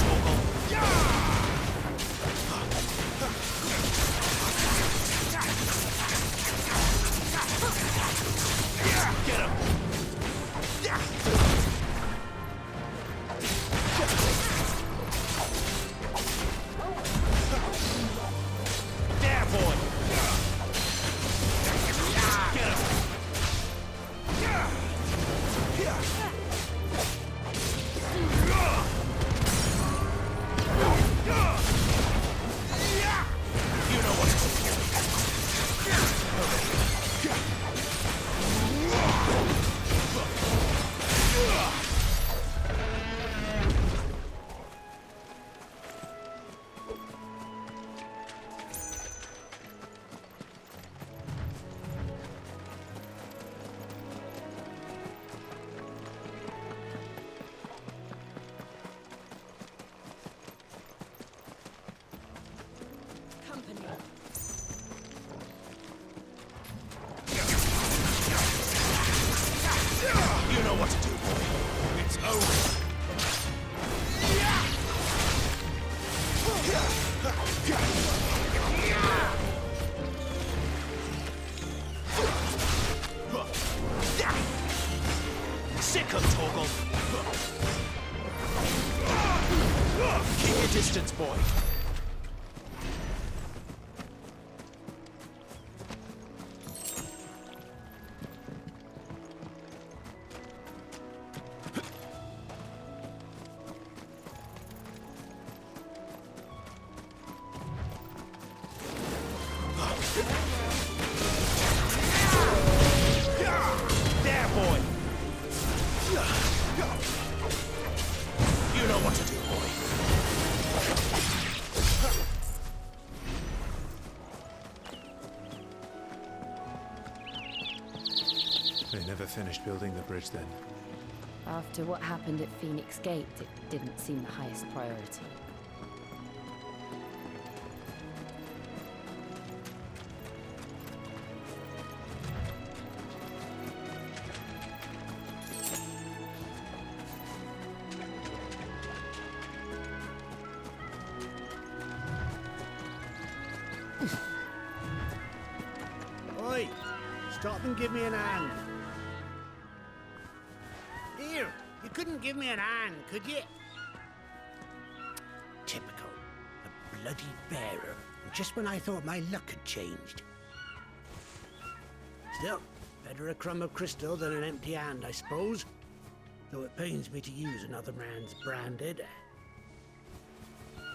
toggle. Get him. There, boy. Get him. You know what to do. You know what to do, boy. It's over. Sick of toggle. Keep your distance, boy. There, boy. You know what to do, boy. They never finished building the bridge then. After what happened at Phoenix Gate, it didn't seem the highest priority. Oi! Stop and give me an hand. Here, you couldn't give me an hand, could you? Typical. A bloody bearer. Just when I thought my luck had changed. Still, better a crumb of crystal than an empty hand, I suppose. Though it pains me to use another man's branded.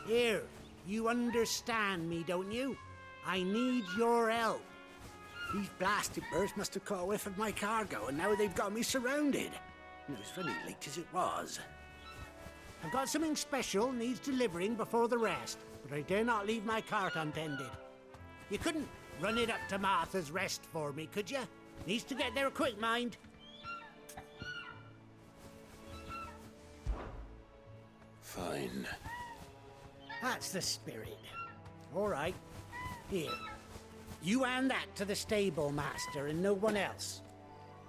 Here, you understand me, don't you? I need your help. These blasted birds must have caught a whiff of my cargo, and now they've got me surrounded. And it was funny late as it was. I've got something special needs delivering before the rest, but I dare not leave my cart untended. You couldn't run it up to Martha's Rest for me, could you? Needs to get there quick, mind. Fine. That's the spirit. All right. Here. You hand that to the stable master and no one else.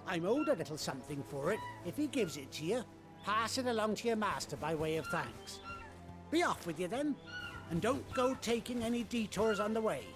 I'm owed a little something for it. If he gives it to you, pass it along to your master by way of thanks. Be off with you then, and don't go taking any detours on the way.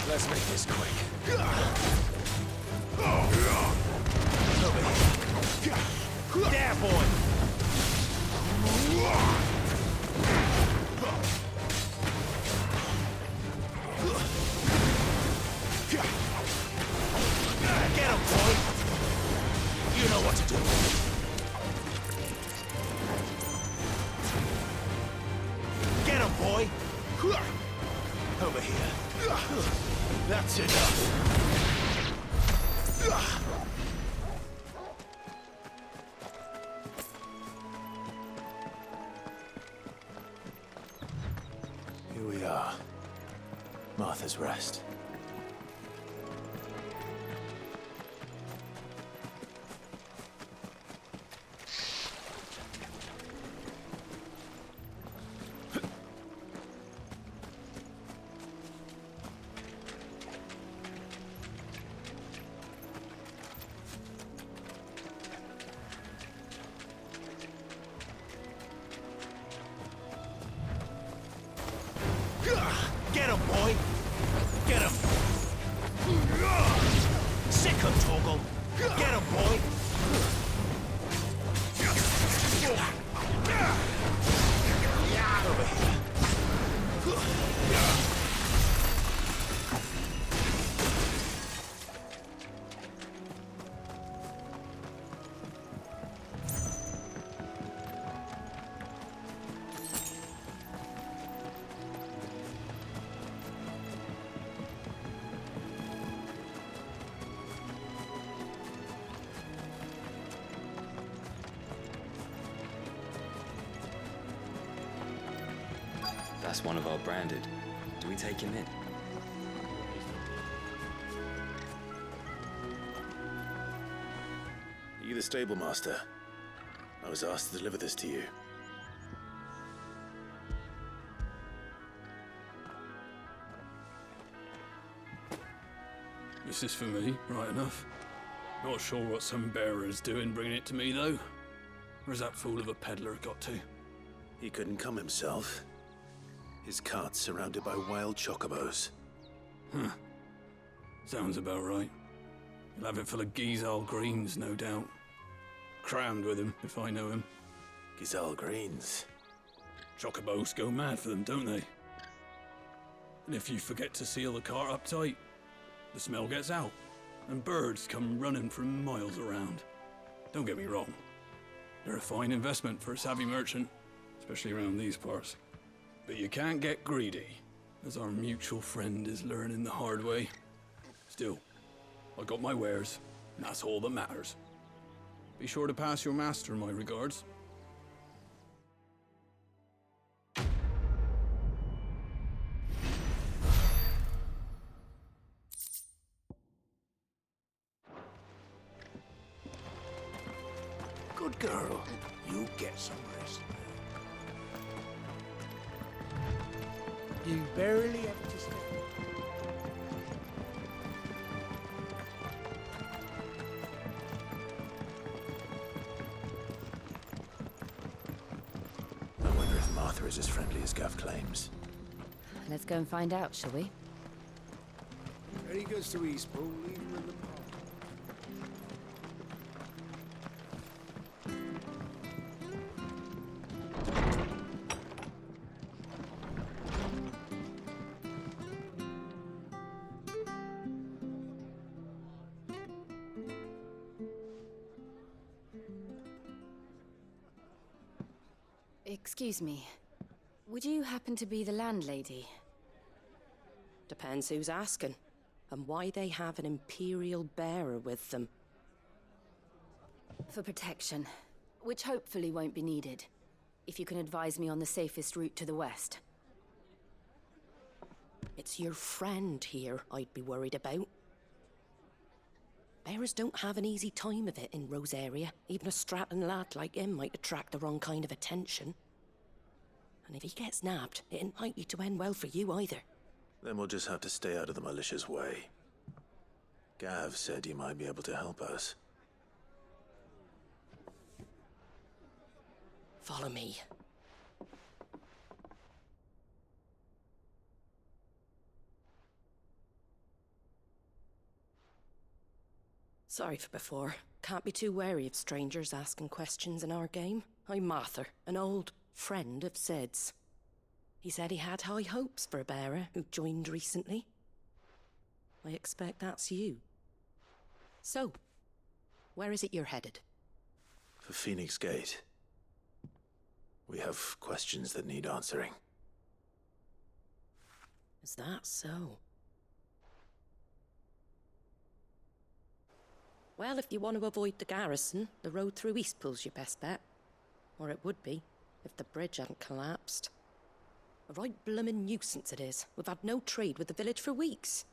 Let's make this quick. There, boy! Get him, boy! You know what to do. Get him, boy! Over here. That's enough. we are. Martha's Rest. Get him, boy! Get him! Sick him, Toggle! Get him, boy! Over here. That's one of our branded. Do we take him in? Are you the stable master? I was asked to deliver this to you. This is for me, right enough. Not sure what some bearer's doing bringing it to me, though. Where's that fool of a peddler got to? He couldn't come himself. His cart's surrounded by wild chocobos. Huh. Sounds about right. He'll have it full of Gizal greens, no doubt. Crammed with him, if I know him. Gizal greens. Chocobos go mad for them, don't they? And if you forget to seal the cart up tight, the smell gets out, and birds come running from miles around. Don't get me wrong. They're a fine investment for a savvy merchant, especially around these parts. But you can't get greedy, as our mutual friend is learning the hard way. Still, I got my wares, and that's all that matters. Be sure to pass your master my regards. Good girl. You get some rest. You barely have to step. I wonder if Martha is as friendly as Gav claims. Let's go and find out, shall we? Very good to East Pool, leave him in the park. Excuse me. Would you happen to be the landlady? Depends who's asking, and why they have an Imperial bearer with them. For protection, which hopefully won't be needed. If you can advise me on the safest route to the west. It's your friend here I'd be worried about. Bearers don't have an easy time of it in Rose area. Even a strapping lad like him might attract the wrong kind of attention. And if he gets nabbed, it ain't likely to end well for you either. Then we'll just have to stay out of the malicious way. Gav said you might be able to help us. Follow me. Sorry for before. Can't be too wary of strangers asking questions in our game. I'm Martha, an old friend of Sid's. He said he had high hopes for a bearer who joined recently. I expect that's you. So, where is it you're headed? For Phoenix Gate. We have questions that need answering. Is that so? Well, if you want to avoid the garrison, the road through Eastpool's your best bet. Or it would be, if the bridge hadn't collapsed. A right bloomin' nuisance it is. We've had no trade with the village for weeks.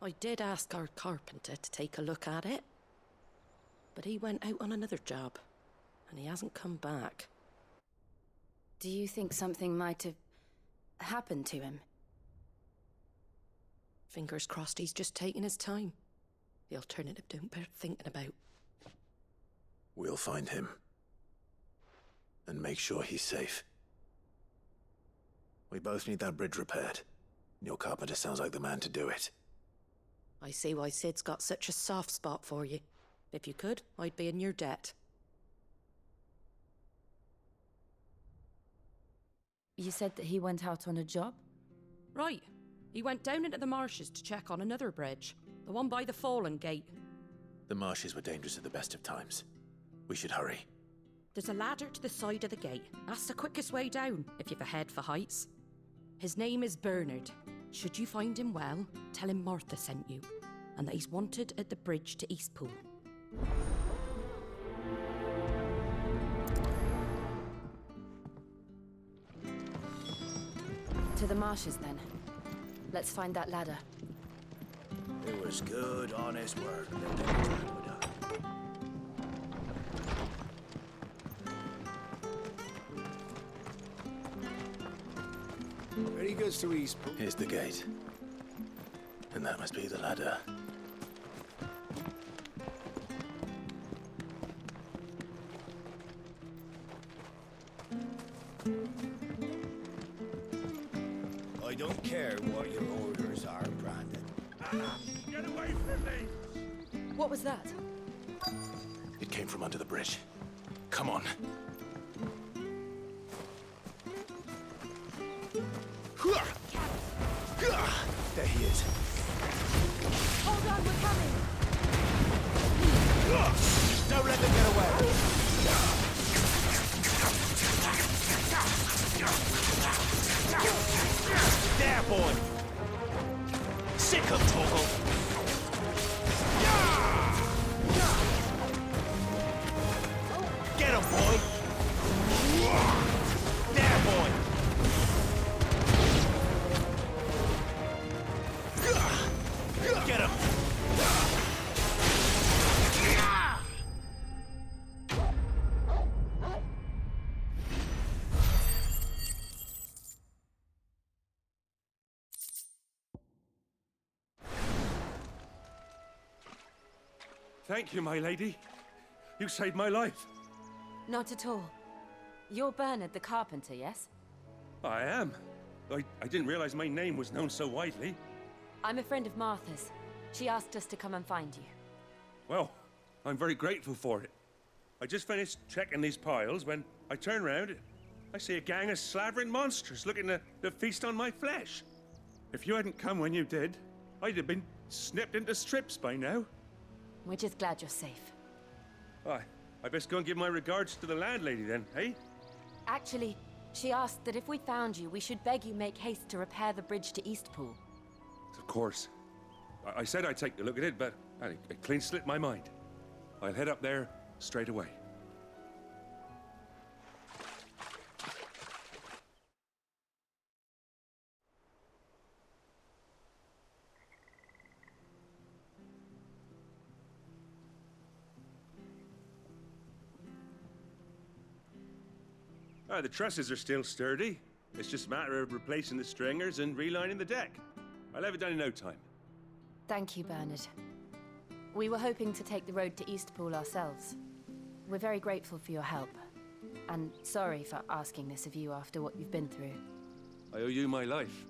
I did ask our carpenter to take a look at it, but he went out on another job, and he hasn't come back. Do you think something might have happened to him? Fingers crossed he's just taking his time. The alternative don't bear thinking about. We'll find him. And make sure he's safe. We both need that bridge repaired. Your carpenter sounds like the man to do it. I see why Sid's got such a soft spot for you. If you could, I'd be in your debt. You said that he went out on a job? Right. He went down into the marshes to check on another bridge. The one by the Fallen Gate. The marshes were dangerous at the best of times. We should hurry. There's a ladder to the side of the gate. That's the quickest way down, if you've a head for heights. His name is Bernard. Should you find him well, tell him Martha sent you, and that he's wanted at the bridge to Eastpool. To the marshes, then. Let's find that ladder. It was good, honest work. They took time with us. Where he goes to Eastpool. Here's the gate. And that must be the ladder. I don't care what your orders are, Brandon. Get away from me! What was that? It came from under the bridge. Come on. There he is. Hold on, we're coming! Don't let them get away! There, boy! Sick of Toggle! Get him, boy! There, boy! Get him! Thank you, my lady. You saved my life. Not at all. You're Bernard the carpenter, yes? I am. I didn't realize my name was known so widely. I'm a friend of Martha's. She asked us to come and find you. Well, I'm very grateful for it. I just finished checking these piles when I turn around. I see a gang of slavering monsters looking to feast on my flesh. If you hadn't come when you did, I'd have been snipped into strips by now. We're just glad you're safe. I best go and give my regards to the landlady then, eh? Actually, she asked that if we found you, we should beg you make haste to repair the bridge to Eastpool. Of course. I said I'd take a look at it, but it clean slipped my mind. I'll head up there straight away. The trusses are still sturdy. It's just a matter of replacing the stringers and relining the deck. I'll have it done in no time. Thank you, Bernard. We were hoping to take the road to Eastpool ourselves. We're very grateful for your help. And sorry for asking this of you after what you've been through. I owe you my life.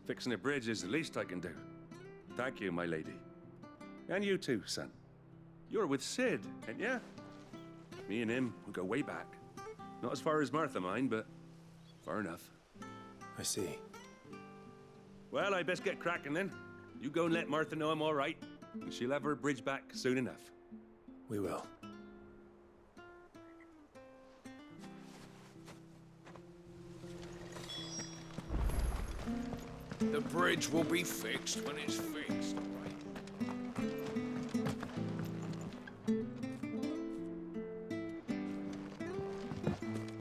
Fixing a bridge is the least I can do. Thank you, my lady. And you too, son. You're with Sid, ain't ya? Me and him, we go way back. Not as far as Martha, mind, but far enough. I see. Well, I best get cracking then. You go and let Martha know I'm all right, and she'll have her bridge back soon enough. We will. The bridge will be fixed when it's fixed, right?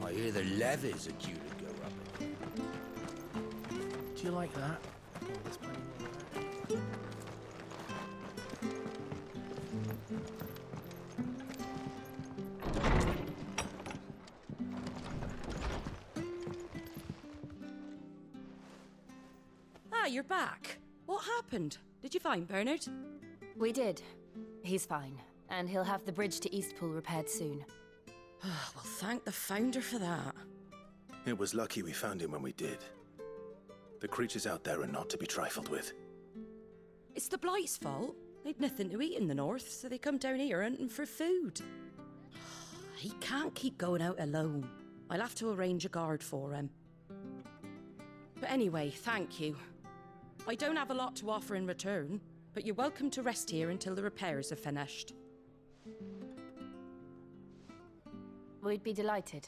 I hear the levees are due to go up. you like that? Oh, there's plenty more of that. Ah, you're back. What happened? Did you find Bernard? We did. He's fine, and he'll have the bridge to Eastpool repaired soon. Well, thank the Founder for that. It was lucky we found him when we did. The creatures out there are not to be trifled with. It's the Blight's fault. They'd nothing to eat in the north, so they come down here hunting for food. He can't keep going out alone. I'll have to arrange a guard for him. But anyway, thank you. I don't have a lot to offer in return, but you're welcome to rest here until the repairs are finished. We'd be delighted.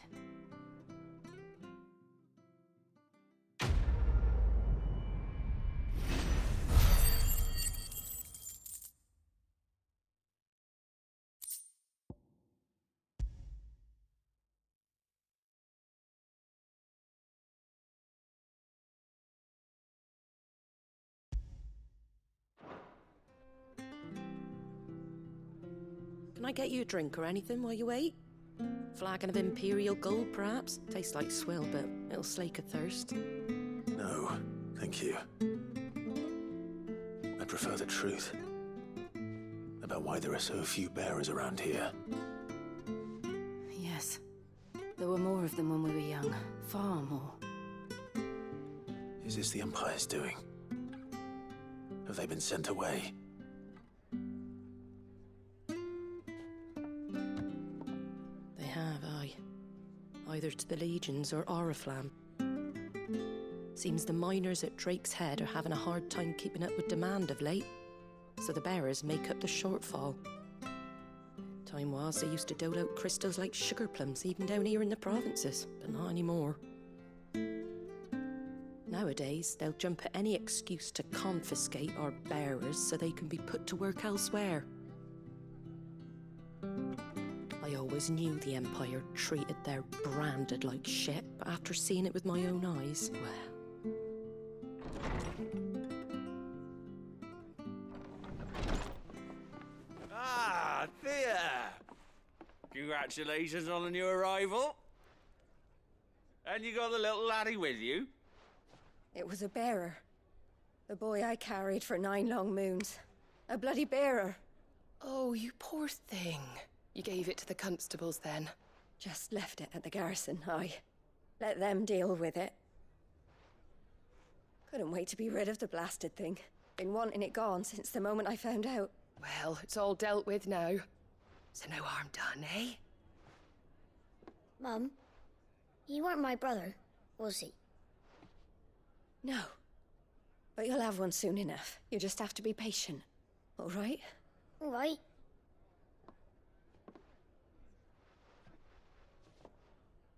Can I get you a drink or anything while you wait? Flagon of Imperial Gold, perhaps? Tastes like swill, but it'll slake a thirst. No, thank you. I prefer the truth. About why there are so few bearers around here. Yes. There were more of them when we were young. Far more. Is this the Empire's doing? Have they been sent away? They have, aye. Either to the Legions or Oriflamme. Seems the miners at Drake's Head are having a hard time keeping up with demand of late, so the bearers make up the shortfall. Time was they used to dole out crystals like sugar plums even down here in the provinces, but not anymore. Nowadays, they'll jump at any excuse to confiscate our bearers so they can be put to work elsewhere. I always knew the Empire treated their branded like shit, but after seeing it with my own eyes, well... Ah, Thea! Congratulations on the new arrival. And you got the little laddie with you? It was a bearer. The boy I carried for 9 long moons. A bloody bearer. Oh, you poor thing. You gave it to the constables then? Just left it at the garrison, I let them deal with it. Couldn't wait to be rid of the blasted thing. Been wanting it gone since the moment I found out. Well, it's all dealt with now. So no harm done, eh? Mum, he weren't my brother, was he? No. But you'll have one soon enough. You just have to be patient. All right? All right.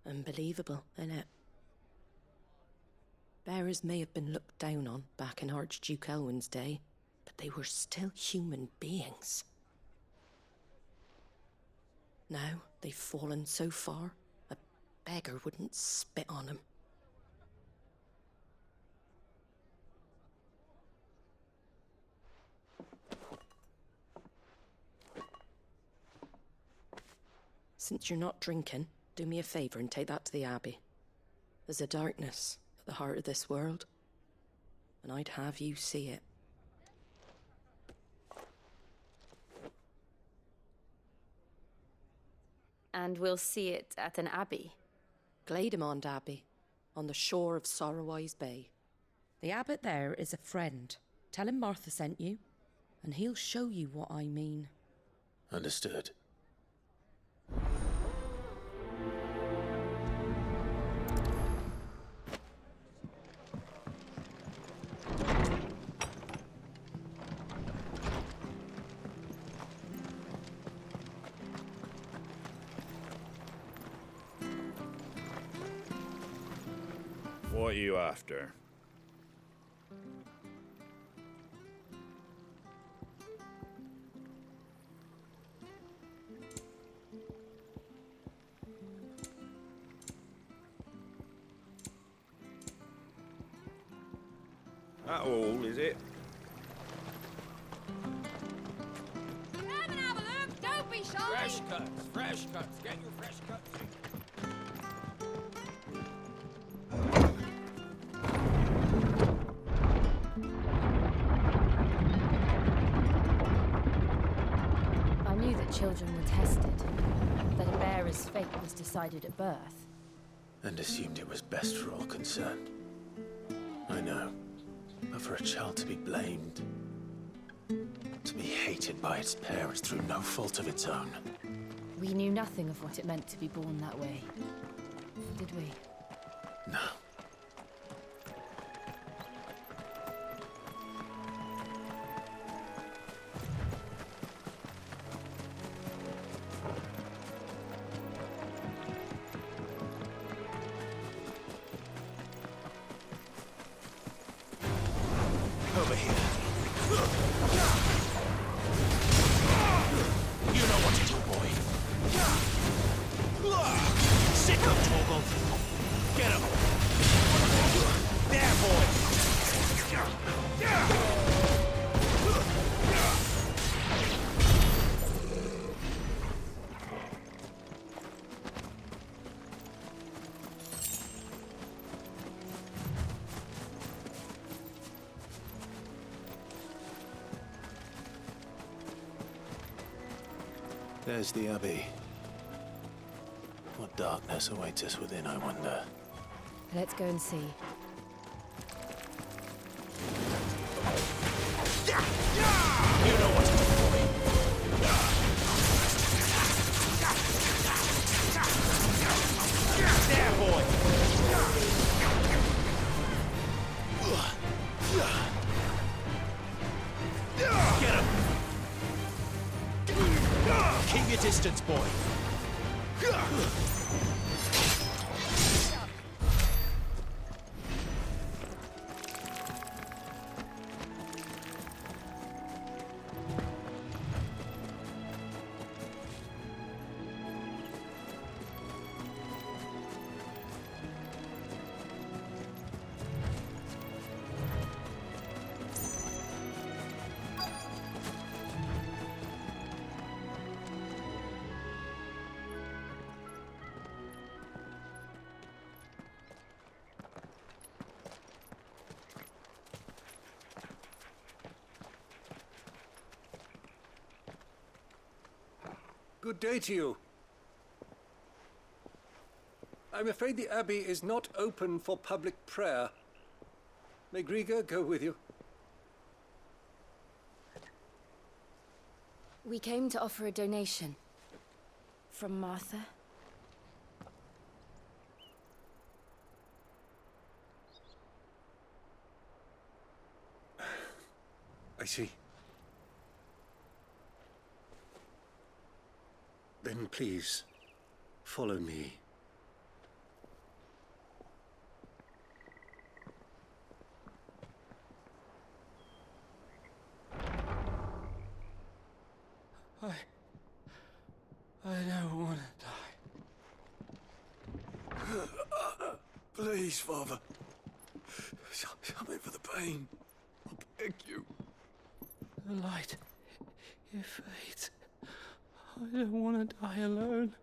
Unbelievable, innit? Bearers may have been looked down on back in Archduke Elwin's day, but they were still human beings. Now they've fallen so far, a beggar wouldn't spit on them. Since you're not drinking, do me a favor and take that to the Abbey. There's a darkness at the heart of this world, and I'd have you see it. And we'll see it at an abbey? Glademond Abbey, on the shore of Sorrowwise Bay. The abbot there is a friend. Tell him Martha sent you, and he'll show you what I mean. Understood. What are you after? That all, is it? Come and have a look! Don't be shy! Fresh cuts, fresh cuts. Get your fresh cuts in. I knew that children were tested, that a bearer's fate was decided at birth. And assumed it was best for all concerned. I know. But for a child to be blamed, to be hated by its parents through no fault of its own. We knew nothing of what it meant to be born that way, did we? No. Over here. You know what to do, boy. Sick of Togo. Get him. There, boy. There's the Abbey. What darkness awaits us within, I wonder. Let's go and see. You know what to do, boy. There, boy. Get him. Keep your distance, boy. Good day to you. I'm afraid the Abbey is not open for public prayer. May Griga go with you? We came to offer a donation. From Martha. I see. Then please, follow me. I don't want to die. Please, Father. Something for the pain. I beg you. The light, it fades. I don't want to die alone.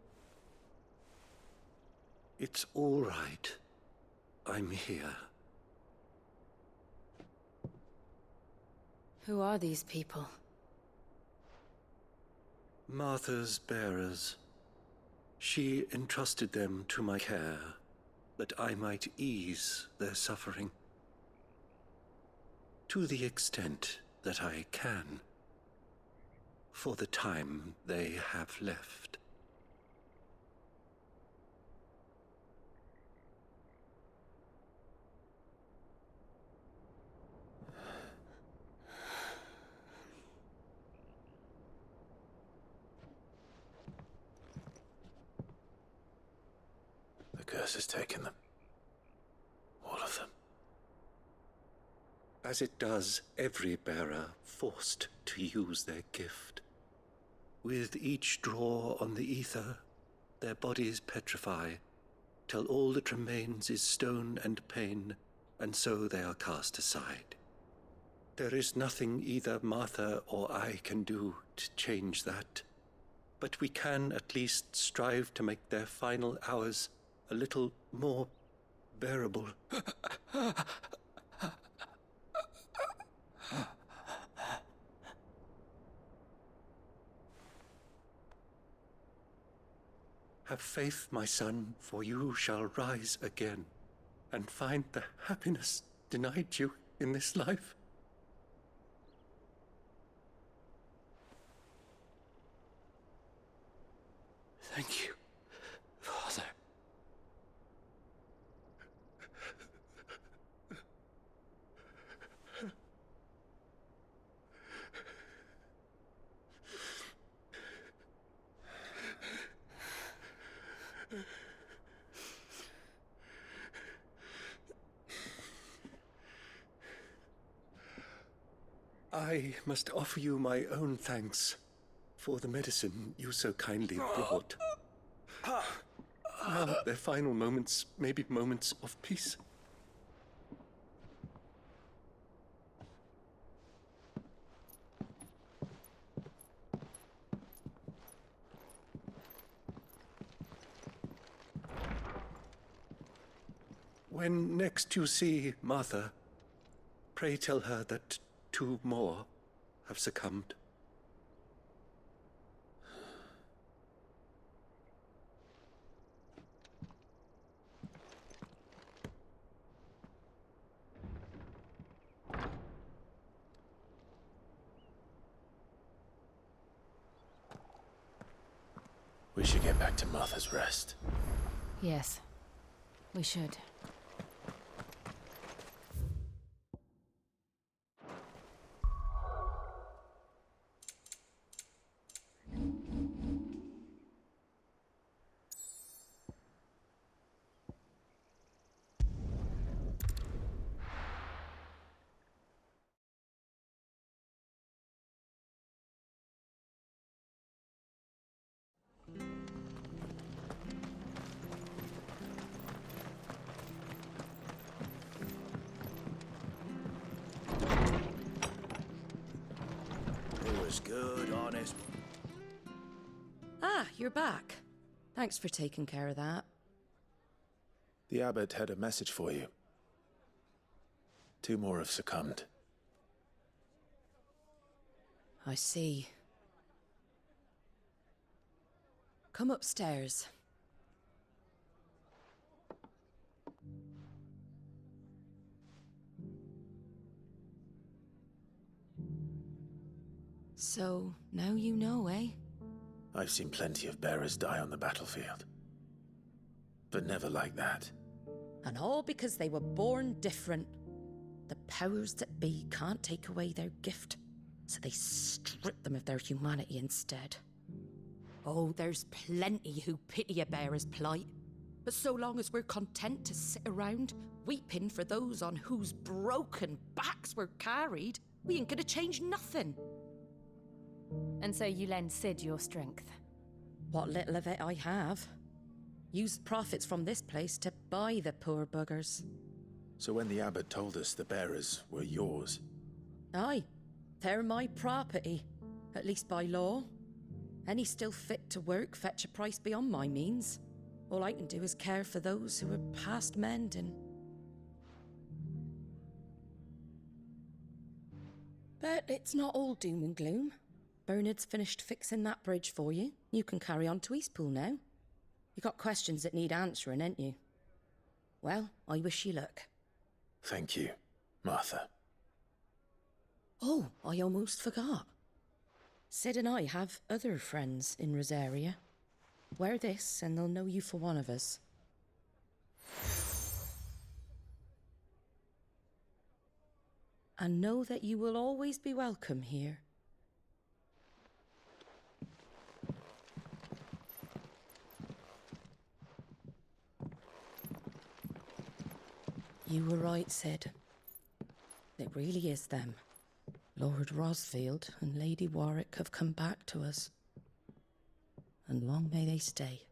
It's all right. I'm here. Who are these people? Martha's bearers. She entrusted them to my care, that I might ease their suffering. To the extent that I can. For the time they have left. The curse has taken them. All of them. As it does every bearer forced to use their gift. With each draw on the ether, their bodies petrify, till all that remains is stone and pain, and so they are cast aside, There is nothing either Martha or I can do to change that. But we can at least strive to make their final hours a little more bearable. Have faith, my son, for you shall rise again and find the happiness denied you in this life. Thank you, Father. I must offer you my own thanks for the medicine you so kindly brought. Now their final moments may be moments of peace. When next you see Martha, pray tell her that 2 more have succumbed. We should get back to Martha's Rest. Yes, we should. Good, honest. Ah, you're back. Thanks for taking care of that. The abbot had a message for you. 2 more have succumbed. I see. Come upstairs. So, now you know, eh? I've seen plenty of bearers die on the battlefield. But never like that. And all because they were born different. The powers that be can't take away their gift, so they strip them of their humanity instead. Oh, there's plenty who pity a bearer's plight. But so long as we're content to sit around, weeping for those on whose broken backs we're carried, we ain't gonna change nothing. And so you lend Sid your strength? What little of it I have. Used profits from this place to buy the poor buggers. So when the abbot told us the bearers were yours... Aye, they're my property, at least by law. Any still fit to work fetch a price beyond my means. All I can do is care for those who are past mending. But it's not all doom and gloom. Bernard's finished fixing that bridge for you. You can carry on to Eastpool now. You got questions that need answering, ain't you? Well, I wish you luck. Thank you, Martha. Oh, I almost forgot. Sid and I have other friends in Rosaria. Wear this and they'll know you for one of us. And know that you will always be welcome here. You were right, Sid. It really is them. Lord Rosfield and Lady Warwick have come back to us. And long may they stay.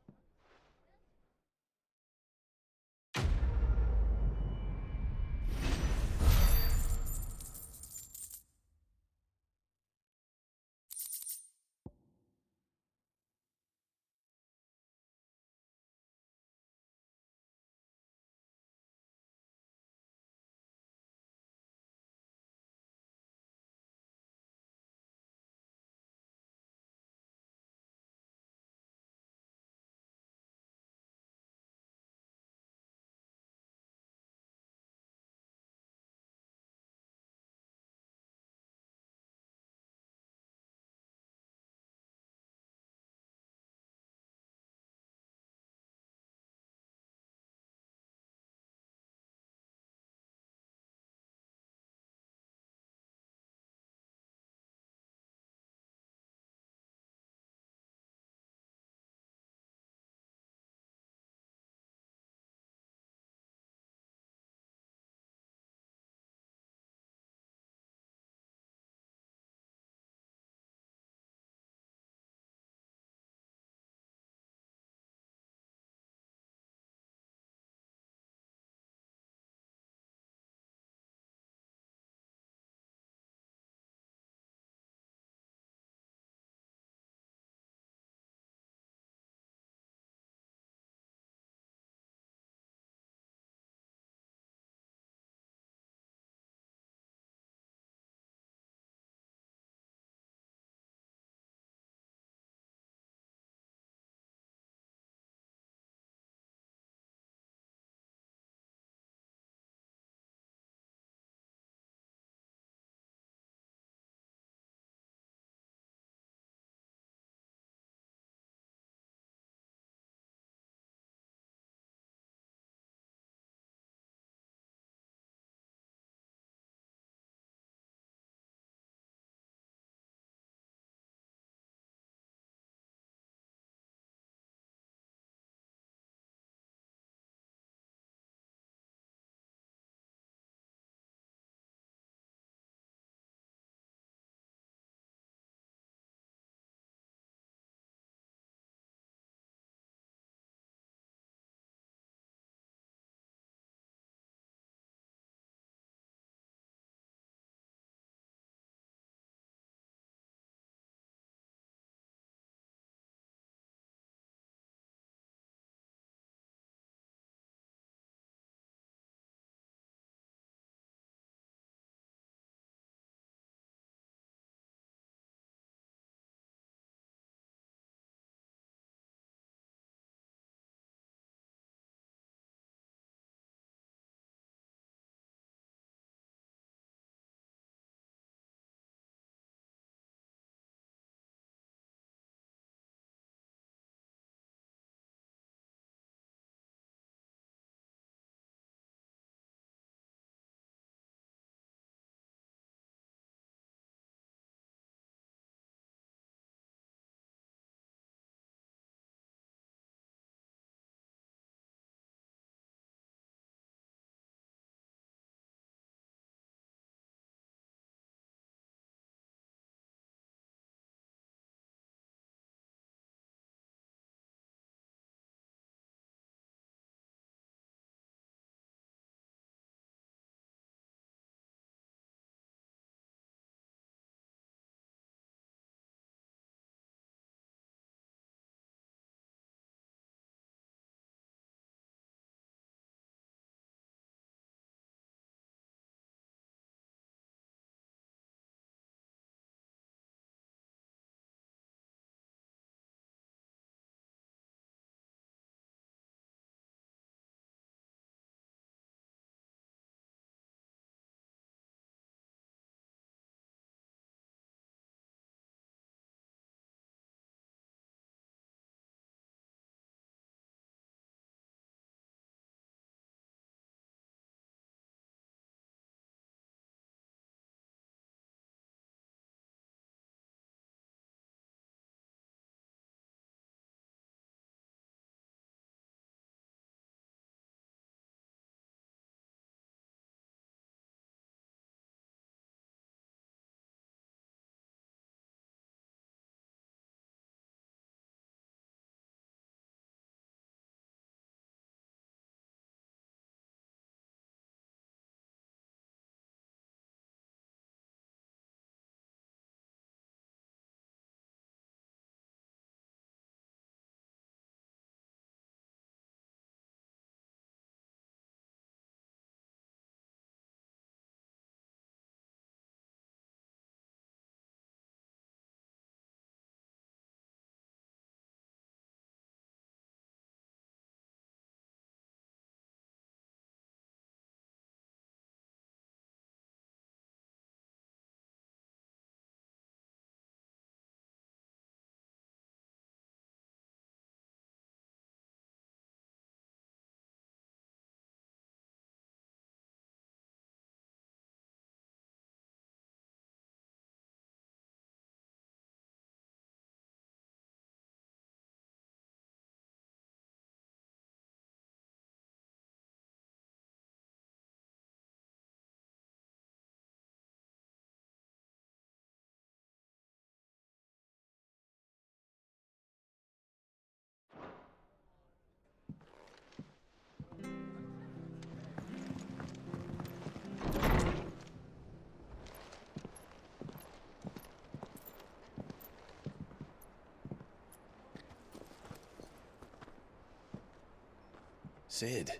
Sid.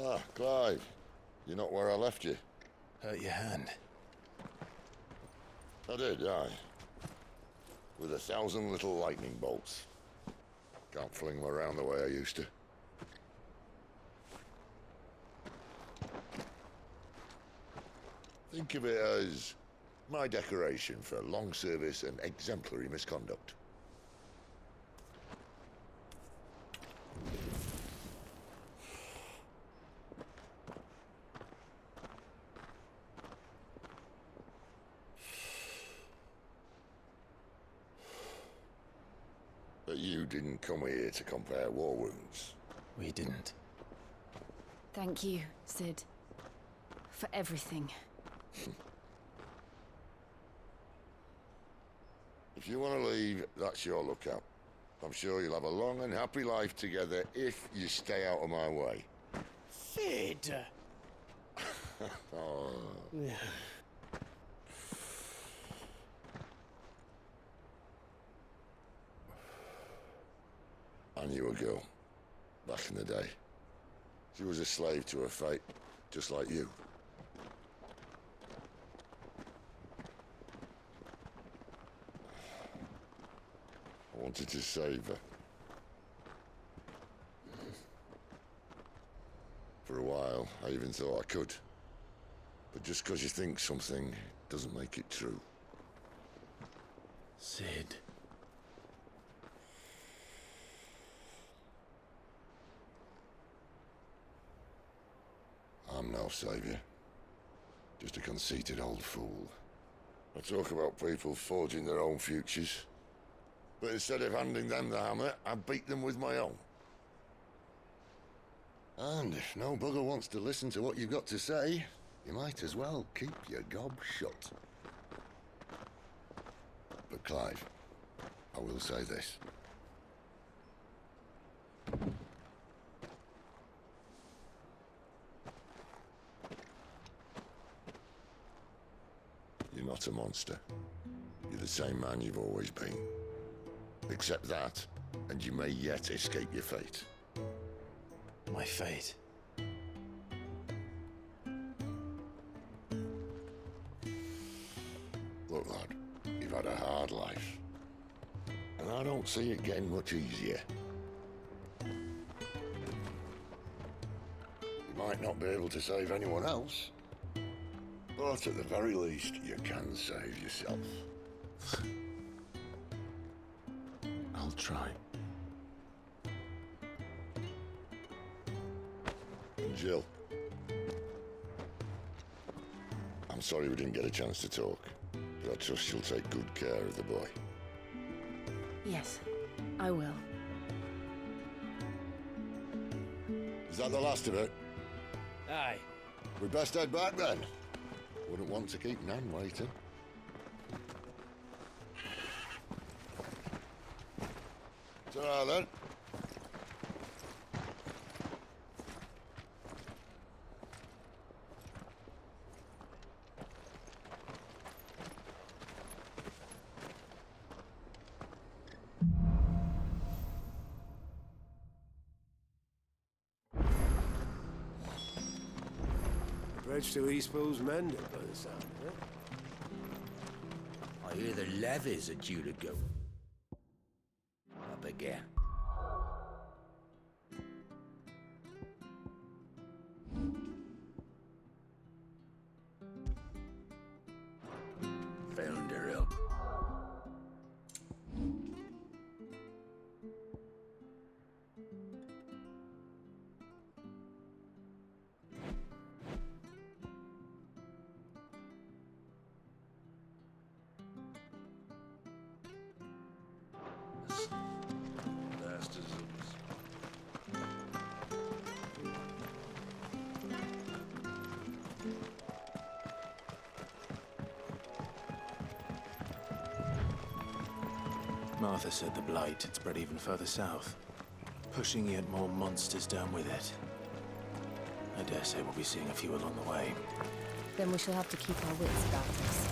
Ah, Clive. You're not where I left you. Hurt your hand. I did, aye. With 1,000 little lightning bolts. Can't fling them around the way I used to. Think of it as my decoration for long service and exemplary misconduct. But you didn't come here to compare war wounds. We didn't. Thank you, Sid. For everything. If you want to leave, that's your lookout. I'm sure you'll have a long and happy life together if you stay out of my way. Sid! Oh. I knew a girl, back in the day. She was a slave to her fate, just like you. I wanted to save her. For a while, I even thought I could. But just because you think something doesn't make it true. Sid. I'm no savior. Just a conceited old fool. I talk about people forging their own futures. But instead of handing them the hammer, I beat them with my own. And if no bugger wants to listen to what you've got to say, you might as well keep your gob shut. But Clive, I will say this. You're not a monster. You're the same man you've always been. Accept that, and you may yet escape your fate. My fate? Look, lad, you've had a hard life. And I don't see it getting much easier. You might not be able to save anyone else, but at the very least, you can save yourself. I'll try. And Jill, I'm sorry we didn't get a chance to talk, but I trust she'll take good care of the boy. Yes, I will. Is that the last of it? Aye. We best head back then. Wouldn't want to keep Nan waiting. Ta-ra then. Bridge to Eastpool's mended by the sound of it. I hear the levies are due to go up again. Found her up. Martha said the Blight had spread even further south, pushing yet more monsters down with it. I dare say we'll be seeing a few along the way. Then we shall have to keep our wits about us.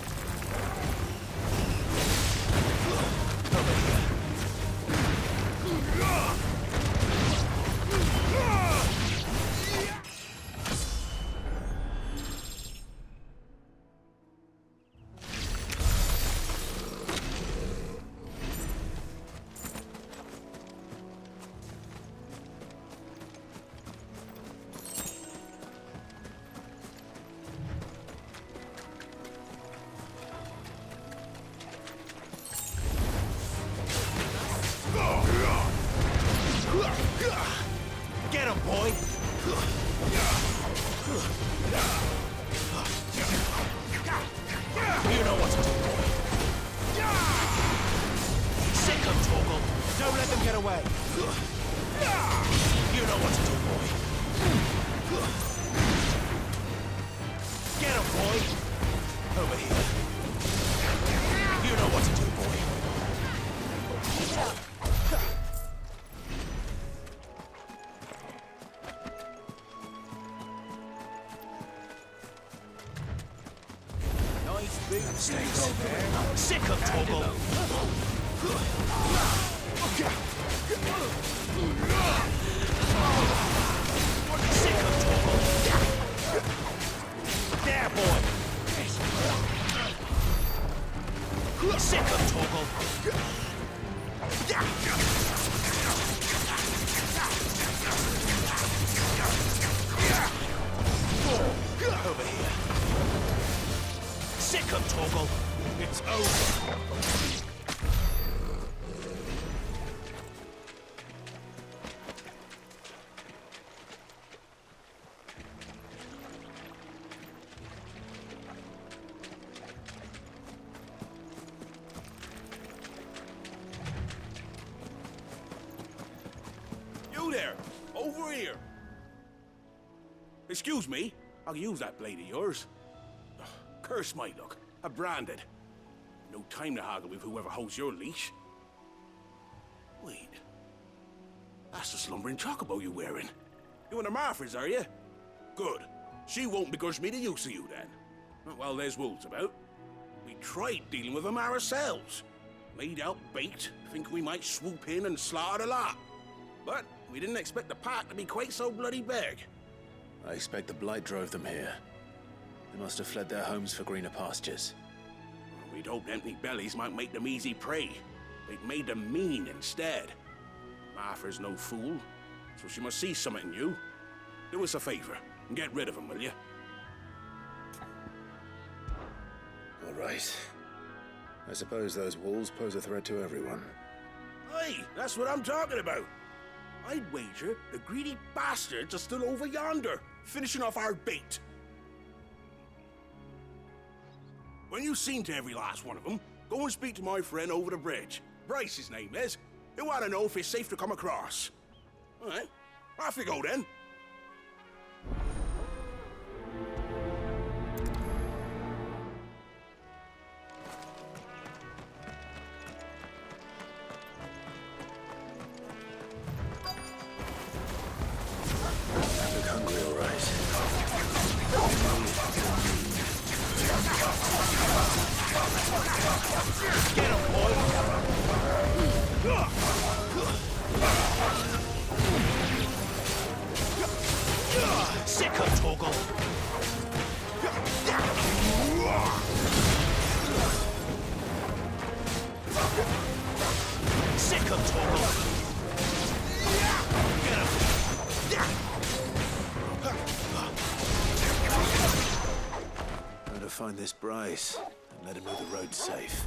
Get him, boy! You know what to do, boy. Sick him, Torgal! Don't let them get away! You know what to do, boy. Get him, boy! Over here. You know what to do, boy. Keep it up. Nice big mistakes. Sick of Torgal. Sick of Torgal. There, boy. Sick of Torgal. Over here. Sick of Torgal. It's over. You there! Over here! Excuse me, I'll use that blade of yours. Curse my luck. I'm branded. No time to haggle with whoever holds your leash. Wait. That's the slumbering chocobo you're wearing. You and the Marthas, are you? Good. She won't begrudge me the use of you, then. Well, there's wolves about. We tried dealing with them ourselves. Laid out bait, thinking we might swoop in and slaughter the lot. But we didn't expect the pack to be quite so bloody big. I expect the Blight drove them here. They must have fled their homes for greener pastures. We'd hoped empty bellies might make them easy prey. They'd made them mean instead. Martha's no fool, so she must see something in you. Do us a favor and get rid of them, will you? All right. I suppose those wolves pose a threat to everyone. Hey, that's what I'm talking about. I'd wager the greedy bastards are still over yonder, finishing off our bait. When you've seen to every last one of them, go and speak to my friend over the bridge. Bryce, his name is. He'll want to know if it's safe to come across. All right, off you go then. Find this Bryce and let him know the road's safe.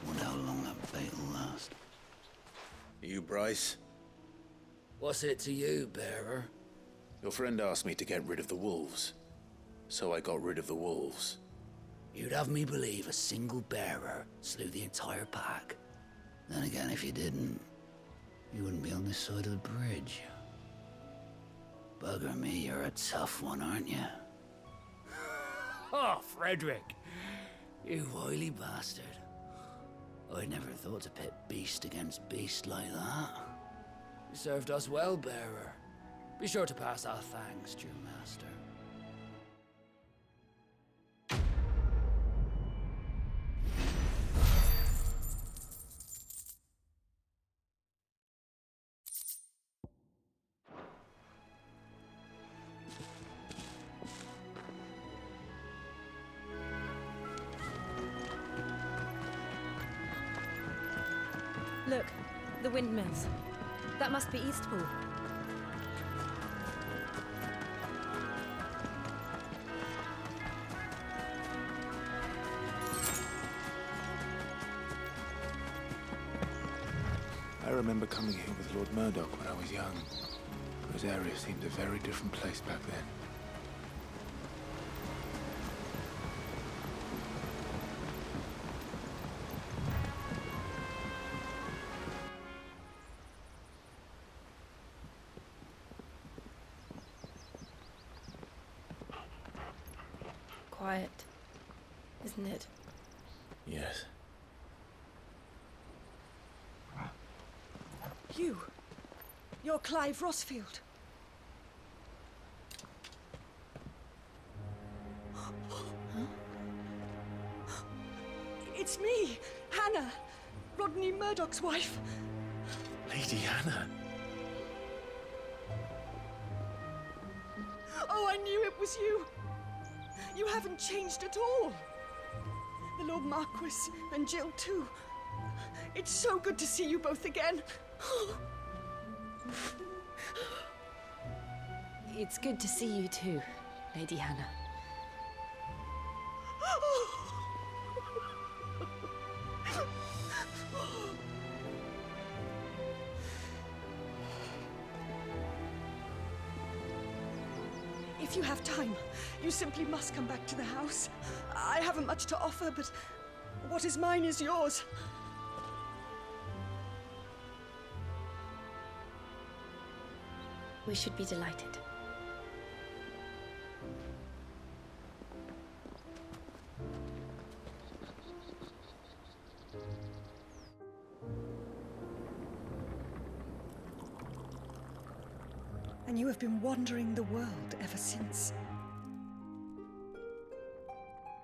Wonder how long that bait will last. You, Bryce? What's it to you, bearer? Your friend asked me to get rid of the wolves, so I got rid of the wolves. You'd have me believe a single bearer slew the entire pack. Then again, if you didn't, you wouldn't be on this side of the bridge. Bugger me, you're a tough one, aren't you? Oh, Frederick! You wily bastard. I'd never thought to pit beast against beast like that. You served us well, bearer. Be sure to pass our thanks to your master. Look, the windmills. That must be Eastpool. remember coming here with Lord Murdoch when I was young. This area seemed a very different place back then. Quiet, isn't it? Yes. You're Clive Rosfield. It's me, Hannah, Rodney Murdoch's wife. Lady Hannah. Oh, I knew it was you. You haven't changed at all. The Lord Marquis and Jill too. It's so good to see you both again. It's good to see you too, Lady Hannah. If you have time, you simply must come back to the house. I haven't much to offer, but what is mine is yours. We should be delighted. And you have been wandering the world ever since.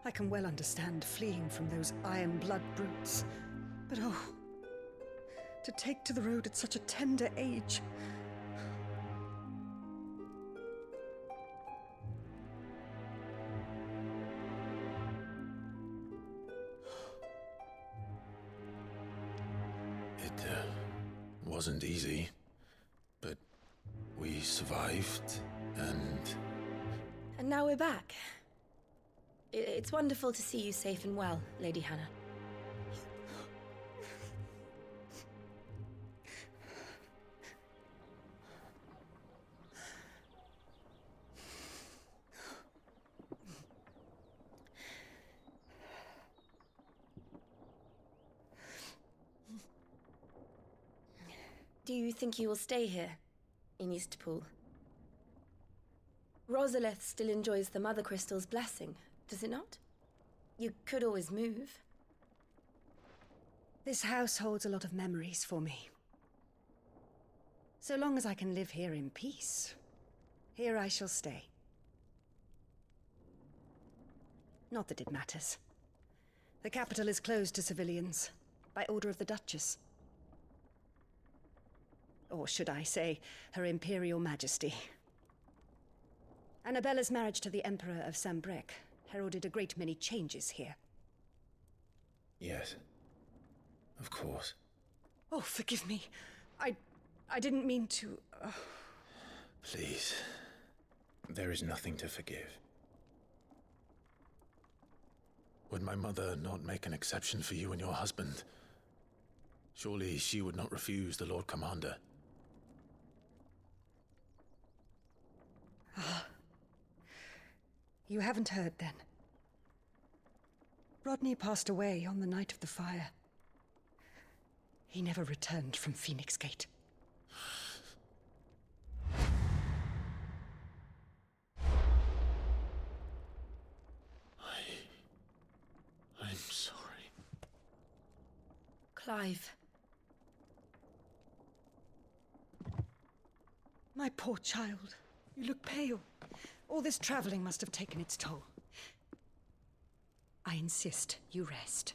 I can well understand fleeing from those iron blood brutes, but oh, to take to the road at such a tender age. It wasn't easy, but we survived, and now we're back. It's wonderful to see you safe and well, Lady Hannah. Do you think you will stay here, in Eastpool? Rosalith still enjoys the Mother Crystal's blessing, does it not? You could always move. This house holds a lot of memories for me. So long as I can live here in peace, here I shall stay. Not that it matters. The capital is closed to civilians, by order of the Duchess. Or should I say, Her Imperial Majesty. Annabella's marriage to the Emperor of Sambrec heralded a great many changes here. yes, of course. Oh, forgive me. I didn't mean to... Please, there is nothing to forgive. Would my mother not make an exception for you and your husband? Surely she would not refuse the Lord Commander. You haven't heard, then. Rodney passed away on the night of the fire. He never returned from Phoenix Gate. I'm sorry. Clive. My poor child. You look pale. All this traveling must have taken its toll. I insist you rest.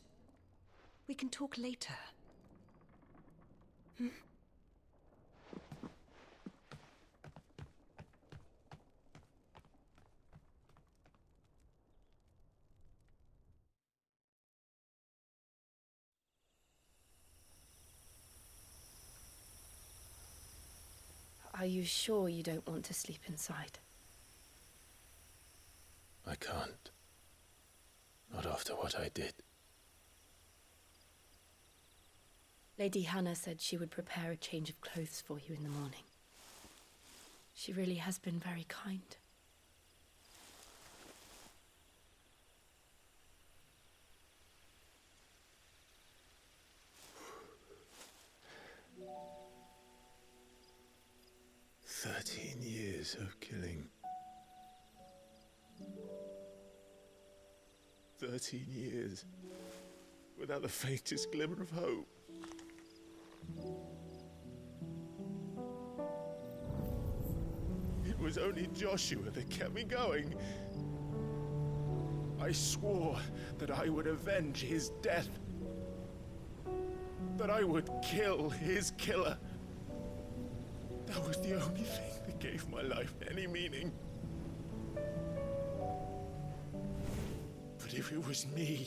We can talk later. Hmm? Are you sure you don't want to sleep inside? I can't. Not after what I did. Lady Hannah said she would prepare a change of clothes for you in the morning. She really has been very kind. Years of killing. 13 years without the faintest glimmer of hope. It was only Joshua that kept me going. I swore that I would avenge his death. That I would kill his killer. That was the only thing that gave my life any meaning. But if it was me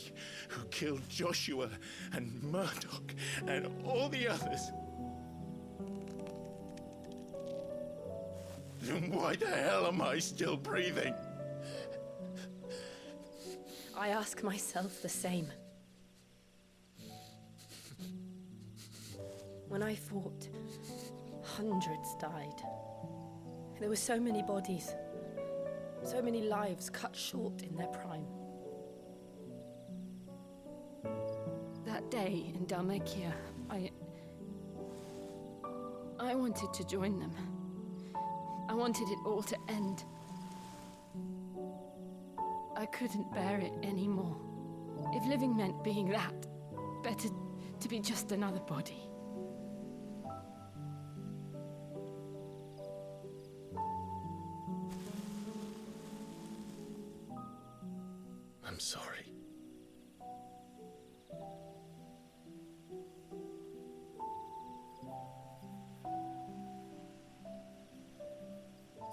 who killed Joshua and Murdoch and all the others, then why the hell am I still breathing? I ask myself the same. When I fought, hundreds died. There were so many bodies, so many lives cut short in their prime. That day in Dalmekia, I wanted to join them. I wanted it all to end. I couldn't bear it anymore. If living meant being that, better to be just another body. I'm sorry.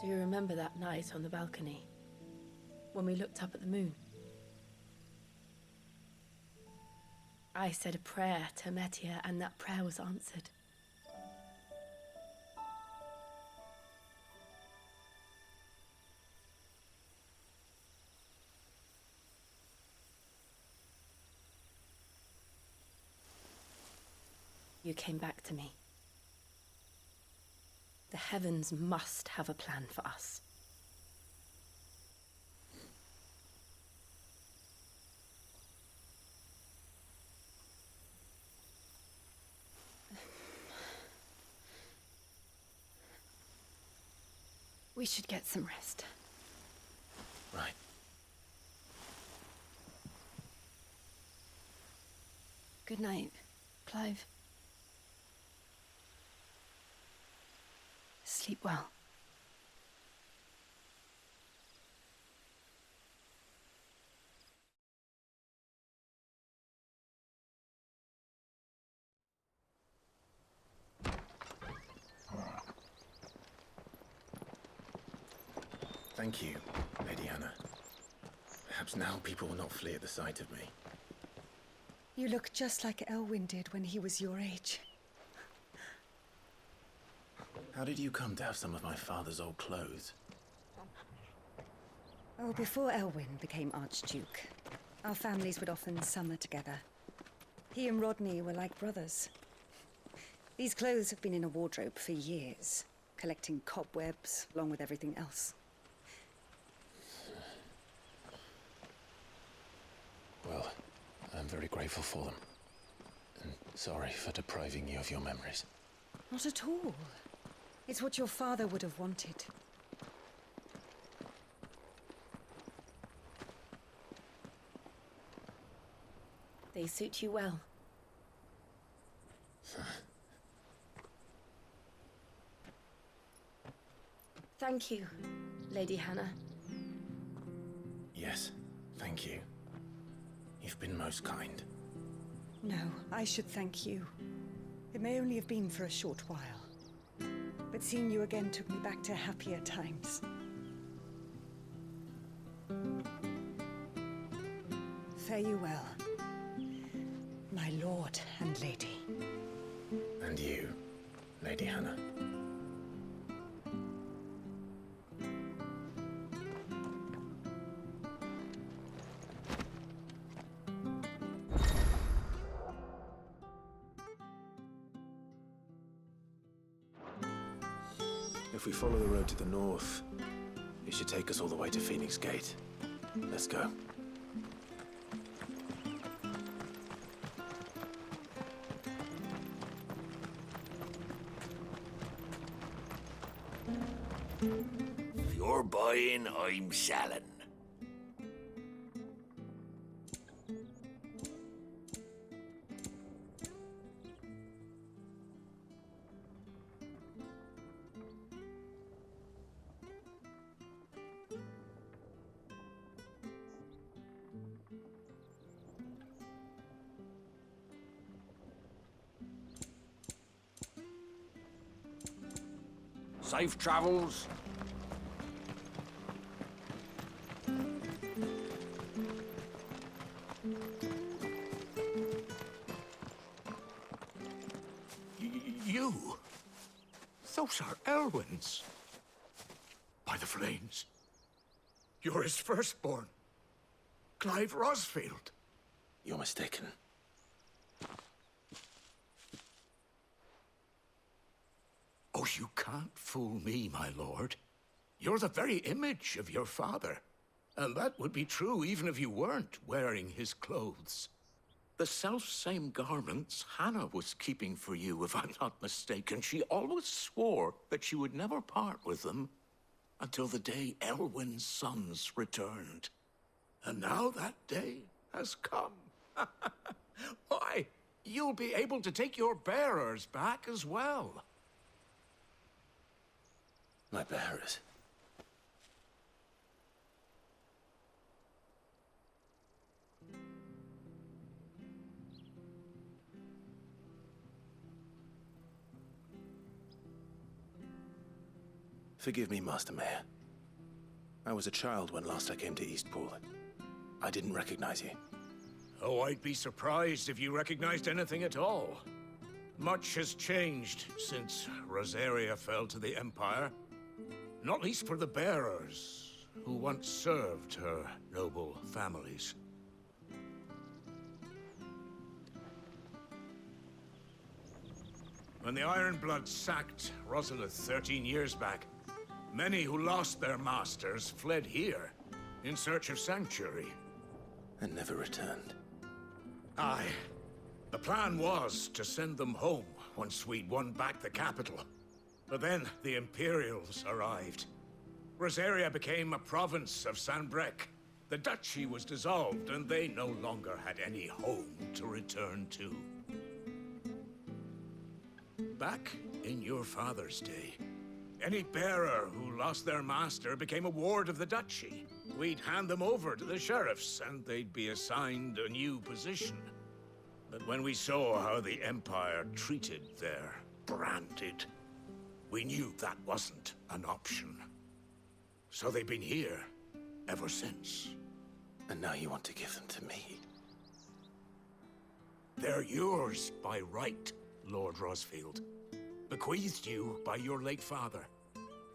Do you remember that night on the balcony, when we looked up at the moon? I said a prayer to Metia, and that prayer was answered. You came back to me. The heavens must have a plan for us. We should get some rest. Right. Good night, Clive. Sleep well. Thank you, Lady Anna. Perhaps now people will not flee at the sight of me. You look just like Elwyn did when he was your age. How did you come to have some of my father's old clothes? Oh, before Elwyn became Archduke, our families would often summer together. He and Rodney were like brothers. These clothes have been in a wardrobe for years, collecting cobwebs along with everything else. Well, I'm very grateful for them. And sorry for depriving you of your memories. Not at all. It's what your father would have wanted. They suit you well. Thank you, Lady Hannah. Yes, thank you. You've been most kind. No, I should thank you. It may only have been for a short while. But seeing you again took me back to happier times. Fare you well, my lord and lady. And you, Lady Hannah. If we follow the road to the north, it should take us all the way to Phoenix Gate. Let's go. If you're buying, I'm selling. Safe travels. You? Those are Elwyn's. By the flames. You're his firstborn. Clive Rosfield. You're mistaken. Oh, you can't fool me, my lord. You're the very image of your father. And that would be true even if you weren't wearing his clothes. The self-same garments Hannah was keeping for you, if I'm not mistaken. She always swore that she would never part with them until the day Elwyn's sons returned. And now that day has come. Why, you'll be able to take your bearers back as well. My bearers? Forgive me, Master Mayor. I was a child when last I came to Eastpool. I didn't recognize you. Oh, I'd be surprised if you recognized anything at all. Much has changed since Rosaria fell to the Empire. Not least for the bearers, who once served her noble families. When the Ironbloods sacked Rosalith 13 years back, many who lost their masters fled here in search of sanctuary. And never returned. Aye. The plan was to send them home once we'd won back the capital. But then the Imperials arrived. Rosaria became a province of Sanbreque. The duchy was dissolved, and they no longer had any home to return to. Back in your father's day, any bearer who lost their master became a ward of the duchy. We'd hand them over to the sheriffs, and they'd be assigned a new position. But when we saw how the Empire treated their branded, we knew that wasn't an option. So they've been here ever since. And now you want to give them to me? They're yours by right, Lord Rosfield. Bequeathed you by your late father.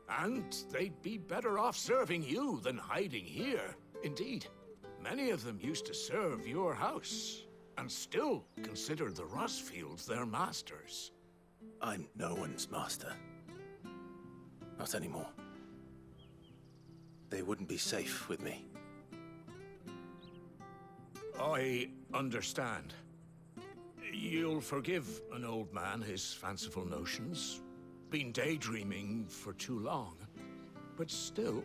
And they'd be better off serving you than hiding here. Indeed, many of them used to serve your house, and still consider the Rosfields their masters. I'm no one's master. Not anymore. They wouldn't be safe with me. I understand. You'll forgive an old man his fanciful notions. Been daydreaming for too long. But still,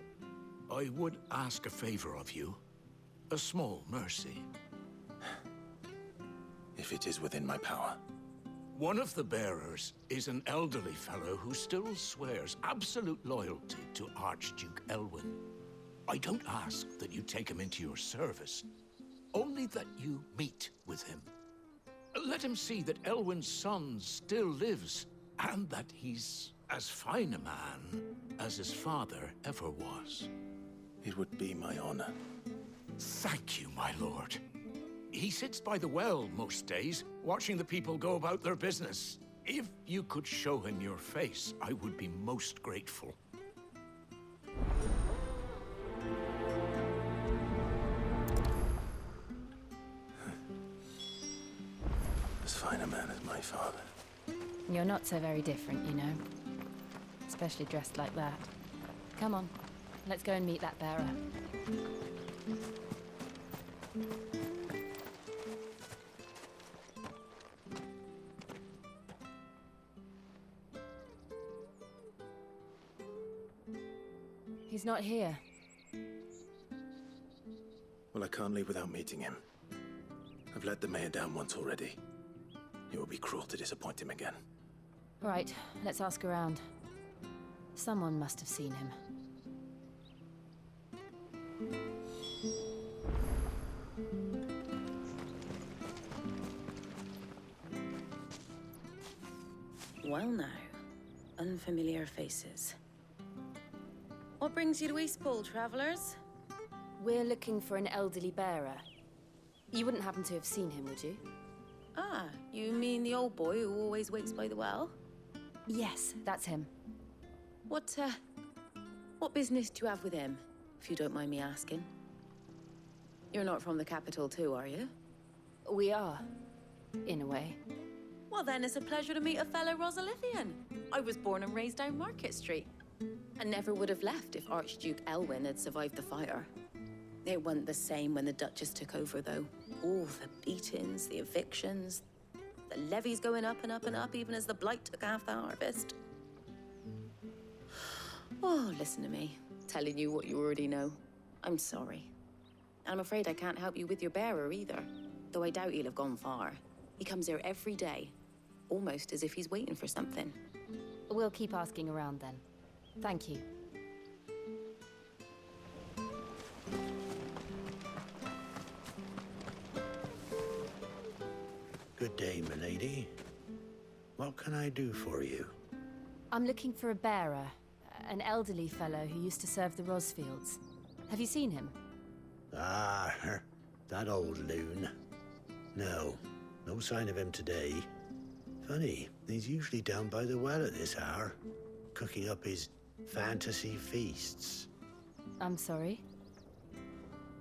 I would ask a favor of you. A small mercy. If it is within my power. One of the bearers is an elderly fellow who still swears absolute loyalty to Archduke Elwyn. I don't ask that you take him into your service, only that you meet with him. Let him see that Elwyn's son still lives, and that he's as fine a man as his father ever was. It would be my honor. Thank you, my lord. He sits by the well most days, watching the people go about their business. If you could show him your face, I would be most grateful. As fine a man as my father. You're not so very different, you know. It's especially dressed like that. Come on, let's go and meet that bearer. He's not here. Well, I can't leave without meeting him. I've let the mayor down once already. It would be cruel to disappoint him again. Right, let's ask around. Someone must have seen him. Well now, unfamiliar faces. What brings you to Eastpool, travelers? We're looking for an elderly bearer. You wouldn't happen to have seen him, would you? Ah, you mean the old boy who always waits by the well? Yes, that's him. What business do you have with him, if you don't mind me asking? You're not from the capital too, are you? We are, in a way. Well then, it's a pleasure to meet a fellow Rosalithian. I was born and raised down Market Street. I never would have left if Archduke Elwyn had survived the fire. It wasn't the same when the Duchess took over, though. All the beatings, the evictions, the levies going up and up and up, even as the Blight took half the harvest. Oh, listen to me, telling you what you already know. I'm sorry. And I'm afraid I can't help you with your bearer either, though I doubt he'll have gone far. He comes here every day, almost as if he's waiting for something. We'll keep asking around then. Thank you. Good day, milady. What can I do for you? I'm looking for a bearer, an elderly fellow who used to serve the Rosfields. Have you seen him? Ah, that old loon. No sign of him today. Funny, he's usually down by the well at this hour, cooking up his fantasy feasts. I'm sorry?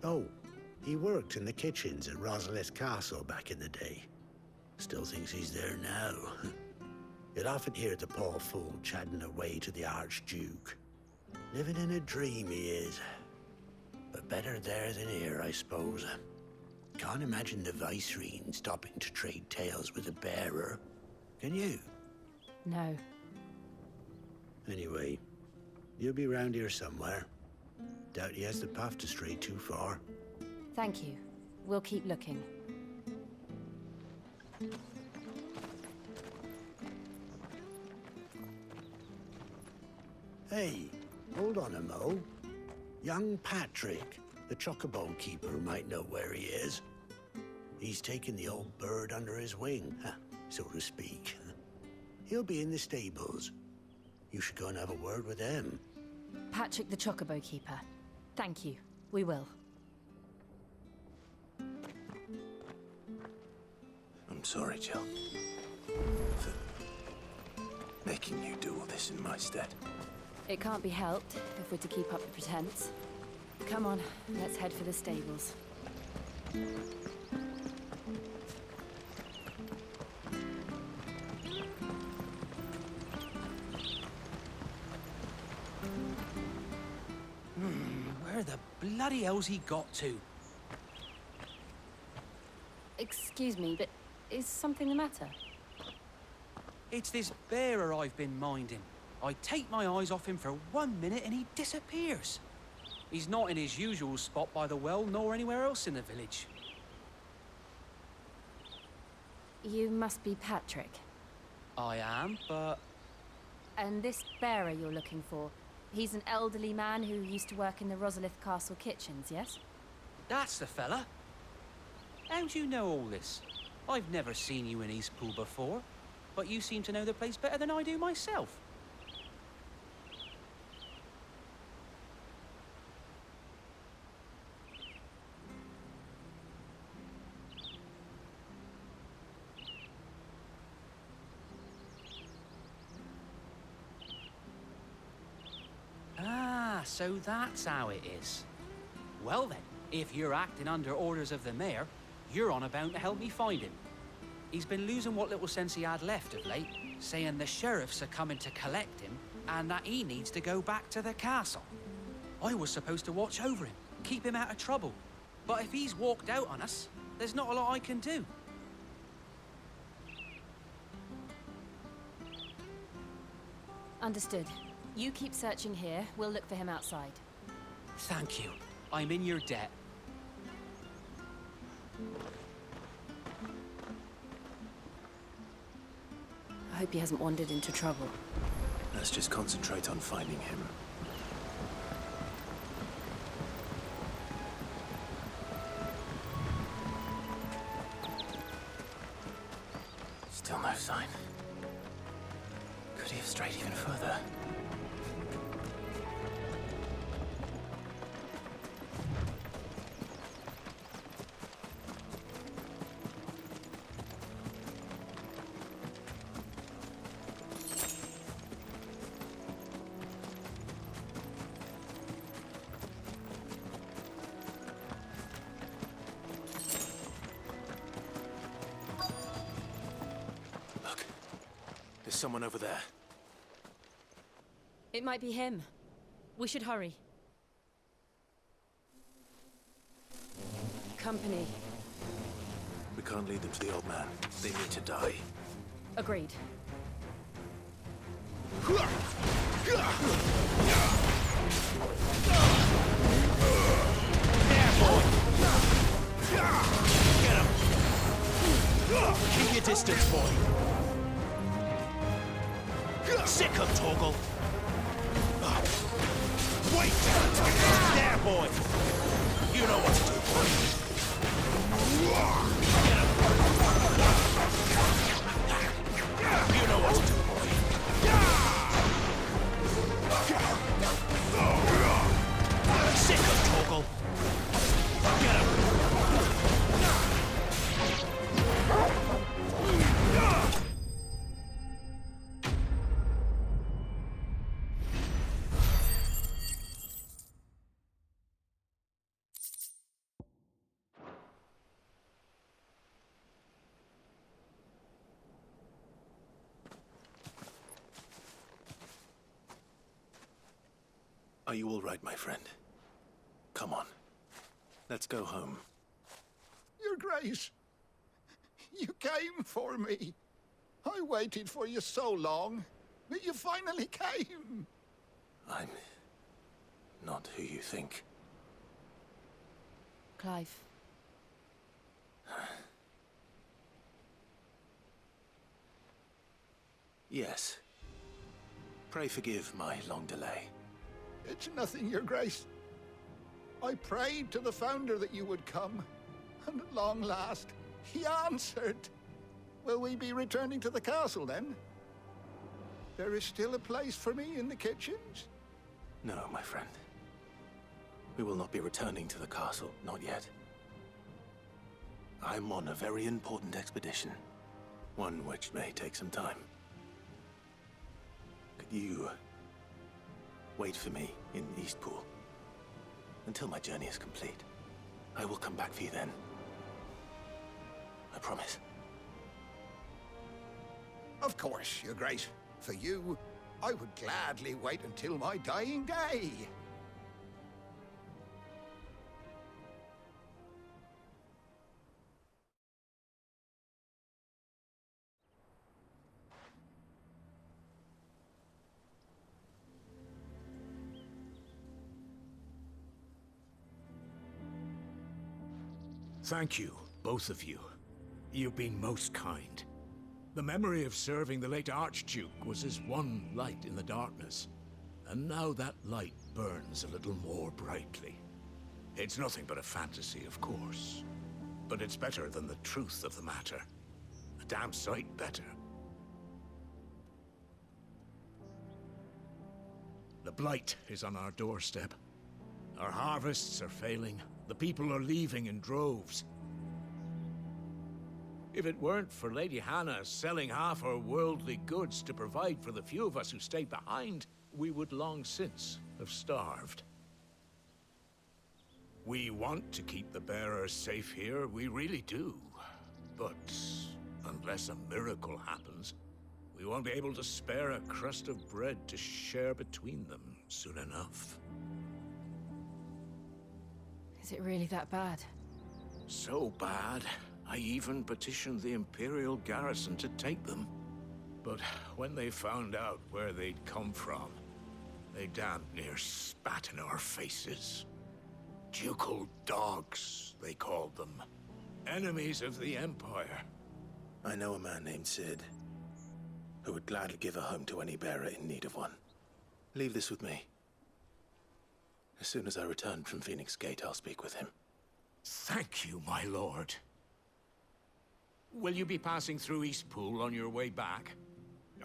Oh, he worked in the kitchens at Rosalith Castle back in the day. Still thinks he's there now. You'd often hear the poor fool chatting away to the Archduke. Living in a dream he is. But better there than here, I suppose. Can't imagine the Viceroy stopping to trade tales with a bearer. Can you? No. Anyway, you'll be round here somewhere. Doubt he has the path to stray too far. Thank you. We'll keep looking. Hey, hold on a mo. Young Patrick, the Chocobo keeper, might know where he is. He's taken the old bird under his wing, so to speak. He'll be in the stables. You should go and have a word with him. Patrick the Chocobo keeper. Thank you. We will. I'm sorry, Jill. For making you do all this in my stead. It can't be helped if we're to keep up the pretense. Come on, let's head for the stables. Where the bloody hell's he got to? Excuse me, but is something the matter? It's this bearer I've been minding. I take my eyes off him for 1 minute and he disappears. He's not in his usual spot by the well, nor anywhere else in the village. You must be Patrick. I am, but... And this bearer you're looking for, he's an elderly man who used to work in the Rosalith Castle kitchens, yes? That's the fella. How do you know all this? I've never seen you in Eastpool before, but you seem to know the place better than I do myself. So that's how it is. Well then, if you're acting under orders of the mayor, you're on about to help me find him. He's been losing what little sense he had left of late, saying the sheriffs are coming to collect him, and that he needs to go back to the castle. I was supposed to watch over him, keep him out of trouble. But if he's walked out on us, there's not a lot I can do. Understood. You keep searching here, we'll look for him outside. Thank you. I'm in your debt. I hope he hasn't wandered into trouble. Let's just concentrate on finding him. Still no sign. Could he have strayed even further? There's someone over there. It might be him. We should hurry. Company. We can't lead them to the old man. They need to die. Agreed. Get him! Keep your distance, boy. Sick of Toggle. Wait! There, boy! You know what to do, boy. Get him! You know what to do, boy. Sick of Toggle. Get him! Are you all right, my friend? Come on. Let's go home. Your Grace, you came for me. I waited for you so long, but you finally came. I'm not who you think. Clive. Yes. Pray forgive my long delay. It's nothing, Your Grace. I prayed to the Founder that you would come, and at long last, he answered. Will we be returning to the castle, then? There is still a place for me in the kitchens? No, my friend. We will not be returning to the castle, not yet. I'm on a very important expedition. One which may take some time. Could you wait for me in Eastpool until my journey is complete? I will come back for you then. I promise. Of course, Your Grace. For you, I would gladly wait until my dying day. Thank you, both of you. You've been most kind. The memory of serving the late Archduke was as one light in the darkness, and now that light burns a little more brightly. It's nothing but a fantasy, of course, but it's better than the truth of the matter. A damn sight better. The Blight is on our doorstep. Our harvests are failing. The people are leaving in droves. If it weren't for Lady Hannah selling half her worldly goods to provide for the few of us who stayed behind, we would long since have starved. We want to keep the bearers safe here, we really do. But unless a miracle happens, we won't be able to spare a crust of bread to share between them soon enough. Is it really that bad? So bad, I even petitioned the Imperial garrison to take them. But when they found out where they'd come from, they damn near spat in our faces. Ducal dogs, they called them. Enemies of the Empire. I know a man named Sid, who would gladly give a home to any bearer in need of one. Leave this with me. As soon as I return from Phoenix Gate, I'll speak with him. Thank you, my lord. Will you be passing through Eastpool on your way back?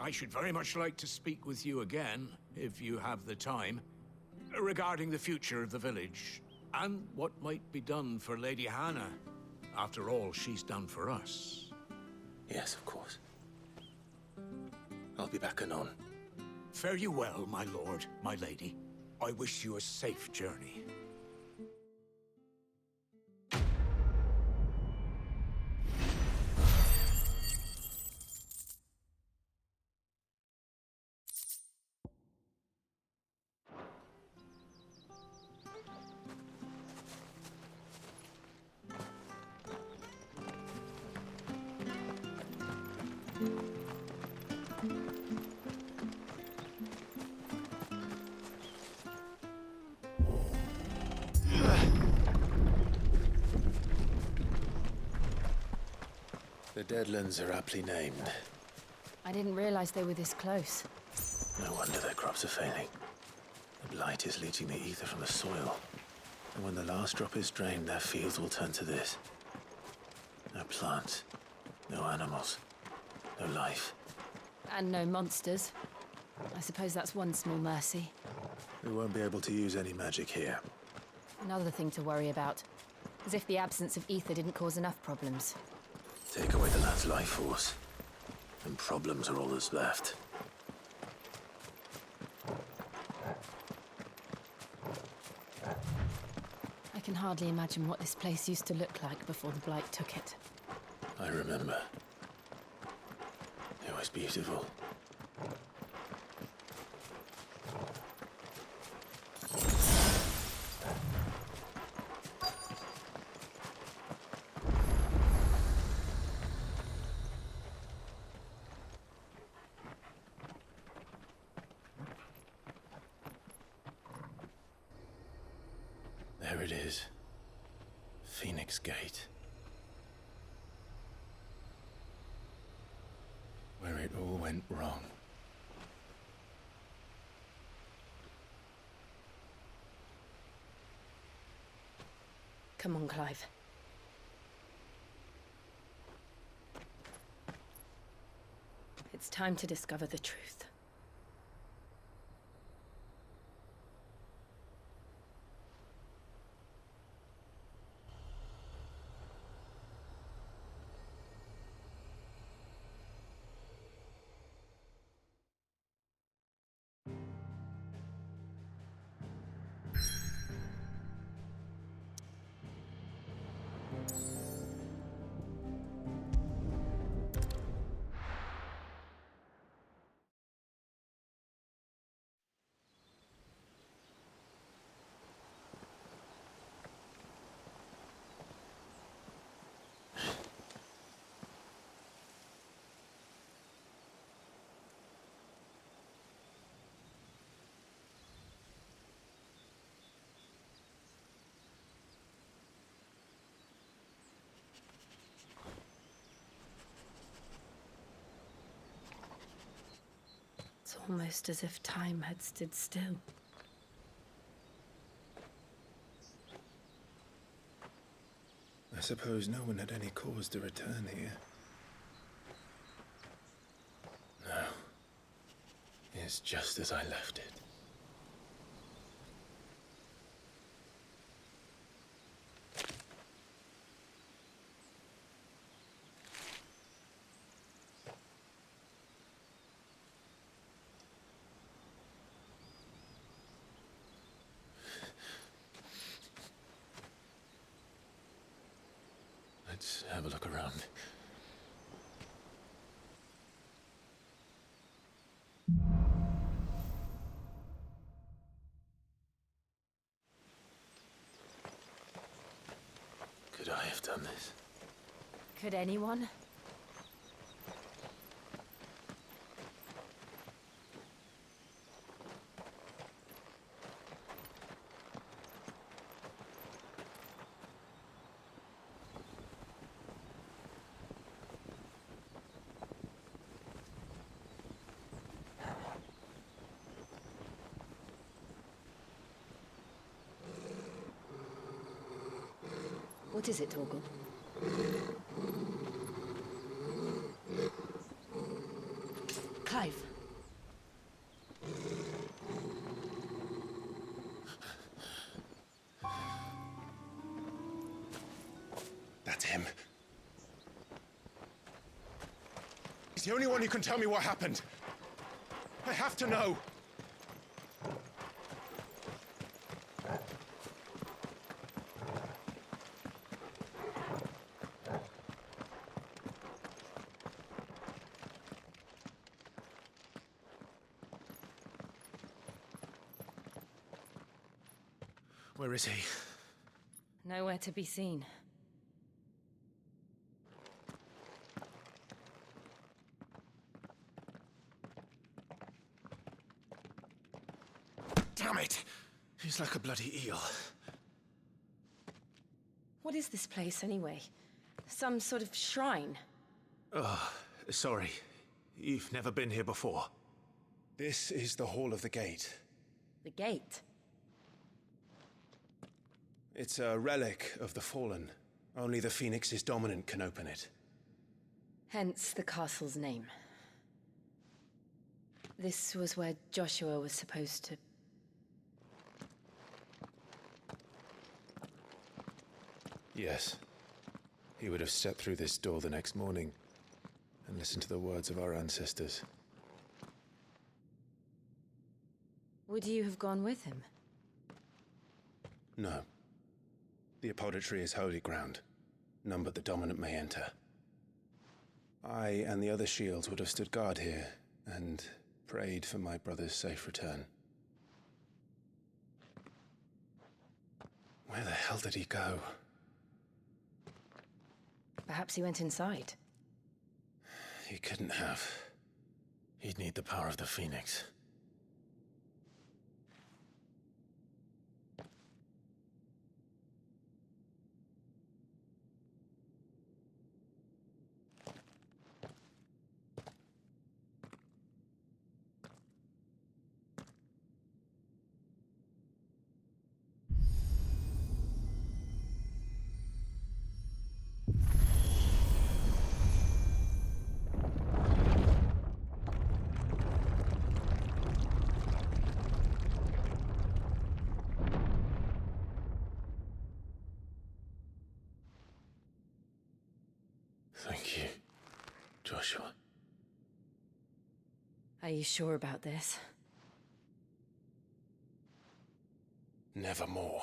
I should very much like to speak with you again, if you have the time, regarding the future of the village, and what might be done for Lady Hannah, after all she's done for us. Yes, of course. I'll be back anon. Fare you well, my lord, my lady. I wish you a safe journey. The Deadlands are aptly named. I didn't realize they were this close. No wonder their crops are failing. The Blight is leaching the ether from the soil. And when the last drop is drained, their fields will turn to this. No plants, no animals, no life. And no monsters. I suppose that's one small mercy. We won't be able to use any magic here. Another thing to worry about. As if the absence of ether didn't cause enough problems. Take away the lad's life force, and problems are all that's left. I can hardly imagine what this place used to look like before the Blight took it. I remember. It was beautiful. There it is. Phoenix Gate. Where it all went wrong. Come on, Clive. It's time to discover the truth. It's almost as if time had stood still. I suppose no one had any cause to return here. No. It's just as I left it. Let's have a look around. Could I have done this? Could anyone? What is it, Torgal? Clive. That's him. He's the only one who can tell me what happened. I have to know. Where is he? Nowhere to be seen. Damn it! He's like a bloody eel. What is this place, anyway? Some sort of shrine? Oh, sorry. You've never been here before. This is the Hall of the Gate. The gate? It's a relic of the Fallen. Only the Phoenix's dominant can open it. Hence the castle's name. This was where Joshua was supposed to... Yes. He would have stepped through this door the next morning and listened to the words of our ancestors. Would you have gone with him? No. The apodatory is holy ground. None but the dominant may enter. I and the other shields would have stood guard here and prayed for my brother's safe return. Where the hell did he go? Perhaps he went inside. He couldn't have. He'd need the power of the Phoenix. Thank you, Joshua. Are you sure about this? Nevermore.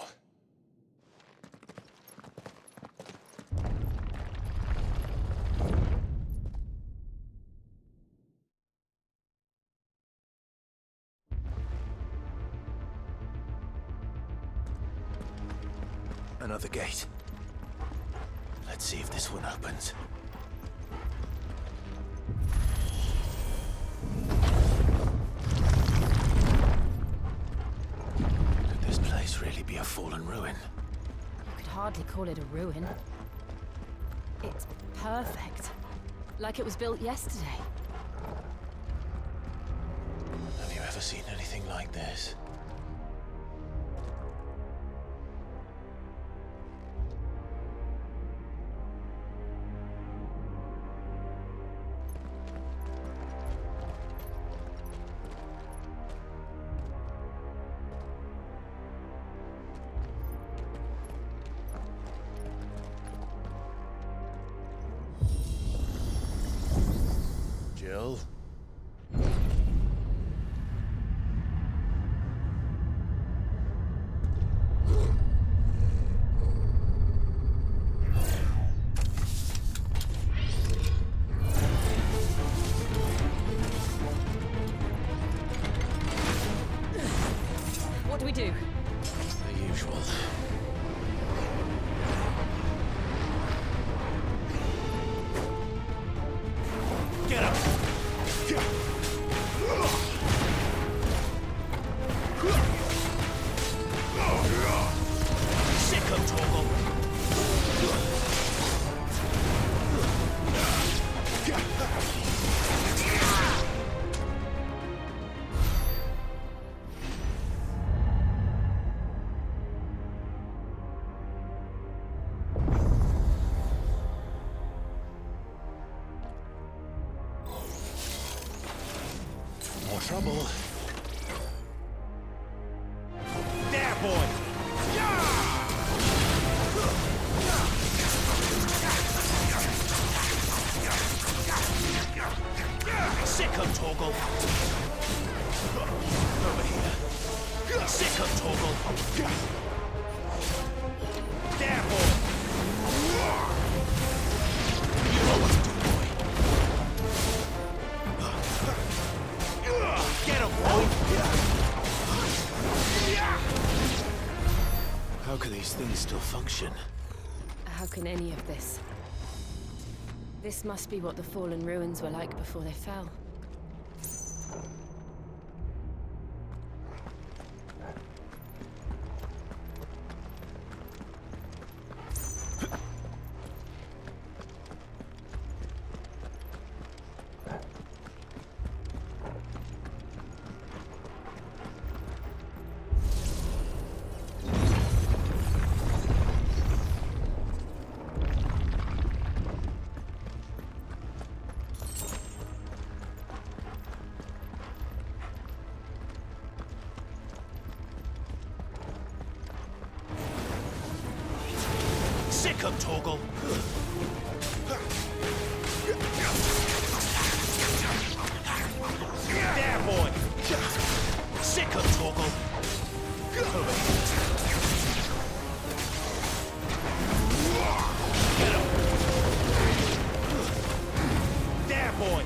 Another gate. Let's see if this one opens. Could this place really be a fallen ruin? You could hardly call it a ruin. It's perfect. Like it was built yesterday. Have you ever seen anything like this? Jill? What do we do? The usual. trouble. There, boy! Sick of Toggle! Over here. Sick of Toggle! There, boy! You know what to do, boy. Get him, boy! How can these things still function? How can any of this? This must be what the fallen ruins were like before they fell. Sick of Toggle! There, boy! Sick of Toggle! Over here. Get him! There, boy!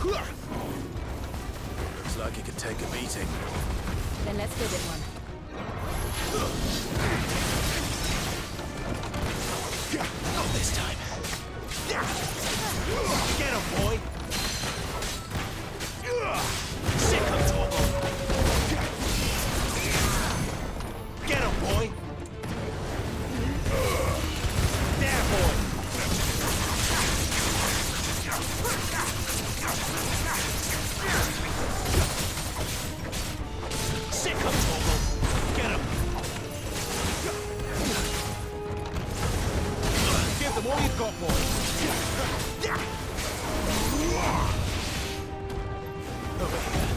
Looks like it could take a beating. Then let's give it one. Not this time. Get him, boy! Sick of Toggle! Get him, boy! There, boy! Sick of Toggle! Get him! Give them all you've got, boy! Over here.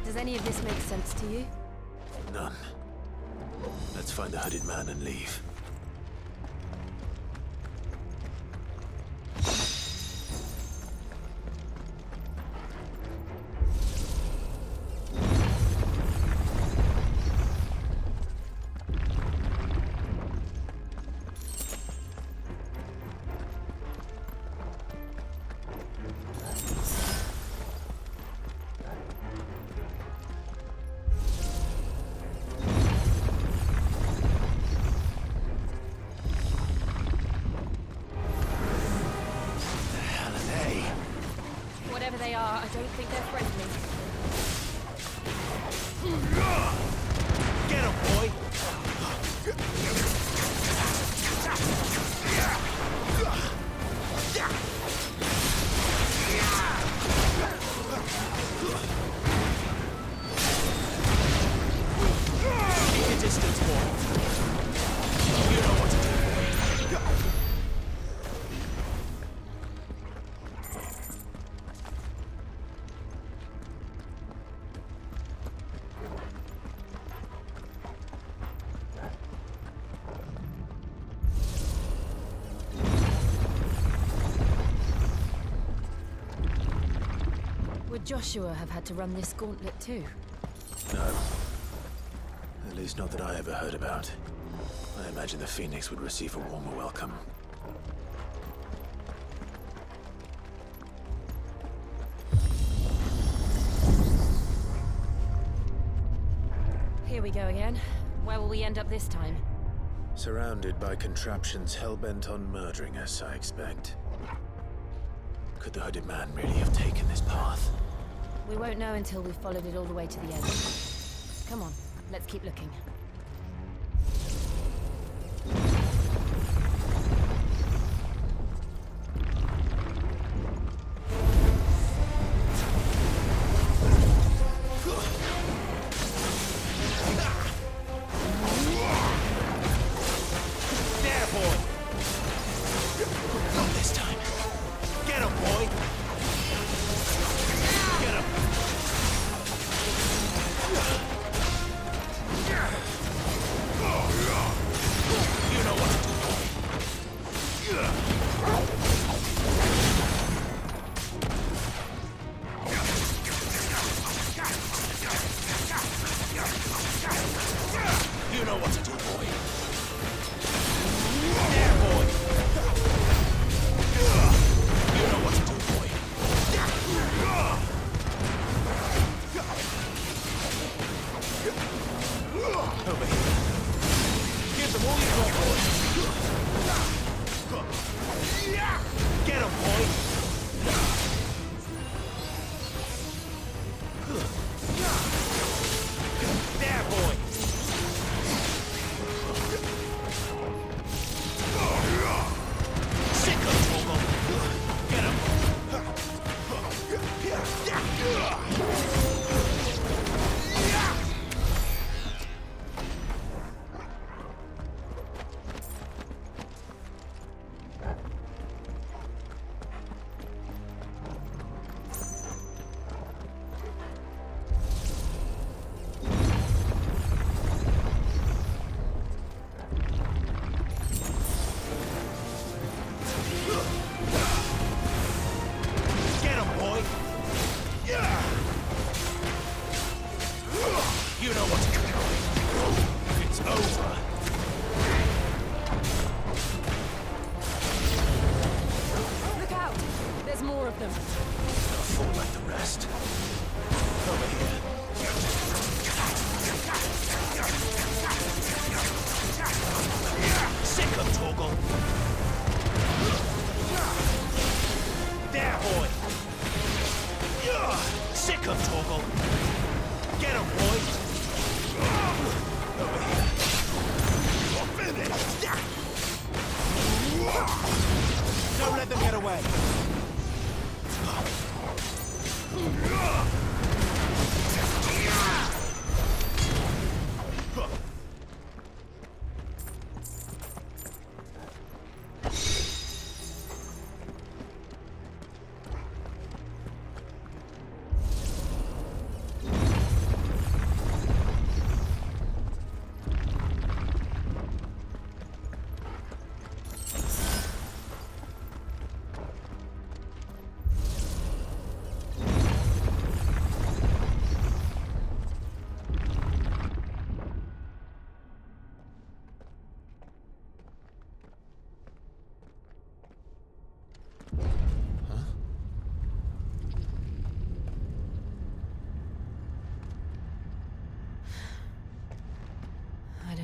Does any of this make sense to you? None. Let's find the hooded man and leave. Whatever they are, I don't think they're friendly. Get him, boy! Keep your distance, boy. Joshua have had to run this gauntlet too? No. At least not that I ever heard about. I imagine the Phoenix would receive a warmer welcome. Here we go again. Where will we end up this time? Surrounded by contraptions hell-bent on murdering us, I expect. Could the hooded man really have taken this path? We won't know until we've followed it all the way to the end. Come on, let's keep looking.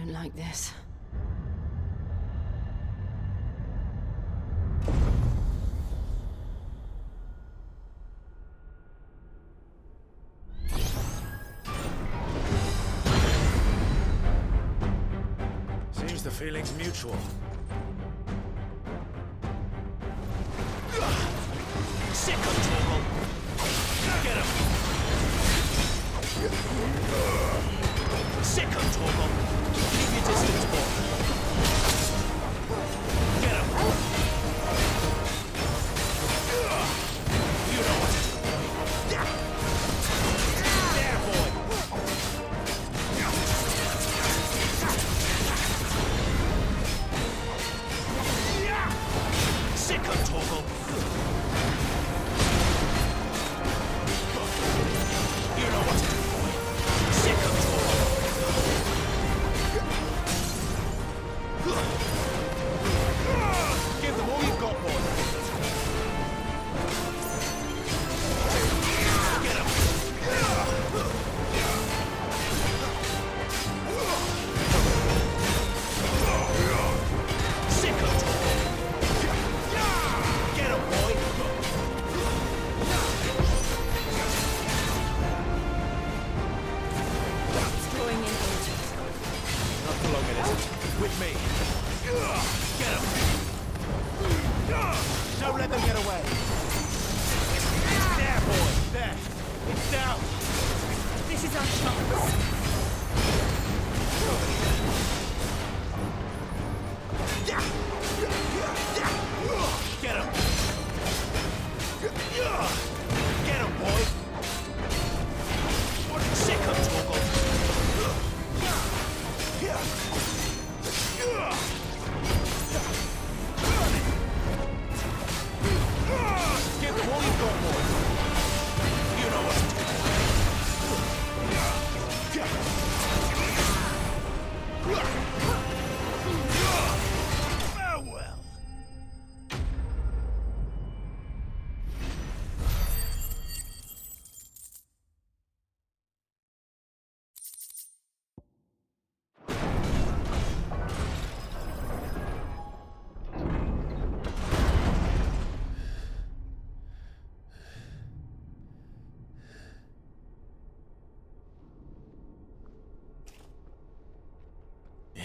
Like this. Seems the feeling's mutual. Sick of trouble. Get him. Sick of trouble. Keep your distance, boy. Get him. You know what to do, boy. There, boy. Sick of trouble.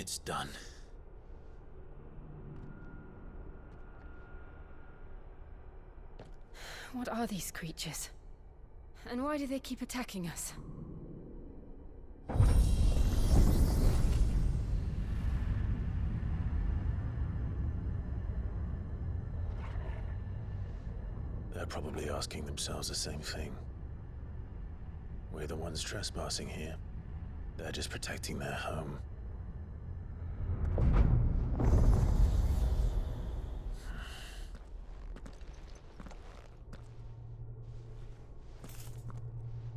It's done. What are these creatures? And why do they keep attacking us? They're probably asking themselves the same thing. We're the ones trespassing here. They're just protecting their home.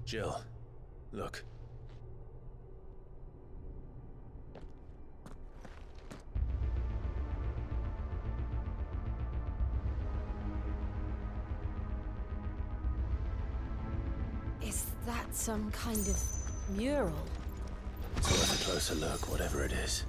Jill, look. Is that some kind of mural? It's worth a closer look, whatever it is.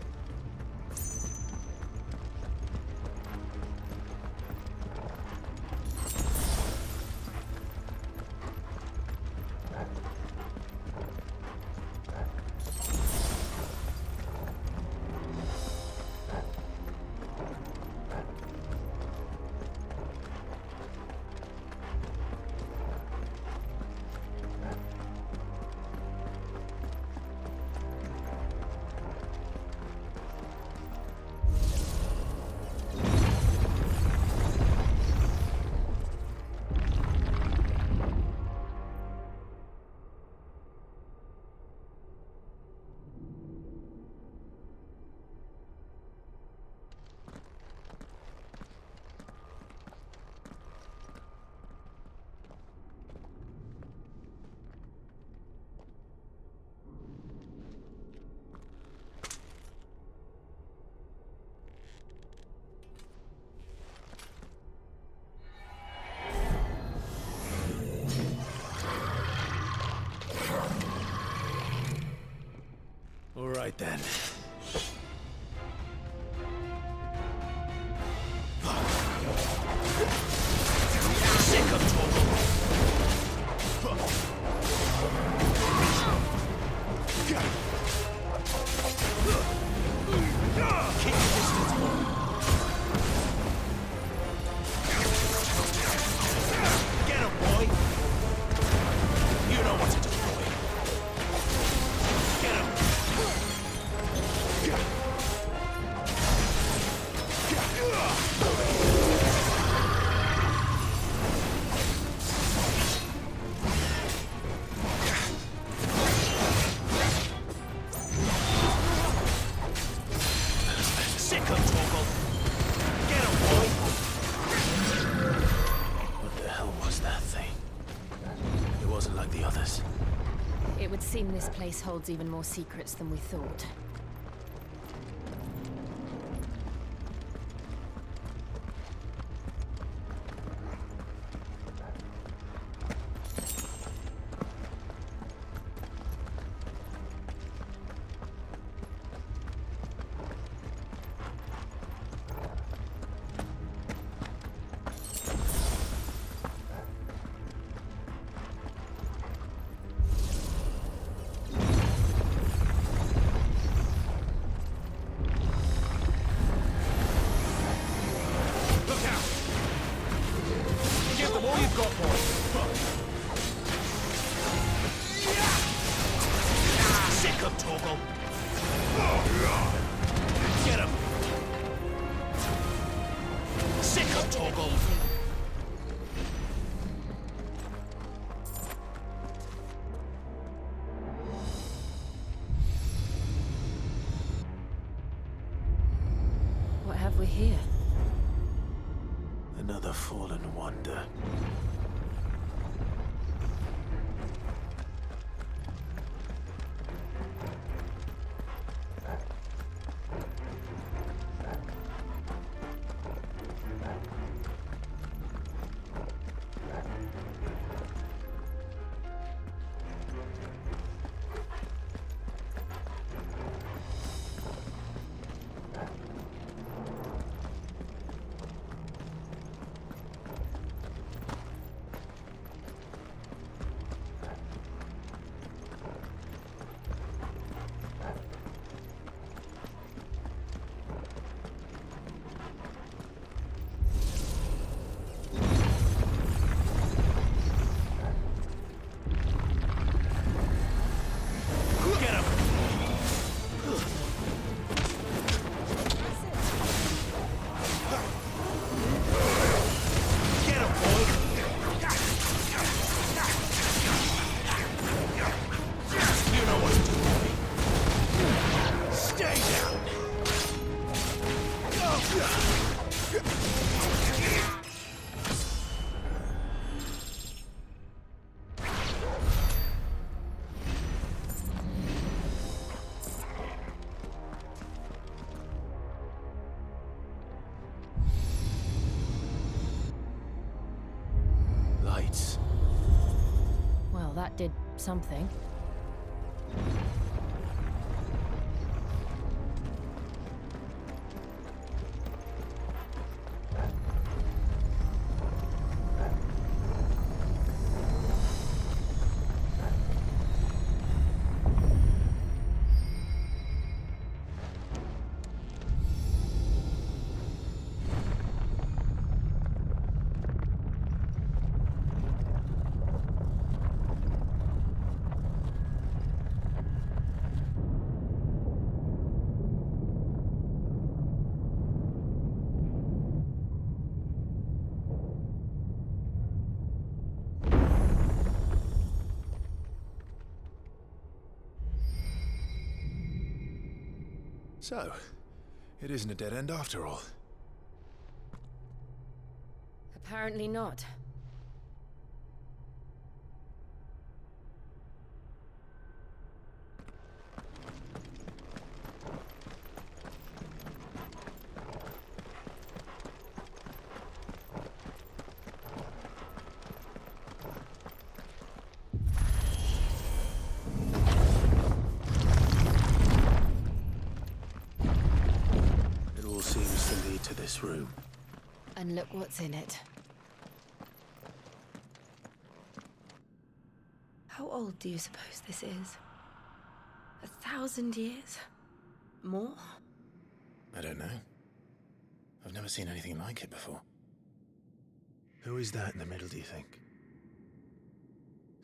All right then. Sick of trouble. Keep your distance, boy. Get him, boy. You know what to do, boy. Get him. Sick of trouble. Get him, boy. What the hell was that thing? It wasn't like the others. It would seem this place holds even more secrets than we thought. What have we here? Another fallen wonder. lights. Well, that did something. So, it isn't a dead end after all. Apparently not. This room. And look what's in it. How old do you suppose this is? 1,000 years? More? I don't know. I've never seen anything like it before. Who is that in the middle, do you think?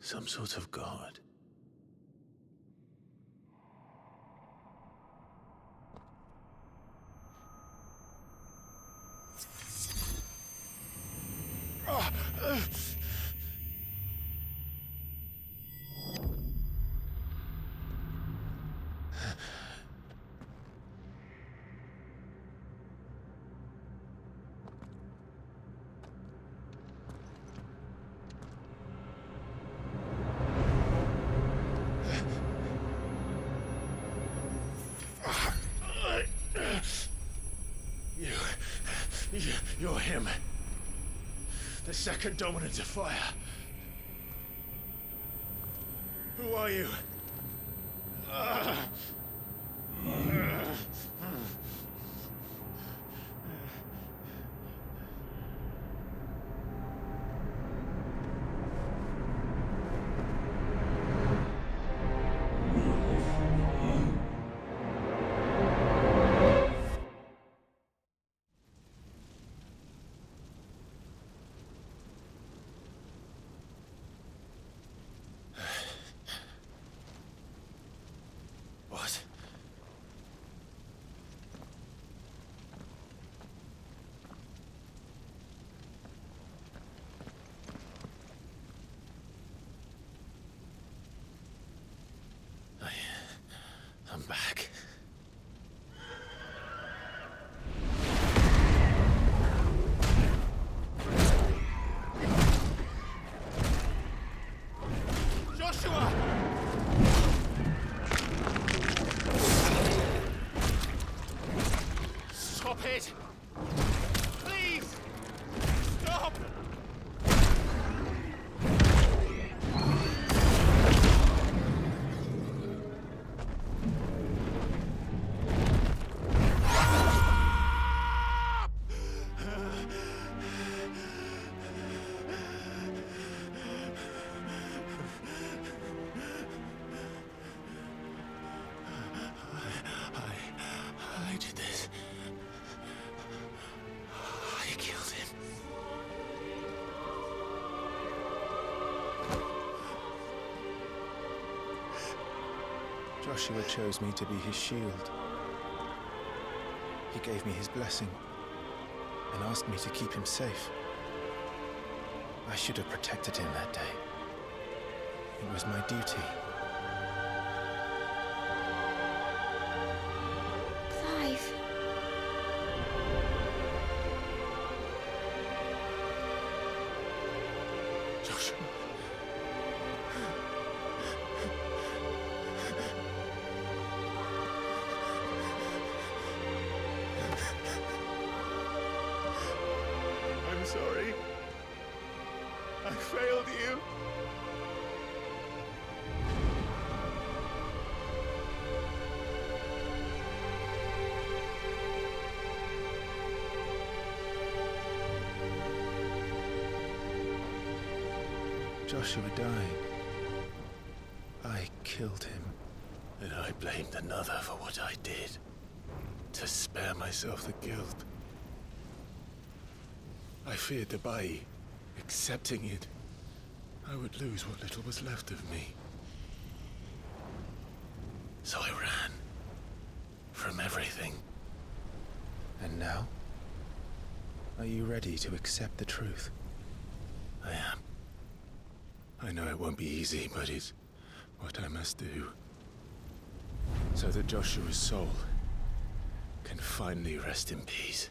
Some sort of god? You're him. The second dominant of fire. Who are you? What? I'm back. Joshua! Stop it! Please! Stop! I did this. I killed him. Joshua chose me to be his shield. He gave me his blessing and asked me to keep him safe. I should have protected him that day. It was my duty. Clive. Joshua. I'm sorry. I failed you. Joshua died. I killed him. And I blamed another for what I did. To spare myself the guilt. I feared that by accepting it, I would lose what little was left of me. So I ran. From everything. And now? Are you ready to accept the truth? I am. I know it won't be easy, but it's what I must do. So that Joshua's soul can finally rest in peace.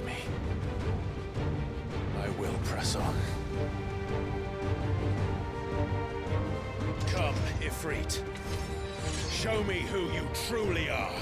Me. I will press on. Come, Ifrit. Show me who you truly are.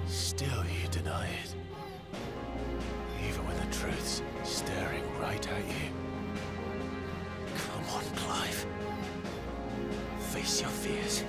Still you deny it. Even when the truth's staring right at you. Come on, Clive. Face your fears.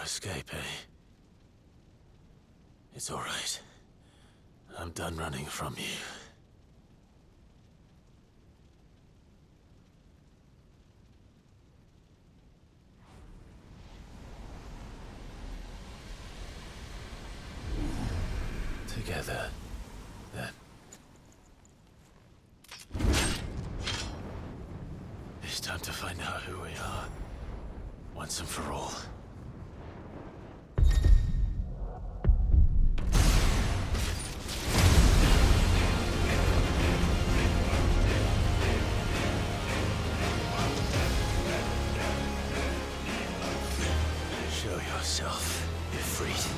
Escape, eh? It's all right. I'm done running from you. Together, then. It's time to find out who we are, once and for all. Show yourself, Ifrit.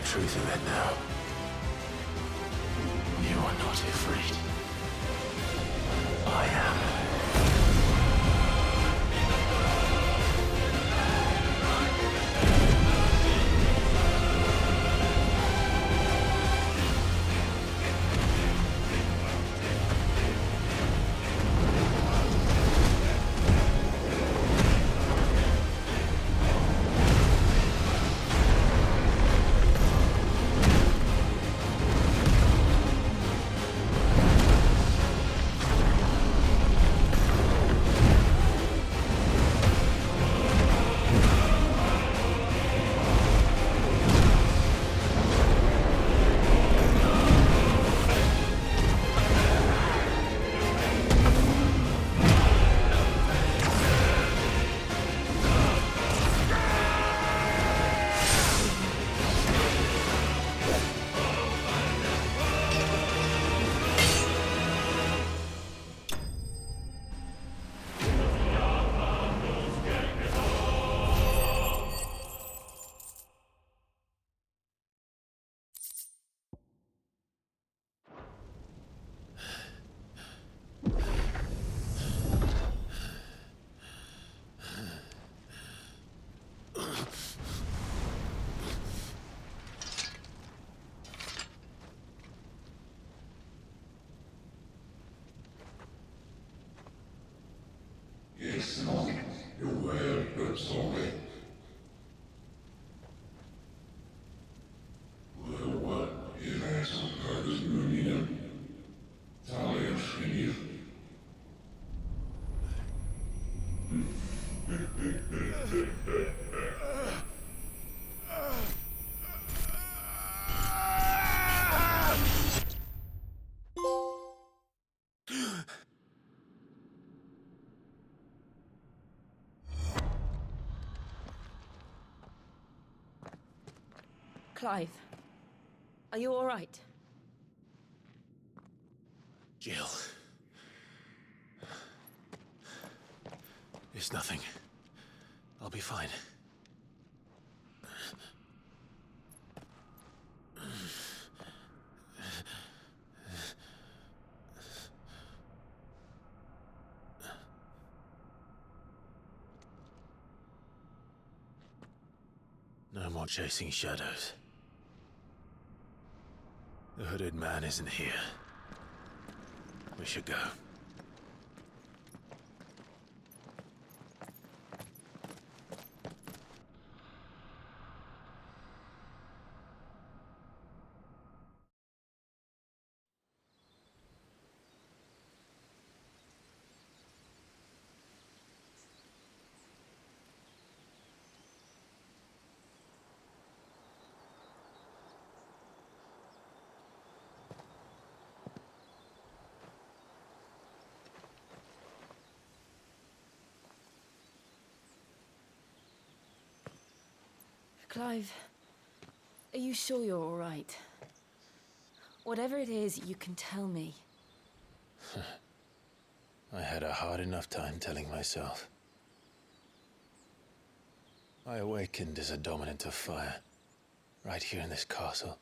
Truth of it now. You are not Ifrit. I am. Clive, are you all right? Jill. It's nothing. I'll be fine. No more chasing shadows. The hooded man isn't here. We should go. Clive, are you sure you're all right? Whatever it is, you can tell me. I had a hard enough time telling myself. I awakened as a dominant of fire, right here in this castle,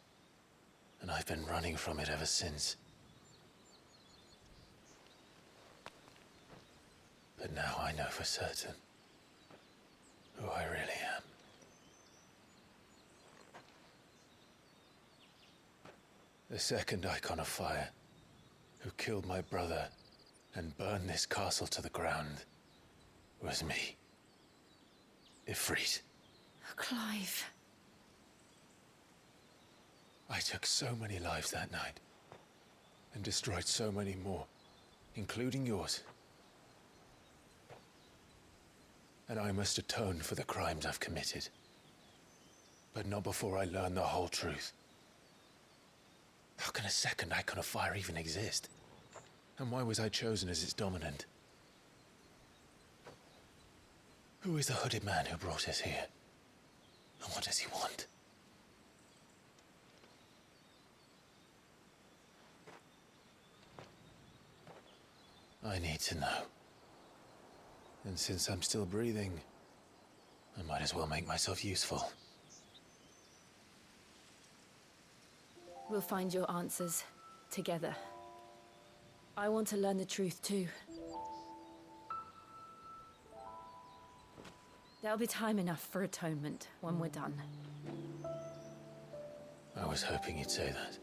and I've been running from it ever since. But now I know for certain who I really am. The second Eikon of Fire, who killed my brother and burned this castle to the ground, was me. Ifrit. Clive. I took so many lives that night, and destroyed so many more, including yours. And I must atone for the crimes I've committed. But not before I learn the whole truth. How can a second Eikon of Fire even exist? And why was I chosen as its dominant? Who is the hooded man who brought us here? And what does he want? I need to know. And since I'm still breathing, I might as well make myself useful. We'll find your answers together. I want to learn the truth too. There'll be time enough for atonement when we're done. I was hoping you'd say that.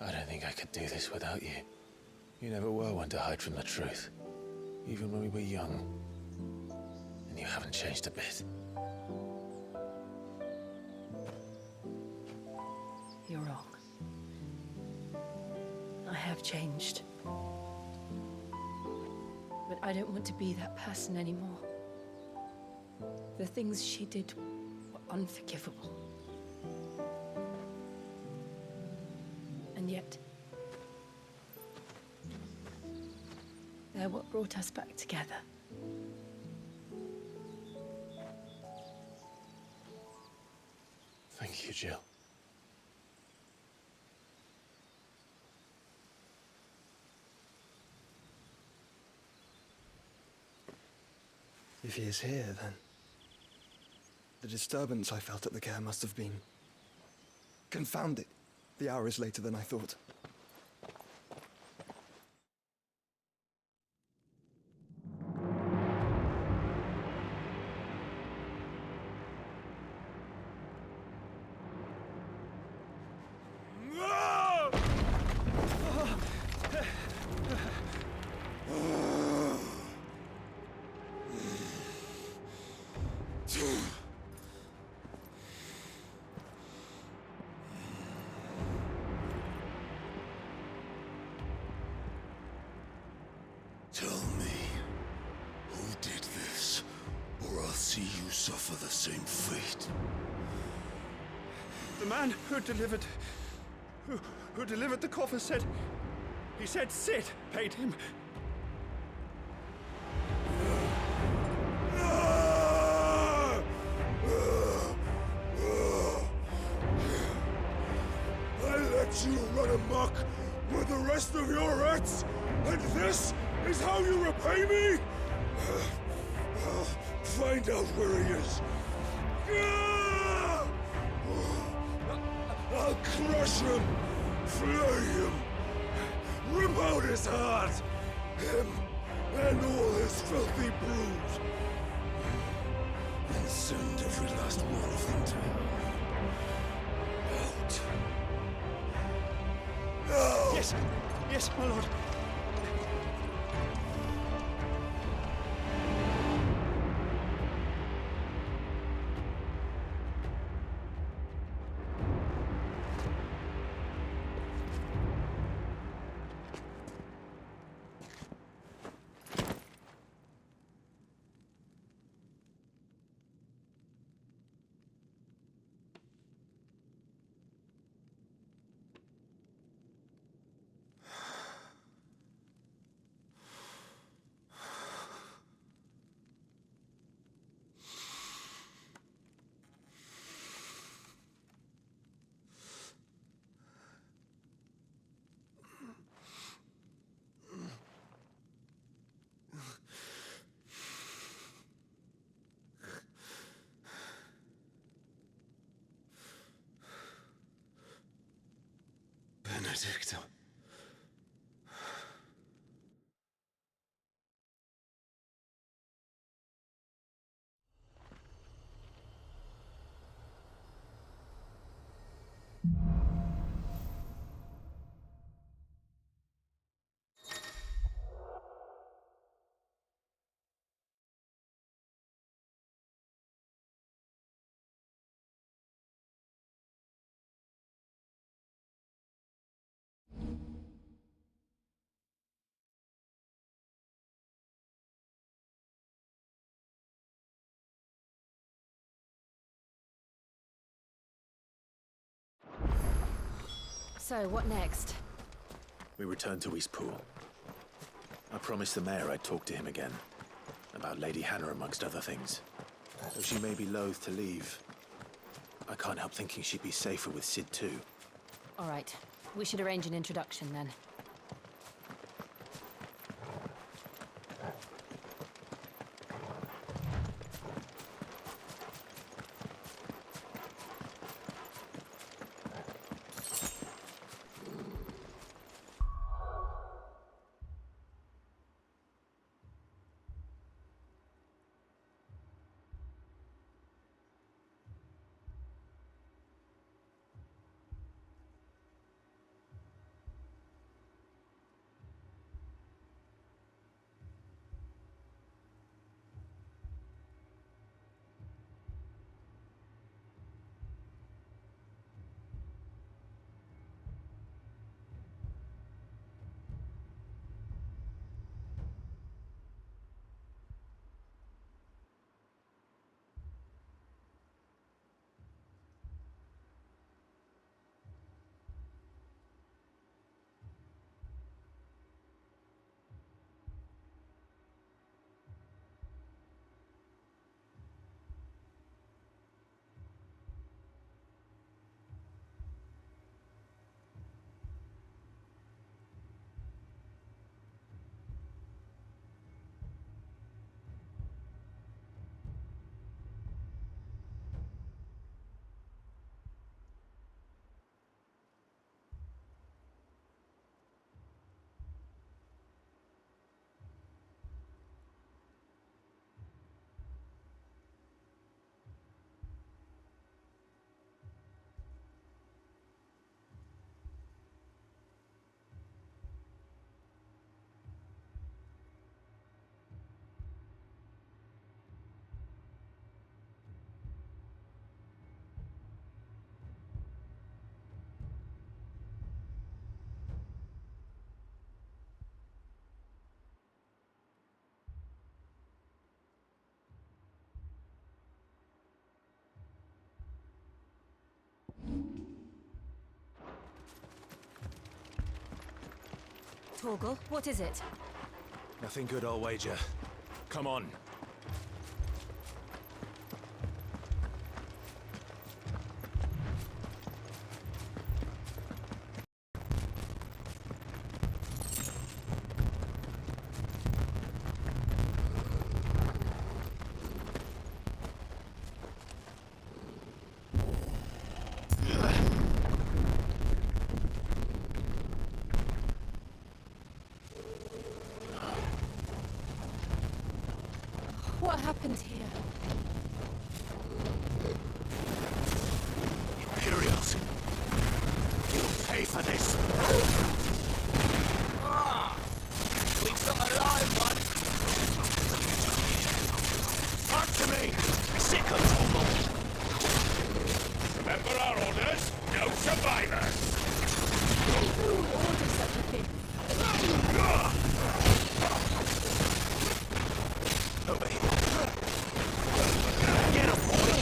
I don't think I could do this without you. You never were one to hide from the truth, even when we were young. And you haven't changed a bit. You're wrong. I have changed. But I don't want to be that person anymore. The things she did were unforgivable. And yet, they're what brought us back together. Thank you, Jill. If he is here, then the disturbance I felt at the care must have been... Confound it! The hour is later than I thought. Tell me, who did this, or I'll see you suffer the same fate. The man who delivered the coffer said... He said Sid paid him. let you run amok with the rest of your rats, and this is how you repay me? I'll find out where he is. I'll crush him, flay him, rip out his heart, him and all his filthy brood, and send every last one of them to hell. Out. Now! Yes, yes, my lord. Benedicto. So, what next? We return to Eastpool. I promised the mayor I'd talk to him again. About Lady Hannah, amongst other things. Though she may be loath to leave, I can't help thinking she'd be safer with Sid too. All right. We should arrange an introduction then. Torgal, what is it? Nothing good, I'll wager. Come on. happened here? Imperials! You'll pay for this! We've got a live one! Talk to me! Sick of trouble! Remember our orders? No survivors! Who would order such a thing? Over here. Get him, boy!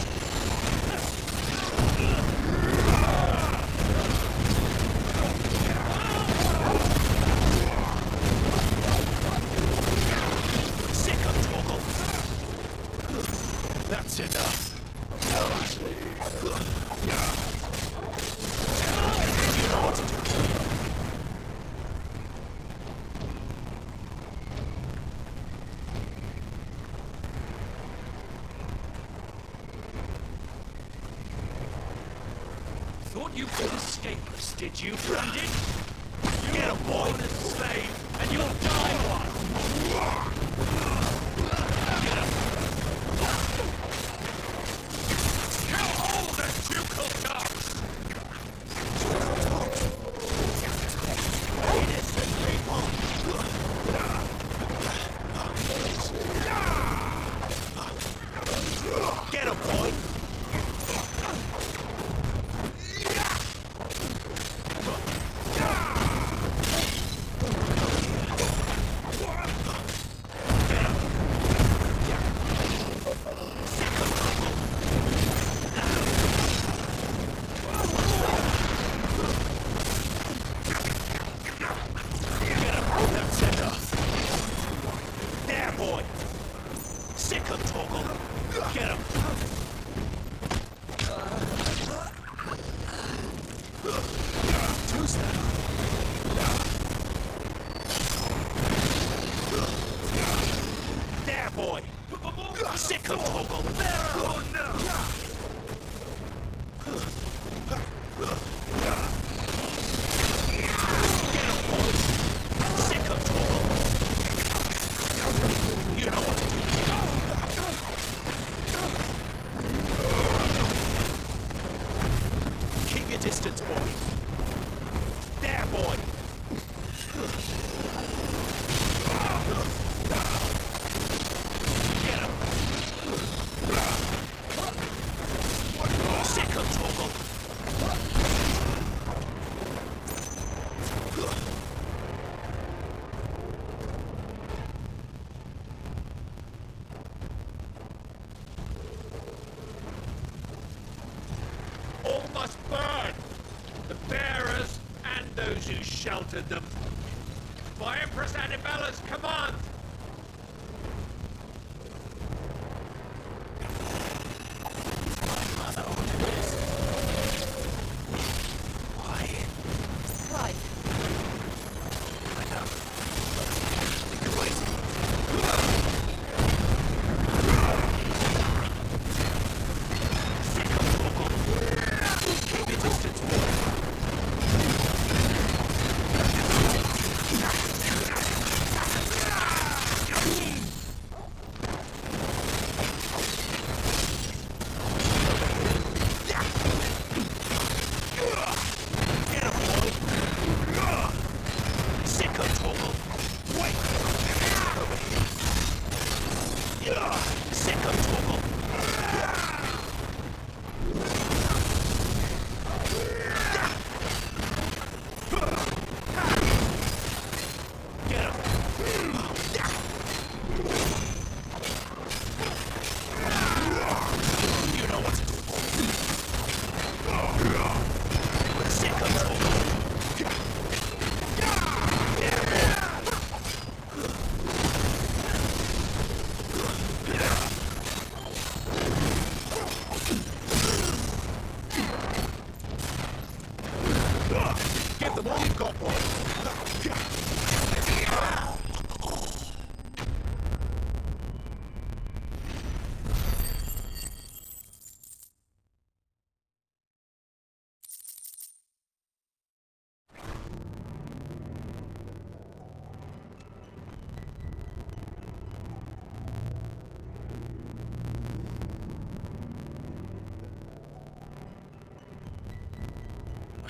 Sick of trouble! That's enough. You know what to do. Thought you could escape us, did you, Brandon? Get a boy and slave, and you'll die one! Get him! Kill all the ducal dogs! Innocent people! Get him, boy! Sheltered them. By Empress Annibella's command! My mother ordered this. Why? Right. I know. You can wait. Sick of trouble. Keep your distance, boy.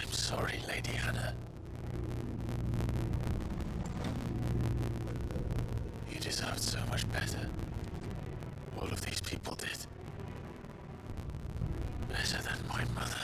I'm sorry, Lady Hannah. You deserved so much better. All of these people did. Better than my mother.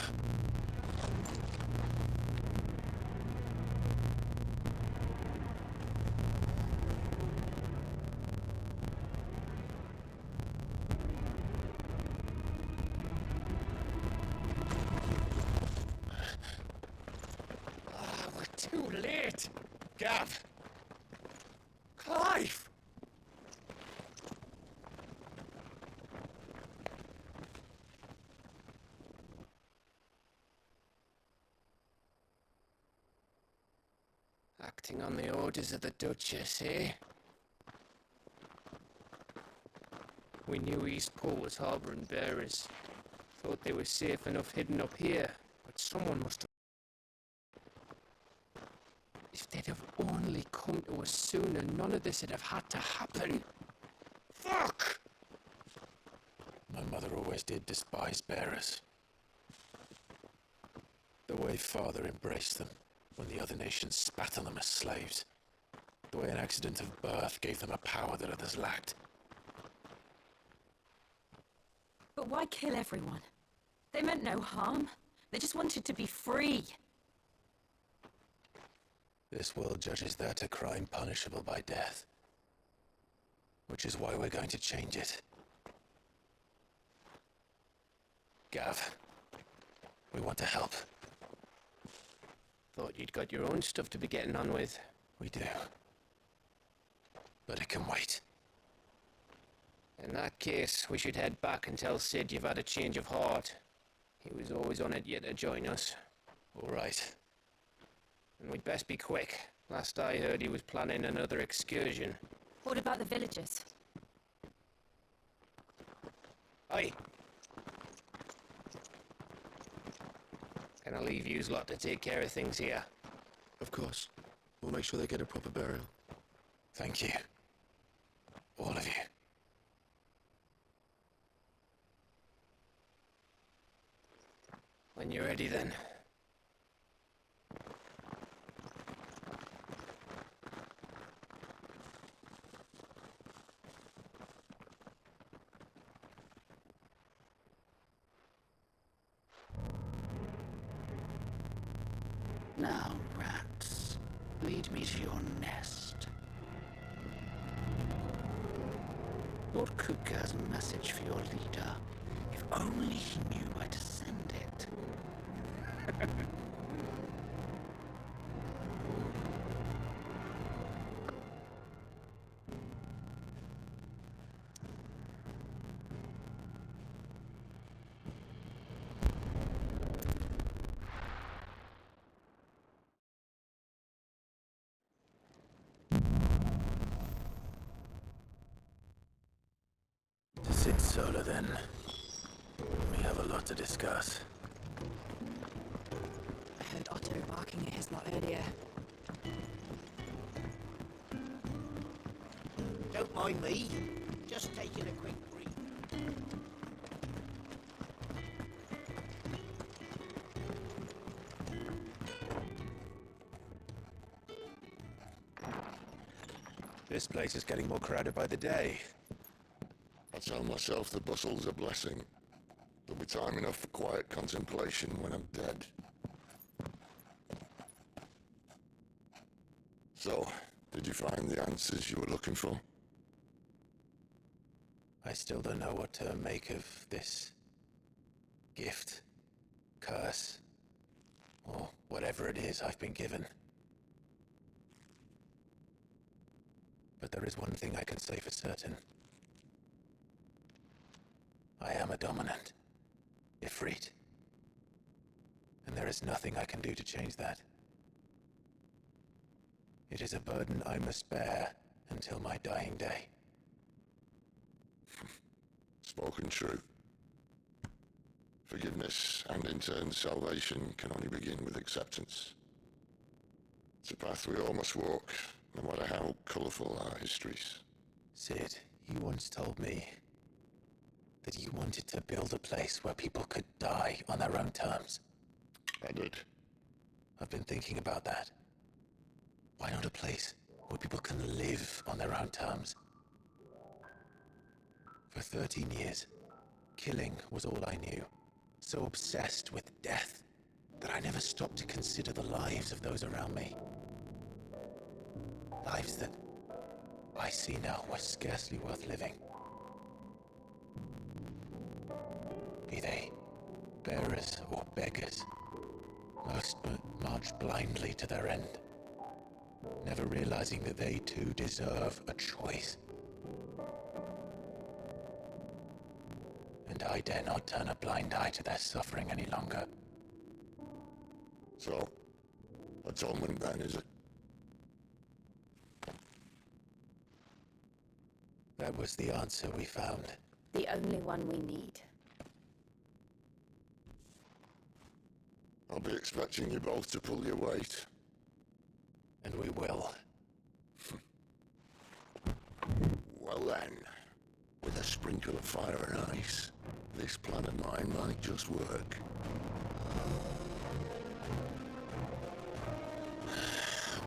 We're too late. Gav. Clive. Acting on the orders of the Duchess, eh? We knew Eastpool was harbouring bearers. Thought they were safe enough hidden up here, but someone must have... If they'd have only come to us sooner, none of this would have had to happen. Fuck! My mother always did despise bearers. The way Father embraced them when the other nations spat on them as slaves. The way an accident of birth gave them a power that others lacked. But why kill everyone? They meant no harm. They just wanted to be free. This world judges that a crime punishable by death. Which is why we're going to change it. Gav, we want to help. Thought you'd got your own stuff to be getting on with. We do. But it can wait. In that case, we should head back and tell Sid you've had a change of heart. He was always on it yet to join us. All right. And we'd best be quick. Last I heard, he was planning another excursion. What about the villagers? Aye. Can I leave yous lot to take care of things here? Of course. We'll make sure they get a proper burial. Thank you. All of you. When you're ready, then. Now, rats, lead me to your nest. Lord Cook has a message for your leader. If only he knew where to send it. To sit solo then. We have a lot to discuss. I heard Otto barking at his lot earlier. Don't mind me. Just taking a quick breathe. This place is getting more crowded by the day. I tell myself the bustle's a blessing. There'll be time enough for quiet contemplation when I'm dead. So, did you find the answers you were looking for? I still don't know what to make of this gift, curse, or whatever it is I've been given. But there is one thing I can say for certain. I am a dominant, Ifrit. And there is nothing I can do to change that. It is a burden I must bear until my dying day. Spoken true. Forgiveness and in turn salvation can only begin with acceptance. It's a path we all must walk, no matter how colourful our histories. Sid, you once told me that you wanted to build a place where people could die on their own terms. I did. I've been thinking about that. Why not a place where people can live on their own terms? For 13 years, killing was all I knew. So obsessed with death that I never stopped to consider the lives of those around me. Lives that I see now were scarcely worth living. Be they bearers or beggars, most march blindly to their end, never realizing that they too deserve a choice. And I dare not turn a blind eye to their suffering any longer. So, atonement then, is it? That was the answer we found. The only one we need. I'll be expecting you both to pull your weight. And we will. Well then, with a sprinkle of fire and ice, this plan of mine might just work.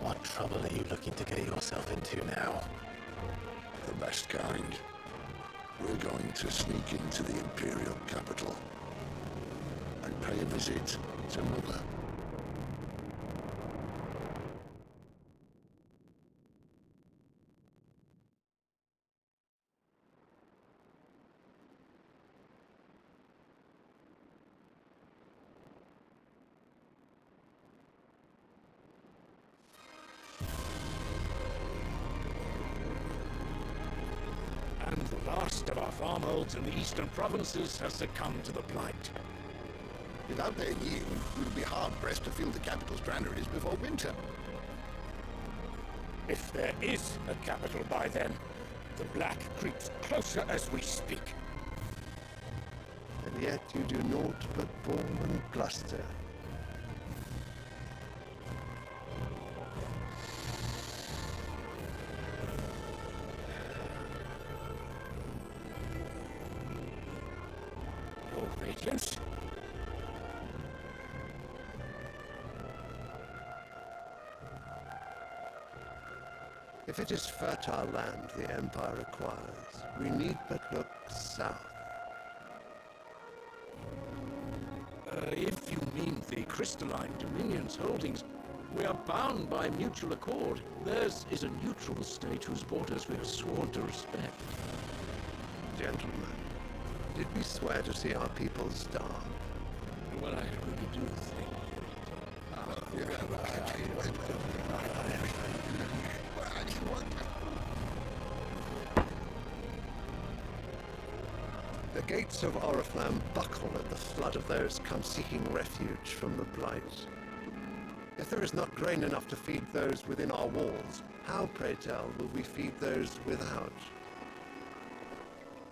What trouble are you looking to get yourself into now? The best kind. We're going to sneak into the Imperial capital and pay a visit to Mother. And the last of our farmholds in the eastern provinces has succumbed to the Blight. Without their yield, we'll be hard-pressed to fill the capital's granaries before winter. If there is a capital by then, the black creeps closer as we speak. And yet you do naught but boom and bluster. Your Radiance? If it is fertile land the Empire acquires, we need but look south. If you mean the crystalline Dominion's holdings, we are bound by mutual accord. Theirs is a neutral state whose borders we are sworn to respect. Gentlemen, did we swear to see our people starve? Well, I really do think The gates of Oriflamme buckle at the flood of those come seeking refuge from the Blight. If there is not grain enough to feed those within our walls, how, pray tell, will we feed those without?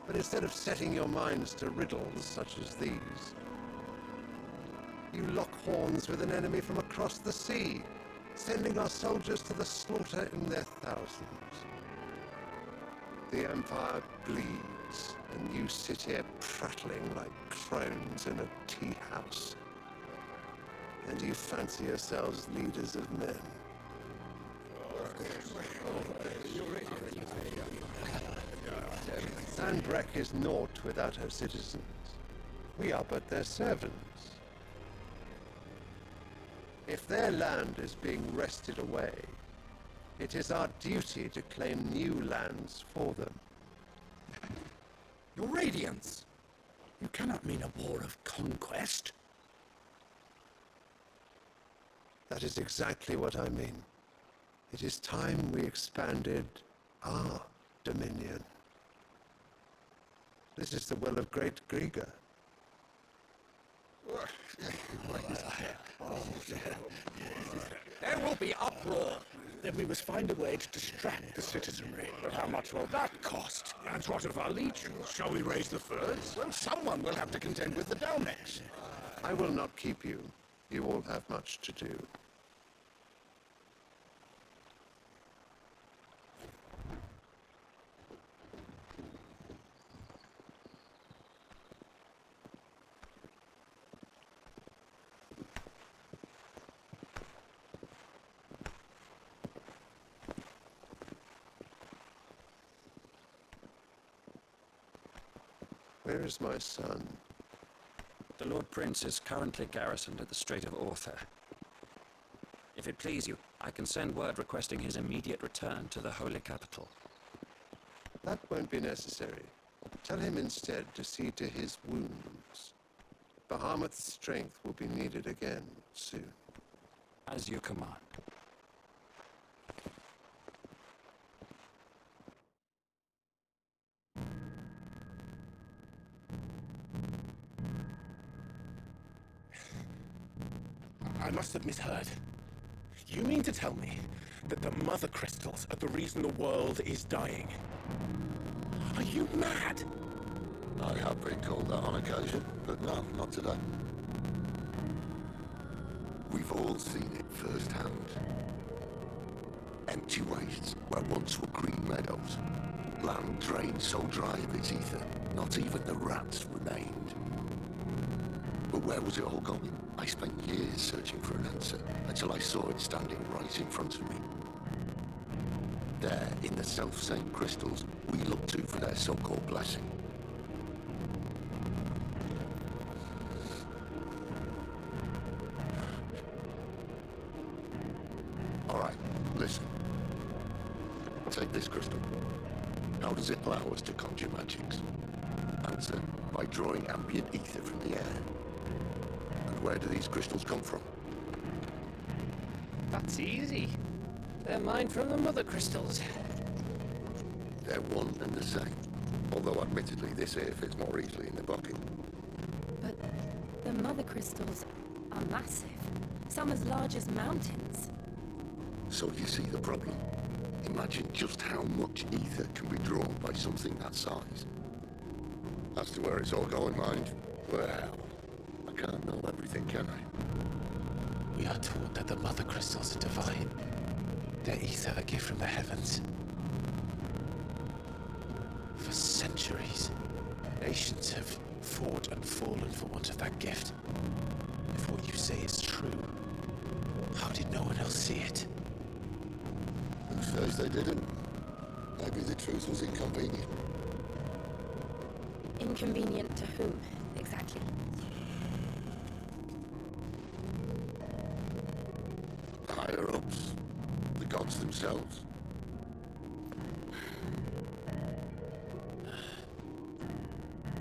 But instead of setting your minds to riddles such as these, you lock horns with an enemy from across the sea, sending our soldiers to the slaughter in their thousands. The Empire bleeds, and you sit here prattling like crones in a tea house. And you fancy yourselves leaders of men. Sandbreck is naught without her citizens. We are but their servants. If their land is being wrested away, it is our duty to claim new lands for them. Your Radiance! You cannot mean a war of conquest. That is exactly what I mean. It is time we expanded our dominion. This is the will of great Grieger. There will be uproar. Then we must find a way to distract the citizenry. But how much will that cost? And what of our legions? Shall we raise the furs? Well, someone will have to contend with the Daleks. I will not keep you. You all have much to do. Where is my son? The Lord Prince is currently garrisoned at the Strait of Orther. If it please you, I can send word requesting his immediate return to the Holy Capital. That won't be necessary. Tell him instead to see to his wounds. Bahamut's strength will be needed again soon. As you command. I must have misheard. You mean to tell me that the mother crystals are the reason the world is dying? Are you mad? I have been called that on occasion, but no, not today. We've all seen it firsthand. Empty wastes where once were green meadows. Land drained so dry of its ether, not even the rats remained. But where was it all going? I spent years searching for an answer, until I saw it standing right in front of me. There, in the self-same crystals, we look to for their so-called blessing. Alright, listen. Take this crystal. How does it allow us to conjure magics? Answer, by drawing ambient ether from the air. And where do these crystals come from? That's easy. They're mined from the mother crystals. They're one and the same. Although admittedly this air fits more easily in the bucket. But the mother crystals are massive. Some as large as mountains. So you see the problem. Imagine just how much ether can be drawn by something that size. As to where it's all going, mind? Well, I can't know everything, can I? We are taught that the mother crystals are divine. Their ether a gift from the heavens. For centuries, nations have fought and fallen for want of that gift. If what you say is true, how did no one else see it? Who says they didn't? Maybe the truth was inconvenient. Inconvenient to whom, exactly? Higher ups. The gods themselves.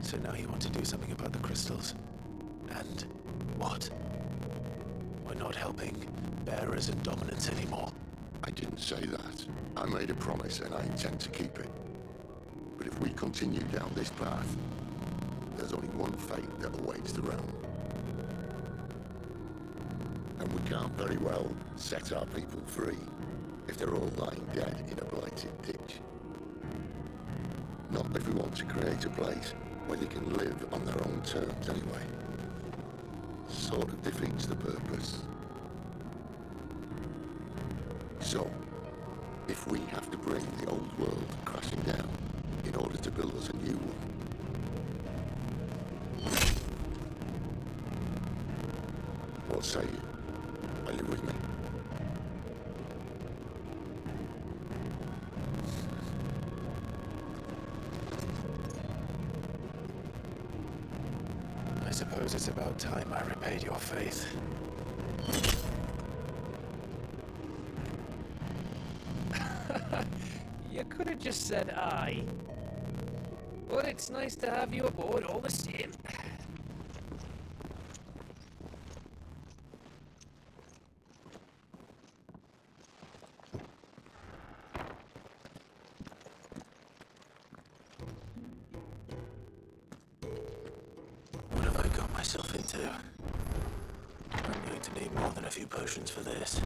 So now you want to do something about the crystals. And what? We're not helping bearers and dominants anymore. I didn't say that. I made a promise and I intend to keep it. But if we continue down this path, there's only one fate that awaits the realm. And we can't very well set our people free if they're all lying dead in a blighted ditch. Not if we want to create a place where they can live on their own terms anyway. Sort of defeats the purpose. So, if we have to bring the old world crashing down in order to build us a new one, what say you? Are you with me? I suppose it's about time I repaid your faith. You could have just said aye. But it's nice to have you aboard all the same. What have I got myself into? I'm going to need more than a few potions for this.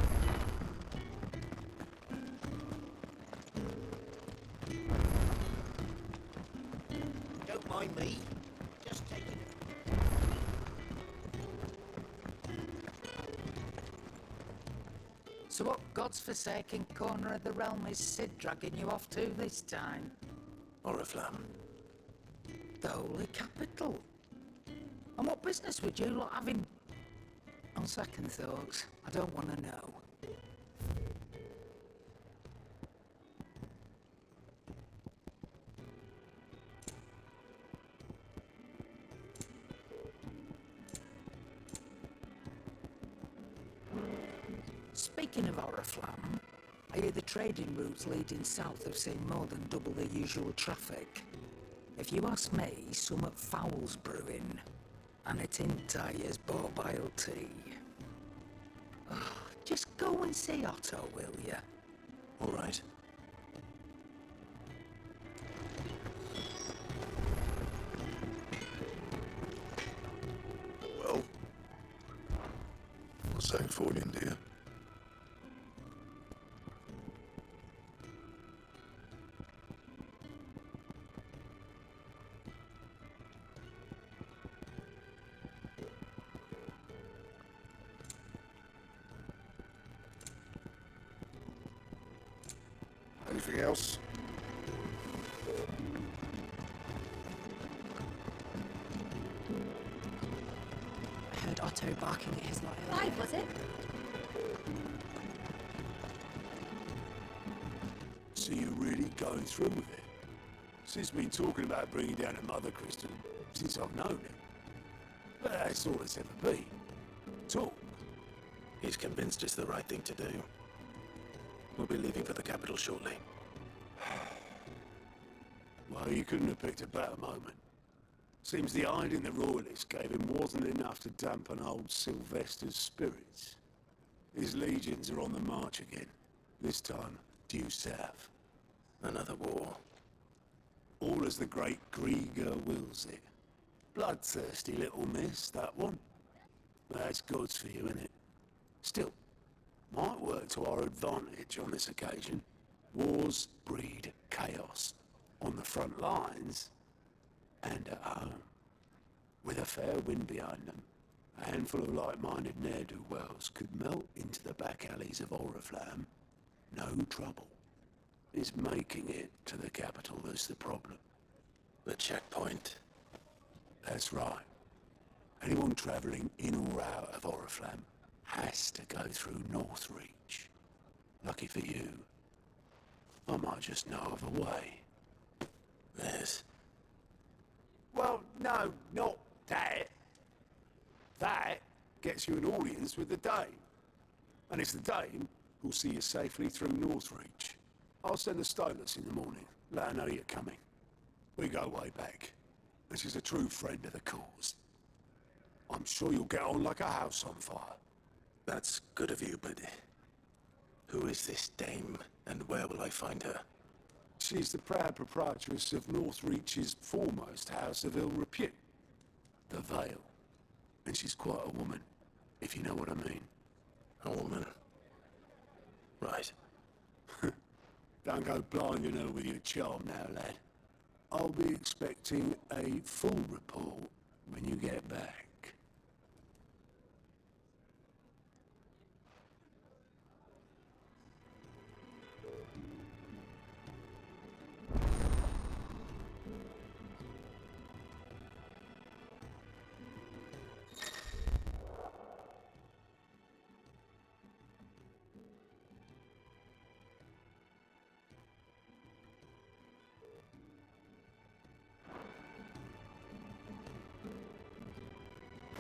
Don't mind me. Just take it. So what God's forsaken corner of the realm is Sid dragging you off to this time? Oriflamme. The Holy Capital. And what business would you lot have in... On second thoughts, I don't want to know. Speaking of Oriflamme, I hear the trading routes leading south have seen more than double the usual traffic. If you ask me, somewhat foul's brewing, and it's in Tyre's borbile tea. Oh, just go and see Otto, will ya? All right. Well, what's that for you, dear? Anything else? I heard Otto barking at his lot earlier. Clive, was it? So you're really going through with it? Sis been talking about bringing down a mother crystal since I've known him. But that's all it's ever been. Talk. He's convinced it's the right thing to do. We'll be leaving for the capital shortly. Well, you couldn't have picked a better moment. Seems the hiding the royalists gave him wasn't enough to dampen old Sylvester's spirits. His legions are on the march again, this time due south. Another war. All as the great Grieger wills it. Bloodthirsty little miss, that one. That's God's for you, innit? Still, might work to our advantage on this occasion. Wars breed chaos. On the front lines, and at home. With a fair wind behind them, a handful of like-minded ne'er-do-wells could melt into the back alleys of Oriflamme. No trouble. It's making it to the capital that's the problem. The checkpoint. That's right. Anyone travelling in or out of Oriflamme has to go through Northreach. Lucky for you, I might just know of a way. Yes. Well, no, not that. That gets you an audience with the Dame. And it's the Dame who'll see you safely through Northreach. I'll send the Stolus in the morning, let her know you're coming. We go way back, and she's a true friend of the cause. I'm sure you'll get on like a house on fire. That's good of you, but who is this Dame, and where will I find her? She's the proud proprietress of Northreach's foremost house of ill repute, the Vale. And she's quite a woman, if you know what I mean. A woman? Right. Don't go blinding her with your charm now, lad. I'll be expecting a full report when you get back.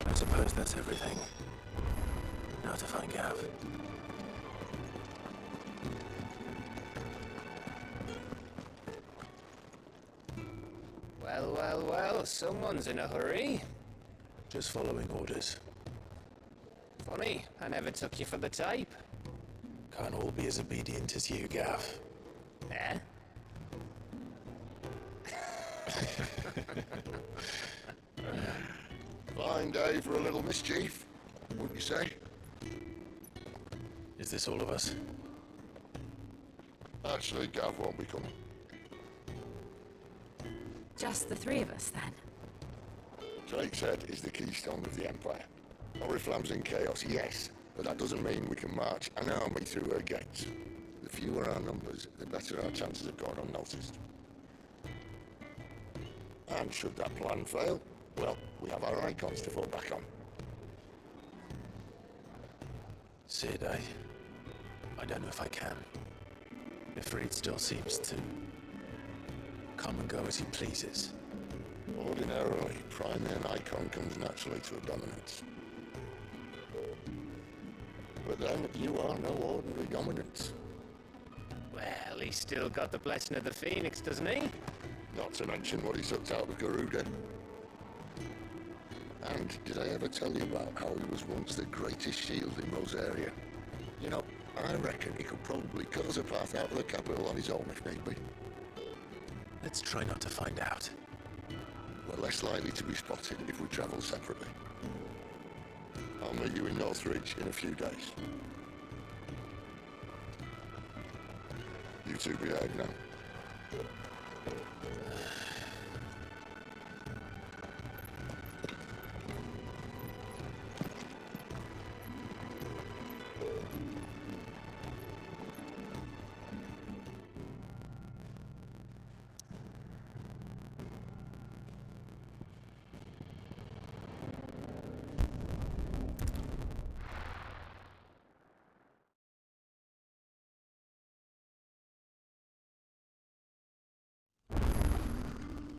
I suppose that's everything. Now to find Gav. Well, well, well, someone's in a hurry. Just following orders. Funny, I never took you for the type. Can't all be as obedient as you, Gav. Eh? Fine day for a little mischief, wouldn't you say? Is this all of us? Actually, Gav won't be coming. Just the three of us, then? Drake's Head is the keystone of the Empire. Oriflamme's in chaos, yes, but that doesn't mean we can march an army through her gates. The fewer our numbers, the better our chances of going unnoticed. And should that plan fail, well, we have our Eikons to fall back on. Sid, I don't know if I can. Ifrit still seems to come and go as he pleases. Ordinarily, priming an Eikon comes naturally to a dominance. But then, you are no ordinary dominant. Well, he's still got the blessing of the Phoenix, doesn't he? Not to mention what he sucked out of Garuda. And did I ever tell you about how he was once the greatest shield in Rosaria? You know, I reckon he could probably cut us a path out of the capital on his own if need be. Let's try not to find out. We're less likely to be spotted if we travel separately. I'll meet you in Northridge in a few days. You two behave now.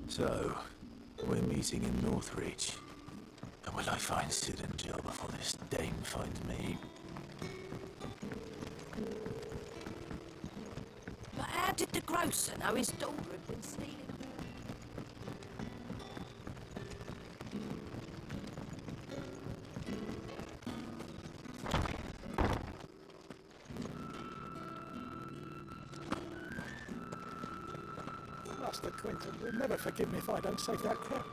So, we're meeting in Northridge. And will I find Sid and Jill before this dame finds me? But how did the grocer know his daughter had been stealing? Master Quentin will never forgive me if I don't save that crap.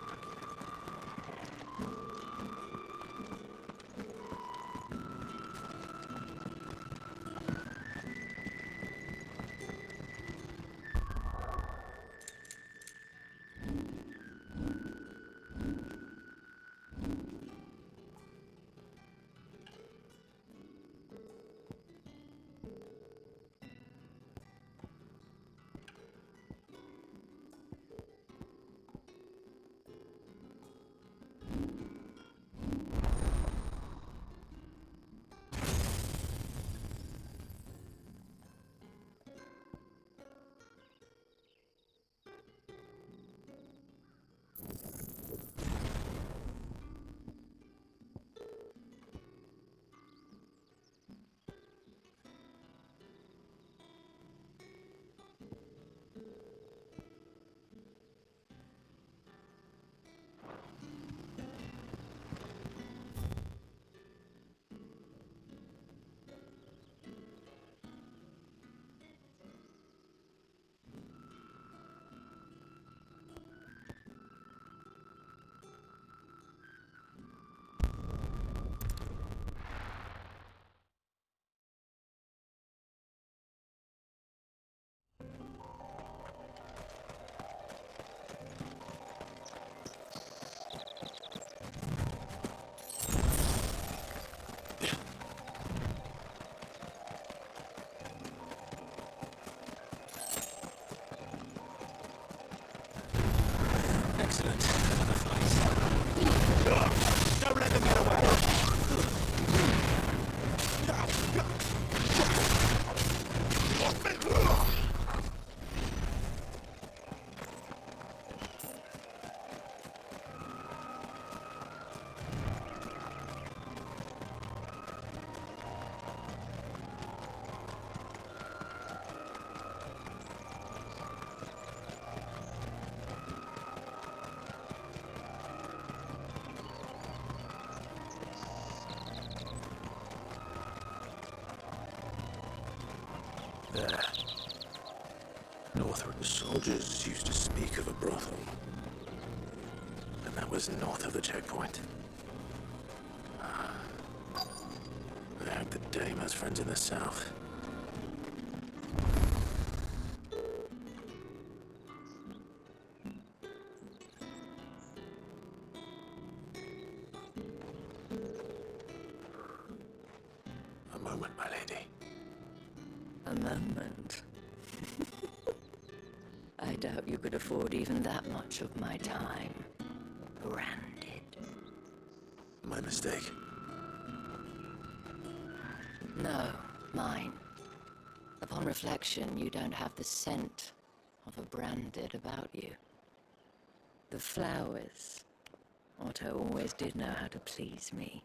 Excellent. Another fight. Don't let them get away. There. Northridge soldiers used to speak of a brothel. And that was north of the checkpoint. I hope the dame has friends in the south. A moment, my lady. A moment. I doubt you could afford even that much of my time. Branded. My mistake. No, mine. Upon reflection, you don't have the scent of a branded about you. The flowers. Otto always did know how to please me.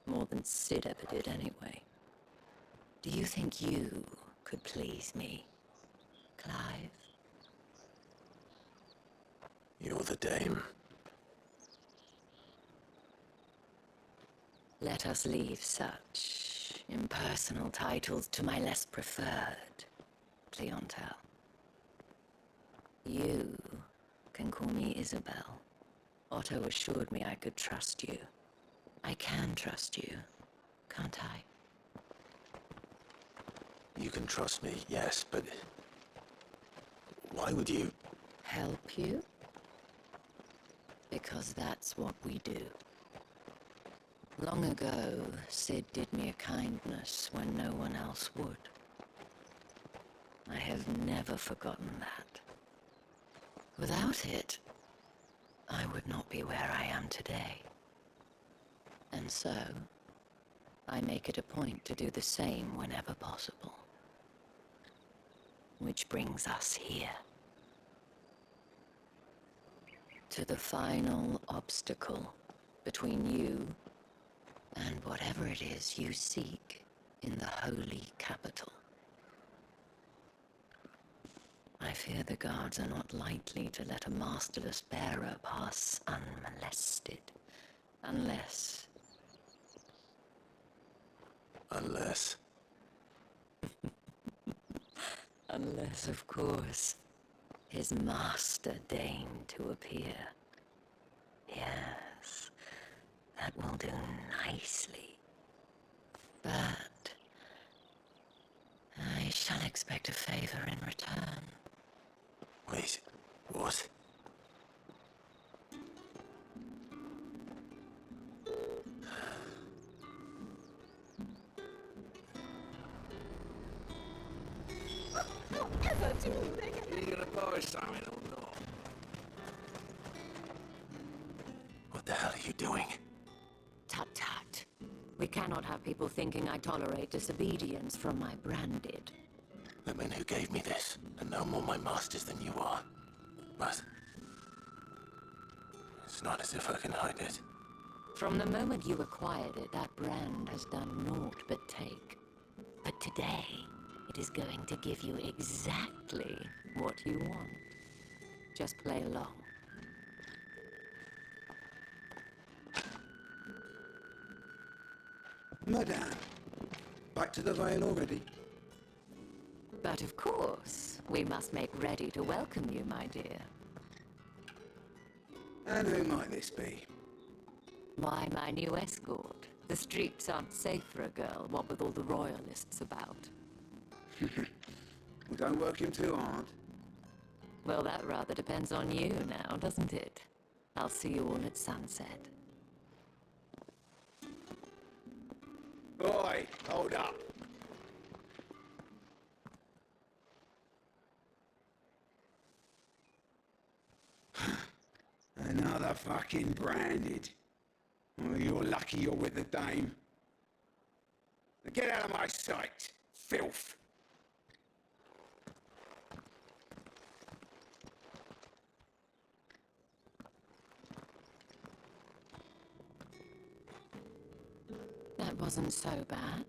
More than Sid ever did anyway. Do you think you could please me, Clive? You're the dame. Let us leave such impersonal titles to my less preferred clientele. You can call me Isabel. Otto assured me I could trust you. I can trust you, can't I? You can trust me, yes, but why would you? Help you? Because that's what we do. Long ago, Sid did me a kindness when no one else would. I have never forgotten that. Without it, I would not be where I am today. And so, I make it a point to do the same whenever possible. Which brings us here. To the final obstacle between you and whatever it is you seek in the holy capital. I fear the guards are not likely to let a masterless bearer pass unmolested. Unless... Unless, of course, his master deigned to appear. Yes, that will do nicely. But I shall expect a favor in return. Wait, what? Are you gonna buy something or not? What the hell are you doing? Tut-tut. We cannot have people thinking I tolerate disobedience from my branded. The men who gave me this are no more my masters than you are. But it's not as if I can hide it. From the moment you acquired it, that brand has done naught but take. But today, it is going to give you exactly what you want. Just play along. Madame, back to the Vale already? But of course, we must make ready to welcome you, my dear. And who might this be? Why, my new escort. The streets aren't safe for a girl, what with all the royalists about. Well, don't work him too hard. Well, that rather depends on you now, doesn't it? I'll see you all at sunset. Boy, hold up. Another fucking branded. Oh, you're lucky you're with the dame. Now get out of my sight, filth. That wasn't so bad.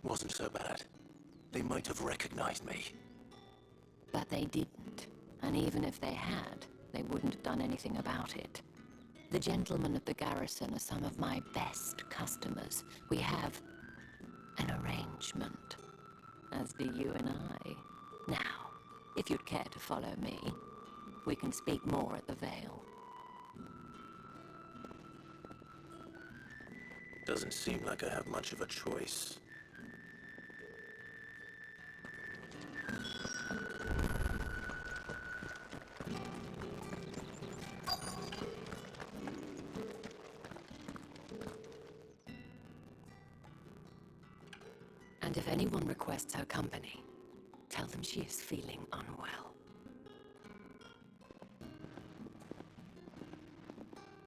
Wasn't so bad. They might have recognized me. But they didn't. And even if they had, they wouldn't have done anything about it. The gentlemen of the garrison are some of my best customers. We have an arrangement, as do you and I. Now, if you'd care to follow me, we can speak more at the Vale. Doesn't seem like I have much of a choice. And if anyone requests her company, tell them she is feeling unwell.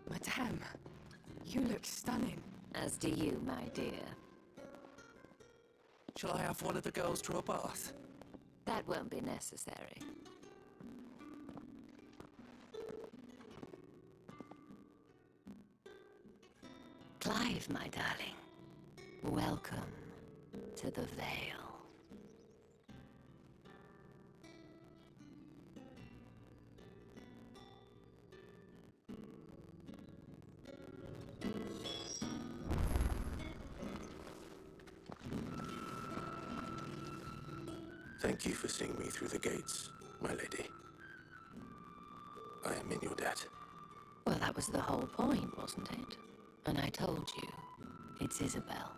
Madame, you look stunning. As do you, my dear. Shall I have one of the girls draw a bath? That won't be necessary. Clive, my darling. Welcome to the Veil. Thank you for seeing me through the gates, my lady. I am in your debt. Well, that was the whole point, wasn't it? And I told you, it's Isabel.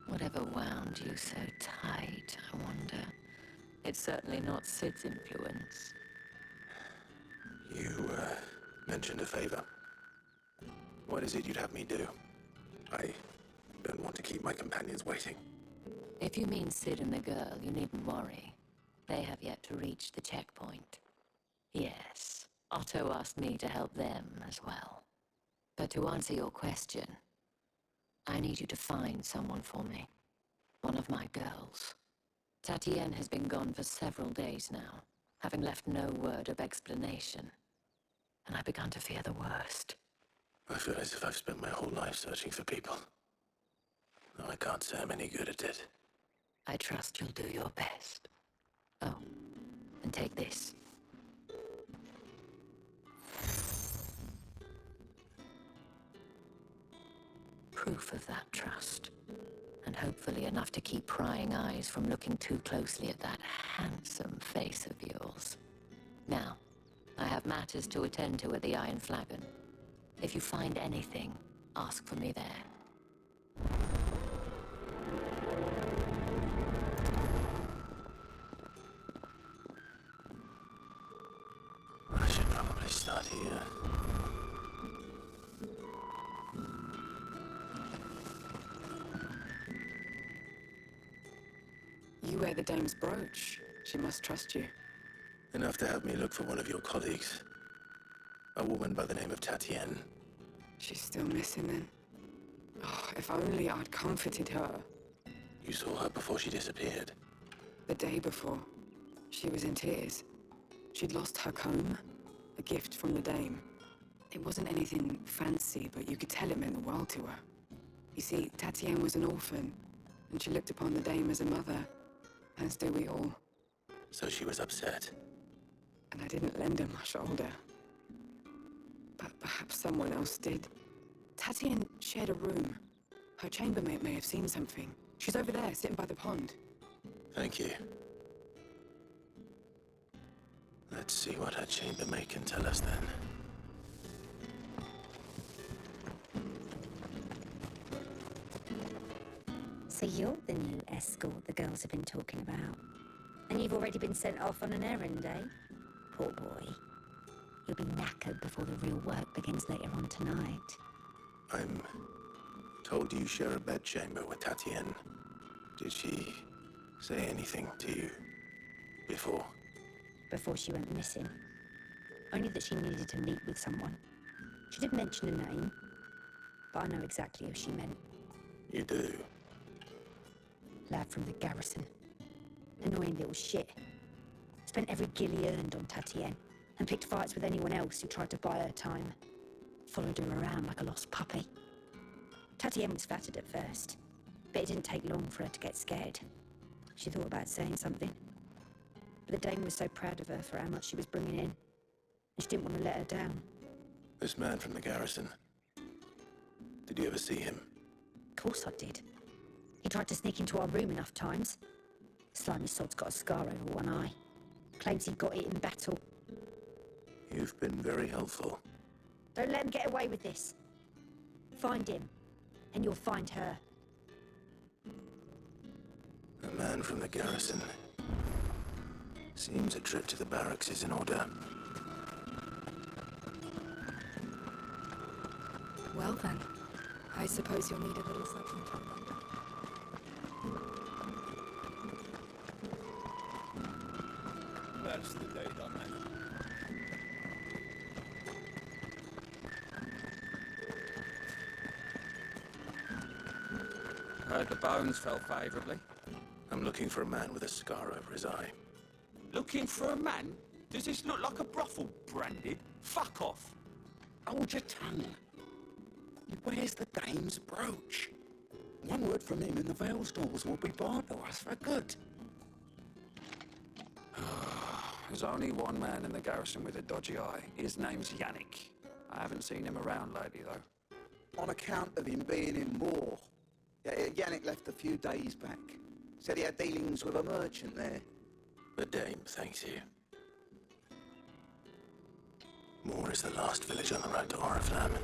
Whatever wound you so tight, I wonder. It's certainly not Sid's influence. You, mentioned a favor. What is it you'd have me do? I don't want to keep my companions waiting. If you mean Sid and the girl, you needn't worry. They have yet to reach the checkpoint. Yes, Otto asked me to help them as well. But to answer your question, I need you to find someone for me. One of my girls. Tatienne has been gone for several days now, having left no word of explanation. And I've begun to fear the worst. I feel as if I've spent my whole life searching for people. Though I can't say I'm any good at it. I trust you'll do your best. Oh, and take this. Proof of that trust. And hopefully enough to keep prying eyes from looking too closely at that handsome face of yours. Now, I have matters to attend to at the Iron Flagon. If you find anything, ask for me there. I should probably start here. You wear the dame's brooch. She must trust you. Enough to have me look for one of your colleagues. A woman by the name of Tatienne. She's still missing then. Oh, if only I'd comforted her. You saw her before she disappeared? The day before. She was in tears. She'd lost her comb, a gift from the dame. It wasn't anything fancy, but you could tell it meant the world to her. You see, Tatienne was an orphan, and she looked upon the dame as a mother, as do we all. So she was upset. And I didn't lend her my shoulder. But perhaps someone else did. Tatienne shared a room. Her chambermaid may have seen something. She's over there, sitting by the pond. Thank you. Let's see what her chambermaid can tell us then. So you're the new escort the girls have been talking about. And you've already been sent off on an errand, eh? Poor boy. You'll be knackered before the real work begins later on tonight. I'm told you share a bedchamber with Tatienne. Did she say anything to you before? Before she went missing. Only that she needed to meet with someone. She didn't mention a name, but I know exactly who she meant. You do? Lad from the garrison. Annoying little shit. Spent every guil he earned on Tatienne, and picked fights with anyone else who tried to buy her time. Followed her around like a lost puppy. Tatienne was flattered at first, but it didn't take long for her to get scared. She thought about saying something, but the dame was so proud of her for how much she was bringing in, and she didn't want to let her down. This man from the garrison. Did you ever see him? Of course I did. He tried to sneak into our room enough times. Slimy sod's got a scar over one eye. Claims he got it in battle. You've been very helpful. Don't let him get away with this. Find him, and you'll find her. A man from the garrison. Seems a trip to the barracks is in order. Well then, I suppose you'll need a little something. That's the day, dumbass. Heard the bones fell favorably. I'm looking for a man with a scar over his eye. Looking for a man? Does this look like a brothel, Brandy? Fuck off! Hold your tongue. He wears the dame's brooch. One word from him and the Vale stalls will be barred to us for good. There's only one man in the garrison with a dodgy eye. His name's Yannick. I haven't seen him around lately, though. On account of him being in war. Yeah, Yannick left a few days back. Said he had dealings with a merchant there. The Dame thanks you. Moor is the last village on the road to Oriflamme.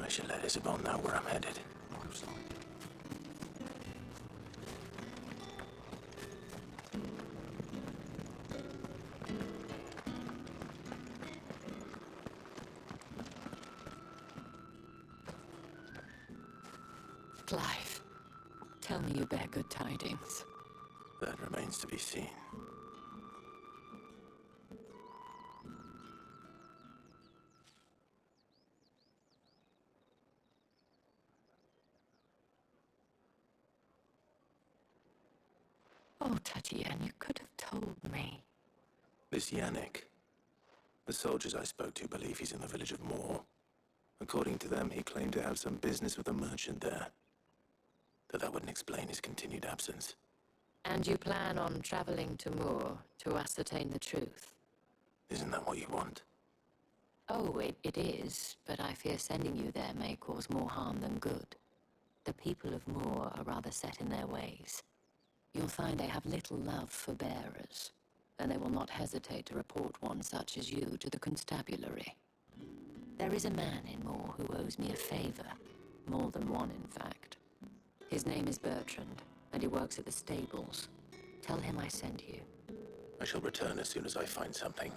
I should let Isabel know where I'm headed. Clive, tell me you bear good tidings. That remains to be seen. Oh, Tatiana, you could have told me. This Yannick. The soldiers I spoke to believe he's in the village of Moor. According to them, he claimed to have some business with a merchant there. Though that wouldn't explain his continued absence. And you plan on traveling to Moor to ascertain the truth? Isn't that what you want? Oh, it is, but I fear sending you there may cause more harm than good. The people of Moor are rather set in their ways. You'll find they have little love for bearers, and they will not hesitate to report one such as you to the constabulary. There is a man in Moor who owes me a favor. More than one, in fact. His name is Bertrand, and he works at the stables. Tell him I sent you. I shall return as soon as I find something.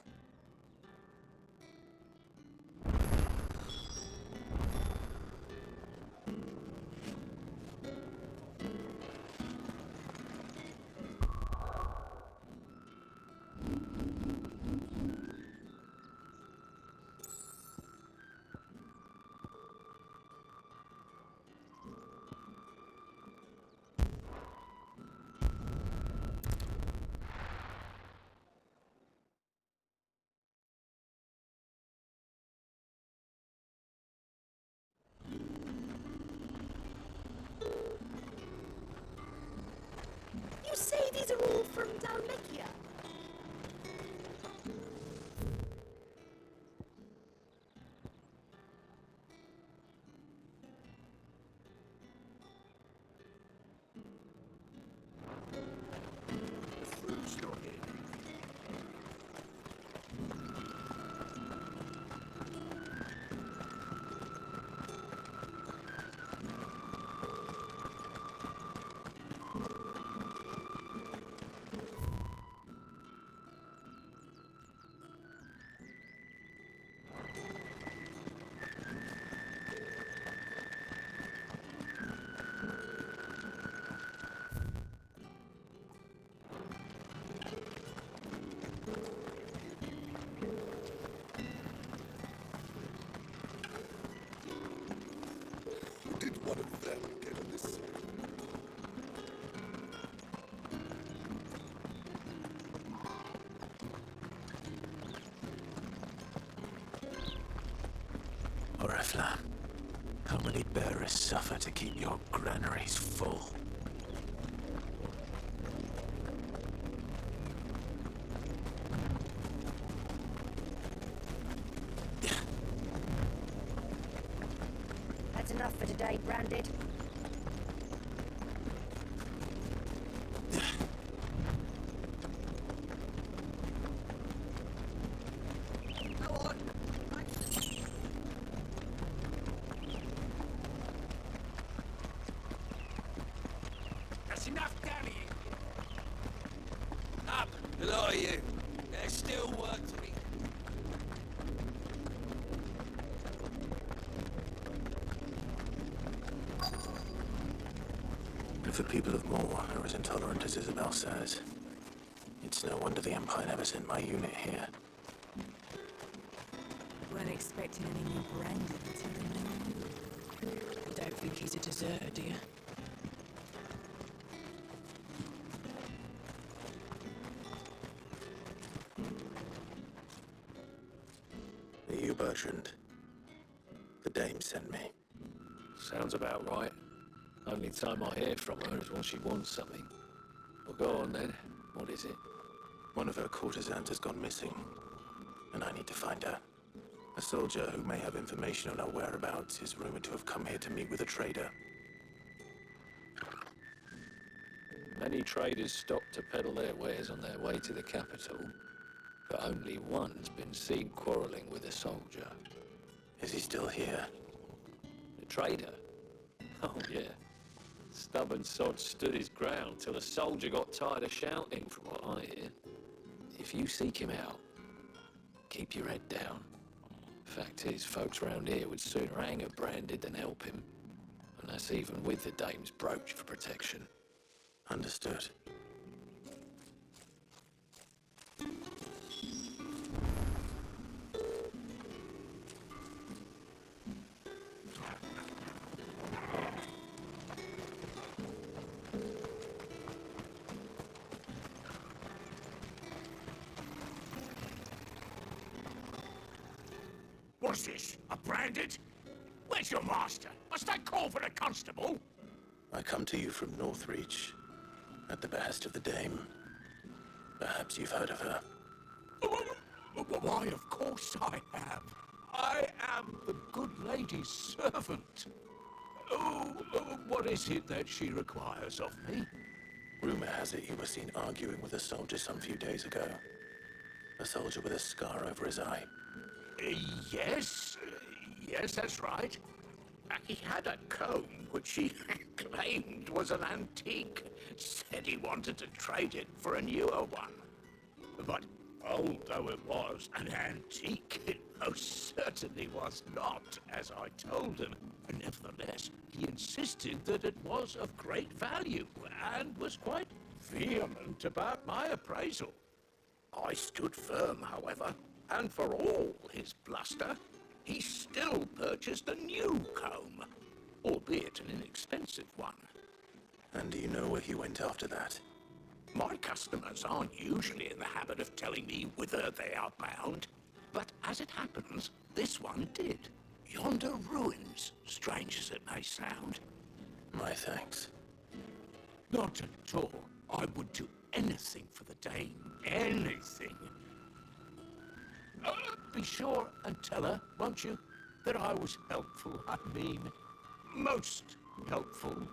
You say these are all from Dalmekia? One of them get on this. Oriflamme, how many bearers suffer to keep your granaries full? That's enough for today, Branded. That's enough dallying. Up, a lot of you. There's still work to be. If the people of Moor are as intolerant as Isabel says, it's no wonder the Empire never sent my unit here. Weren't expecting any new Brandon until they know you. You don't think he's a deserter, do you? Are you Bertrand? The Dame sent me. Sounds about right. Only time I hear from her is when she wants something. Well, go on then. What is it? One of her courtesans has gone missing, and I need to find her. A soldier who may have information on her whereabouts is rumored to have come here to meet with a trader. Many traders stopped to peddle their wares on their way to the capital, but only one's been seen quarreling with a soldier. Is he still here? The trader? Oh, yeah. Stubborn sod stood his ground till the soldier got tired of shouting, from what I hear. If you seek him out, keep your head down. Fact is, folks round here would sooner hang a branded than help him. And that's even with the dame's brooch for protection. Understood. What's this? A branded? Where's your master? Must I call for a constable? I come to you from Northreach, at the behest of the dame. Perhaps you've heard of her. Why, of course I have. I am the good lady's servant. What is it that she requires of me? Rumor has it you were seen arguing with a soldier some few days ago. A soldier with a scar over his eye. Yes, that's right. He had a comb which he claimed was an antique. Said he wanted to trade it for a newer one. But although it was an antique, it most certainly was not, as I told him. Nevertheless, he insisted that it was of great value, and was quite vehement about my appraisal. I stood firm, however, and for all his bluster, he still purchased a new comb, albeit an inexpensive one. And do you know where he went after that? My customers aren't usually in the habit of telling me whither they are bound, but as it happens, this one did. Yonder ruins, strange as it may sound. My thanks. Not at all. I would do anything for the dame. Anything. Be sure and tell her, won't you, that I was helpful. I mean, most helpful.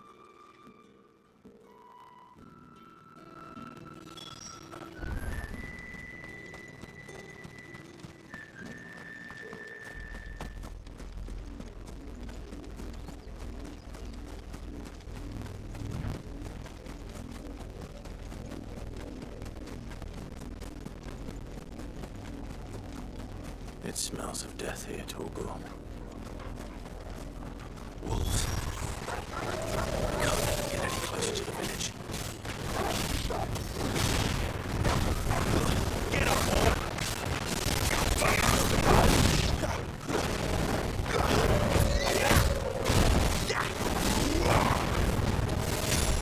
It smells of death here, Togo. Wolves. We can't let them get any closer to the village. Get up, boy!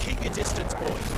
Keep your distance, boys.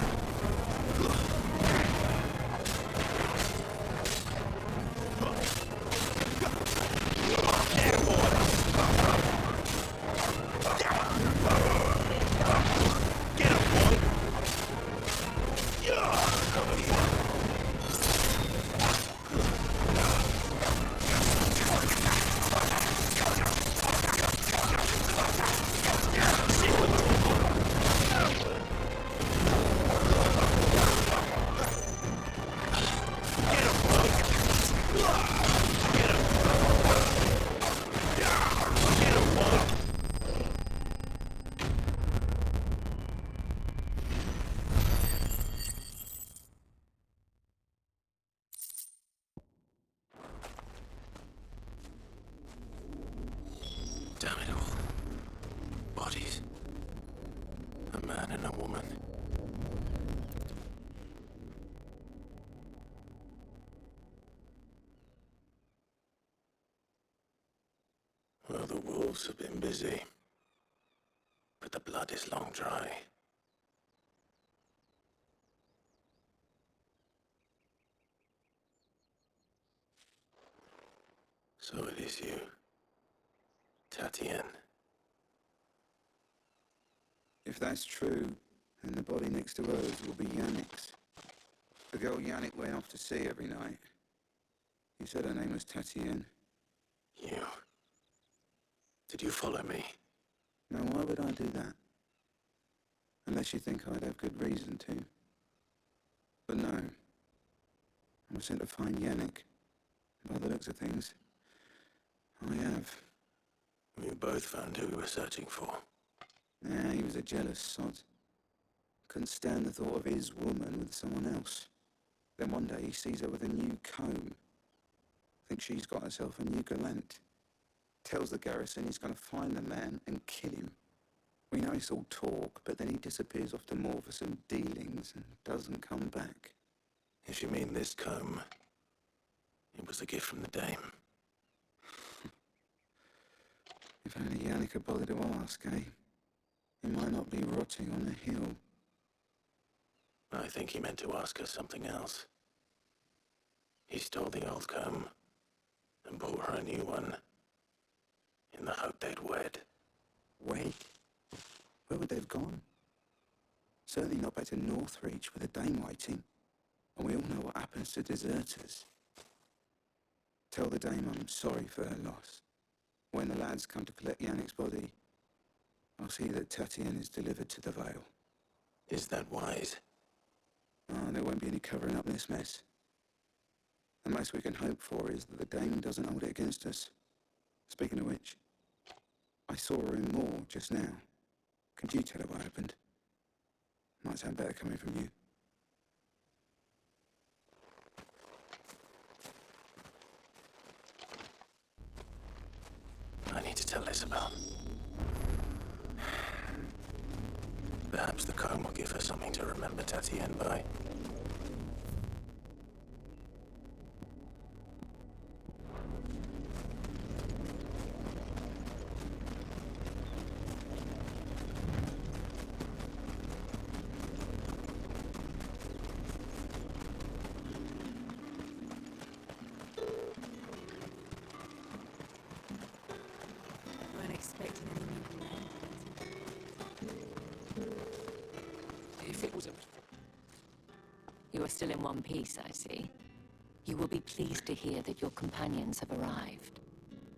Damn it all. Bodies. A man and a woman. Well, the wolves have been busy, but the blood is long dry. So it is you, Tatienne. If that's true, then the body next to hers will be Yannick's. The girl Yannick went off to see every night. He said her name was Tatienne. You... Did you follow me? Now, why would I do that? Unless you think I'd have good reason to. But no. I was sent to find Yannick. By the looks of things, I have. We both found who we were searching for. Yeah, he was a jealous sod. Couldn't stand the thought of his woman with someone else. Then one day he sees her with a new comb. Thinks she's got herself a new gallant. Tells the garrison he's going to find the man and kill him. We know it's all talk, but then he disappears off to more for some dealings and doesn't come back. If you mean this comb, it was a gift from the dame. If only Yannick had bothered to ask, eh? He might not be rotting on a hill. I think he meant to ask her something else. He stole the old comb and bought her a new one in the hope they'd wed. Wed? Where would they have gone? Certainly not back to Northreach with a dame waiting. And we all know what happens to deserters. Tell the dame I'm sorry for her loss. When the lads come to collect Yannick's body, I'll see that Tatienne is delivered to the Vale. Is that wise? Oh, there won't be any covering up this mess. The most we can hope for is that the dame doesn't hold it against us. Speaking of which, I saw her in Moor just now. Could you tell her what happened? Might sound better coming from you. I need to tell Isabel. Perhaps the comb will give her something to remember Tatienne by. You are still in one piece, I see. You will be pleased to hear that your companions have arrived.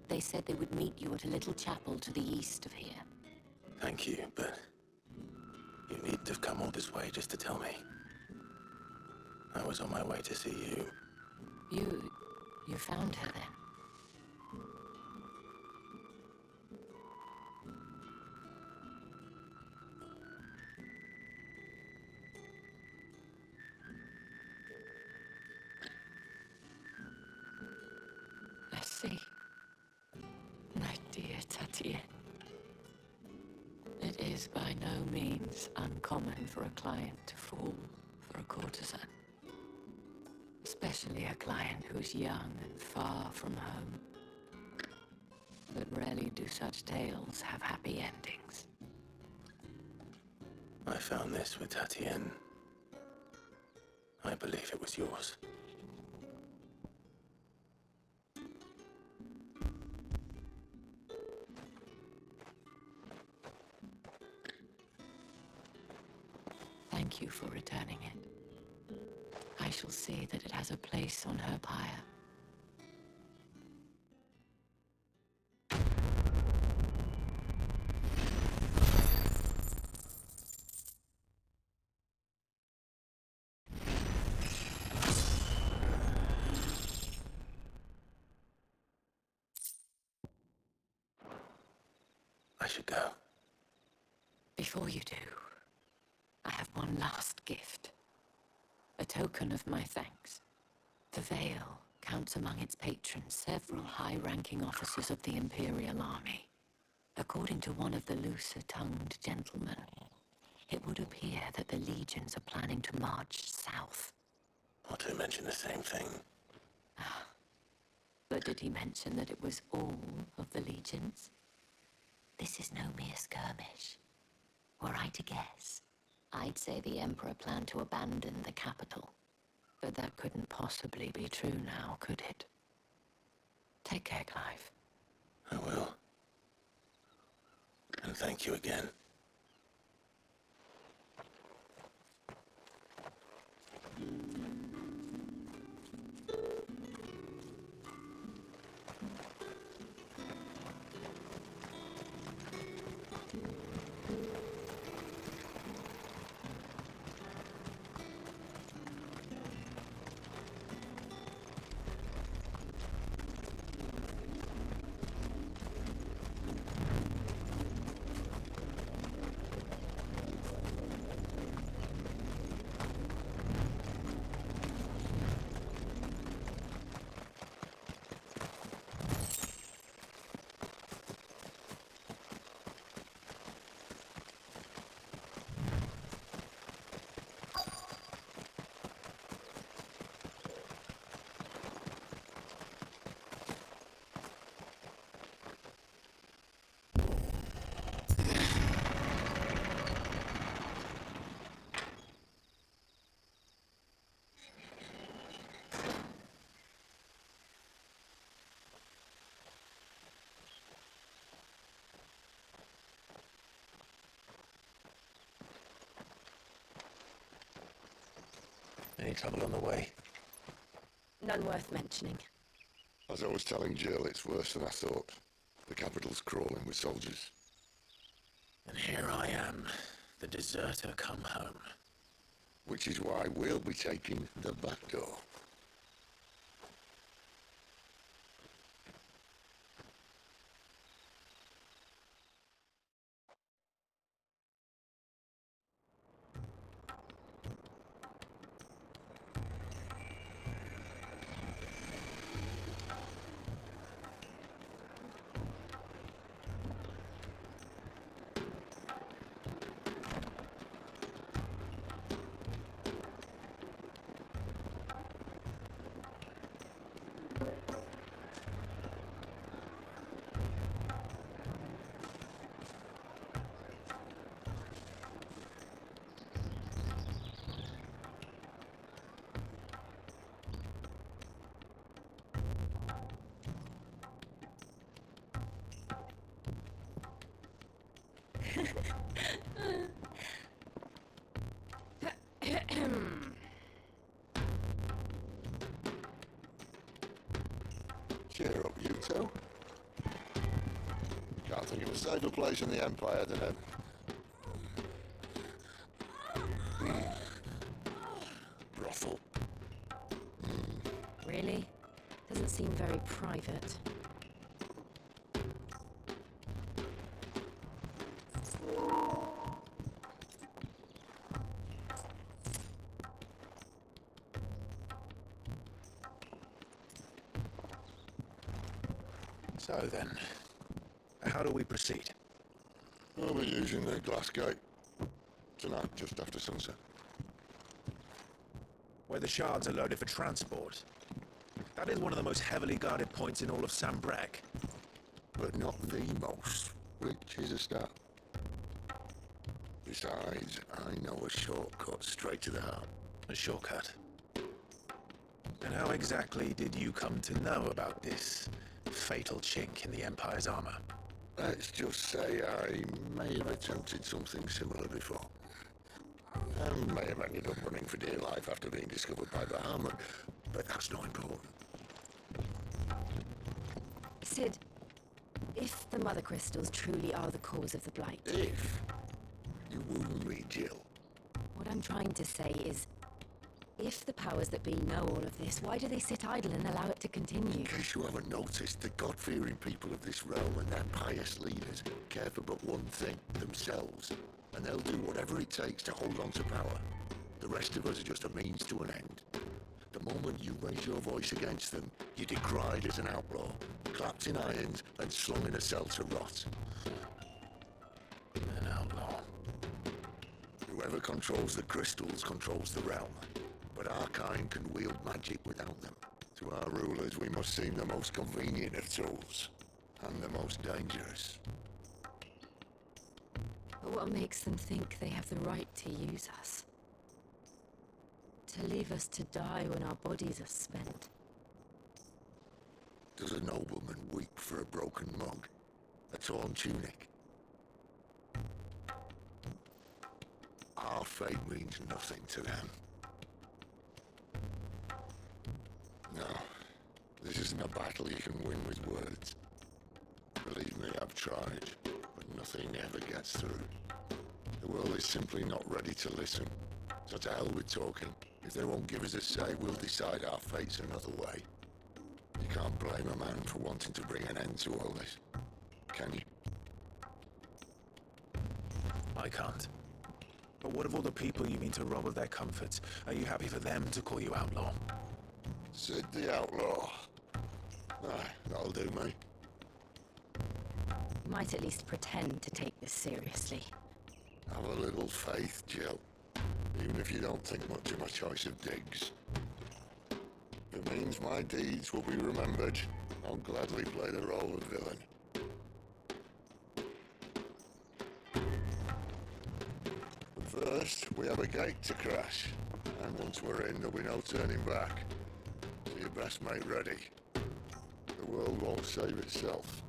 They said they would meet you at a little chapel to the east of here. Thank you, but you needn't have come all this way just to tell me. I was on my way to see you. You found her then? I see. My dear Tatienne. It is by no means uncommon for a client to fall for a courtesan. Especially a client who's young and far from home. But rarely do such tales have happy endings. I found this with Tatienne. I believe it was yours. Thank you for returning it. I shall see that it has a place on her pyre. I should go. Before you do, I have one last gift. A token of my thanks. The Vale counts among its patrons several high-ranking officers of the Imperial Army. According to one of the looser-tongued gentlemen, it would appear that the legions are planning to march south. Or to mention the same thing. But did he mention that it was all of the legions? This is no mere skirmish. Were I to guess, I'd say the Emperor planned to abandon the capital. But that couldn't possibly be true now, could it? Take care, Clive. I will. And thank you again. Any trouble on the way? None worth mentioning. As I was telling Jill, it's worse than I thought. The capital's crawling with soldiers. And here I am, the deserter come home. Which is why we'll be taking the back door. Cheer up, you two. Can't think of a safer place in the Empire than a... brothel. Really? Doesn't seem very private. So then, how do we proceed? We'll be using the glass gate. Tonight, just after sunset. Where the shards are loaded for transport. That is one of the most heavily guarded points in all of Sambrek. But not the most, which is a start. Besides, I know a shortcut straight to the heart. A shortcut? And how exactly did you come to know about this fatal chink in the Empire's armor? Let's just say I may have attempted something similar before. And may have ended up running for dear life after being discovered by Bahamut, but that's not important. Sid, if the Mother Crystals truly are the cause of the Blight... If? You wound me, Jill. What I'm trying to say is, if the powers that be know all of this, why do they sit idle and allow it to continue? In case you haven't noticed, the God-fearing people of this realm and their pious leaders care for but one thing, themselves. And they'll do whatever it takes to hold on to power. The rest of us are just a means to an end. The moment you raise your voice against them, you're decried as an outlaw, clapped in irons and slung in a cell to rot. An outlaw. Whoever controls the crystals controls the realm. But our kind can wield magic without them. To our rulers, we must seem the most convenient of tools, and the most dangerous. But what makes them think they have the right to use us? To leave us to die when our bodies are spent? Does a nobleman weep for a broken mug? A torn tunic? Our fate means nothing to them. No, this isn't a battle you can win with words. Believe me, I've tried, but nothing ever gets through. The world is simply not ready to listen. So to hell with talking. If they won't give us a say, we'll decide our fates another way. You can't blame a man for wanting to bring an end to all this, can you? I can't. But what of all the people you mean to rob of their comforts? Are you happy for them to call you outlaw? Sid the outlaw. Aye, that'll do me. You might at least pretend to take this seriously. Have a little faith, Jill. Even if you don't think much of my choice of digs. If it means my deeds will be remembered, I'll gladly play the role of villain. But first, we have a gate to crash. And once we're in, there'll be no turning back. So you best make ready. The world won't save itself.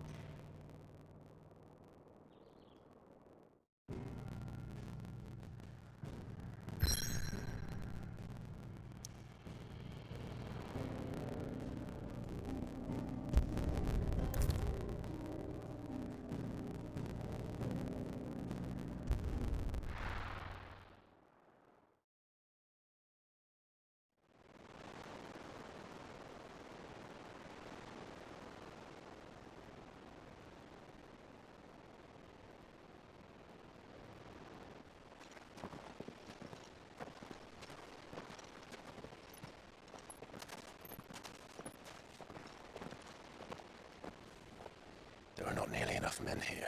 There are not nearly enough men here.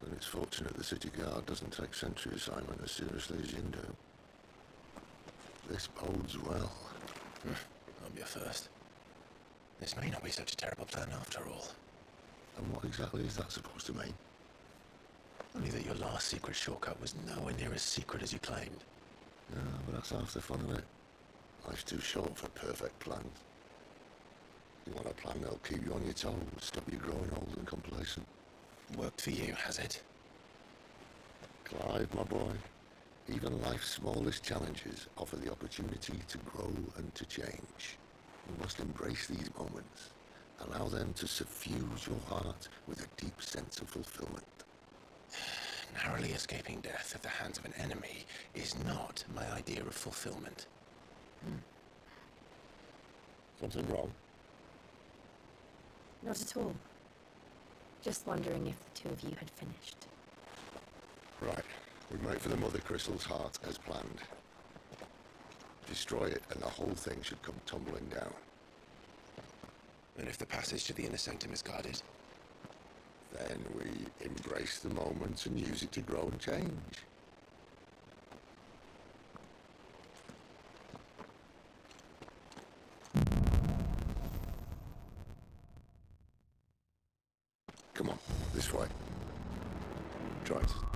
Then it's fortunate the city guard doesn't take sentry assignment as seriously as you do. This bodes well. I'll be a first. This may not be such a terrible plan after all. And what exactly is that supposed to mean? Only that your last secret shortcut was nowhere near as secret as you claimed. Yeah, but that's half the fun of it. Life's too short for perfect plans. You want a plan that'll keep you on your toes, stop you growing old and complacent. Worked for you, has it? Clive, my boy, even life's smallest challenges offer the opportunity to grow and to change. You must embrace these moments. Allow them to suffuse your heart with a deep sense of fulfillment. Narrowly escaping death at the hands of an enemy is not my idea of fulfillment. Something wrong? Not at all. Just wondering if the two of you had finished. Right. We make for the Mother Crystal's heart as planned. Destroy it and the whole thing should come tumbling down. And if the passage to the inner sanctum is guarded? Then we embrace the moment and use it to grow and change. Come on, this way. Try it.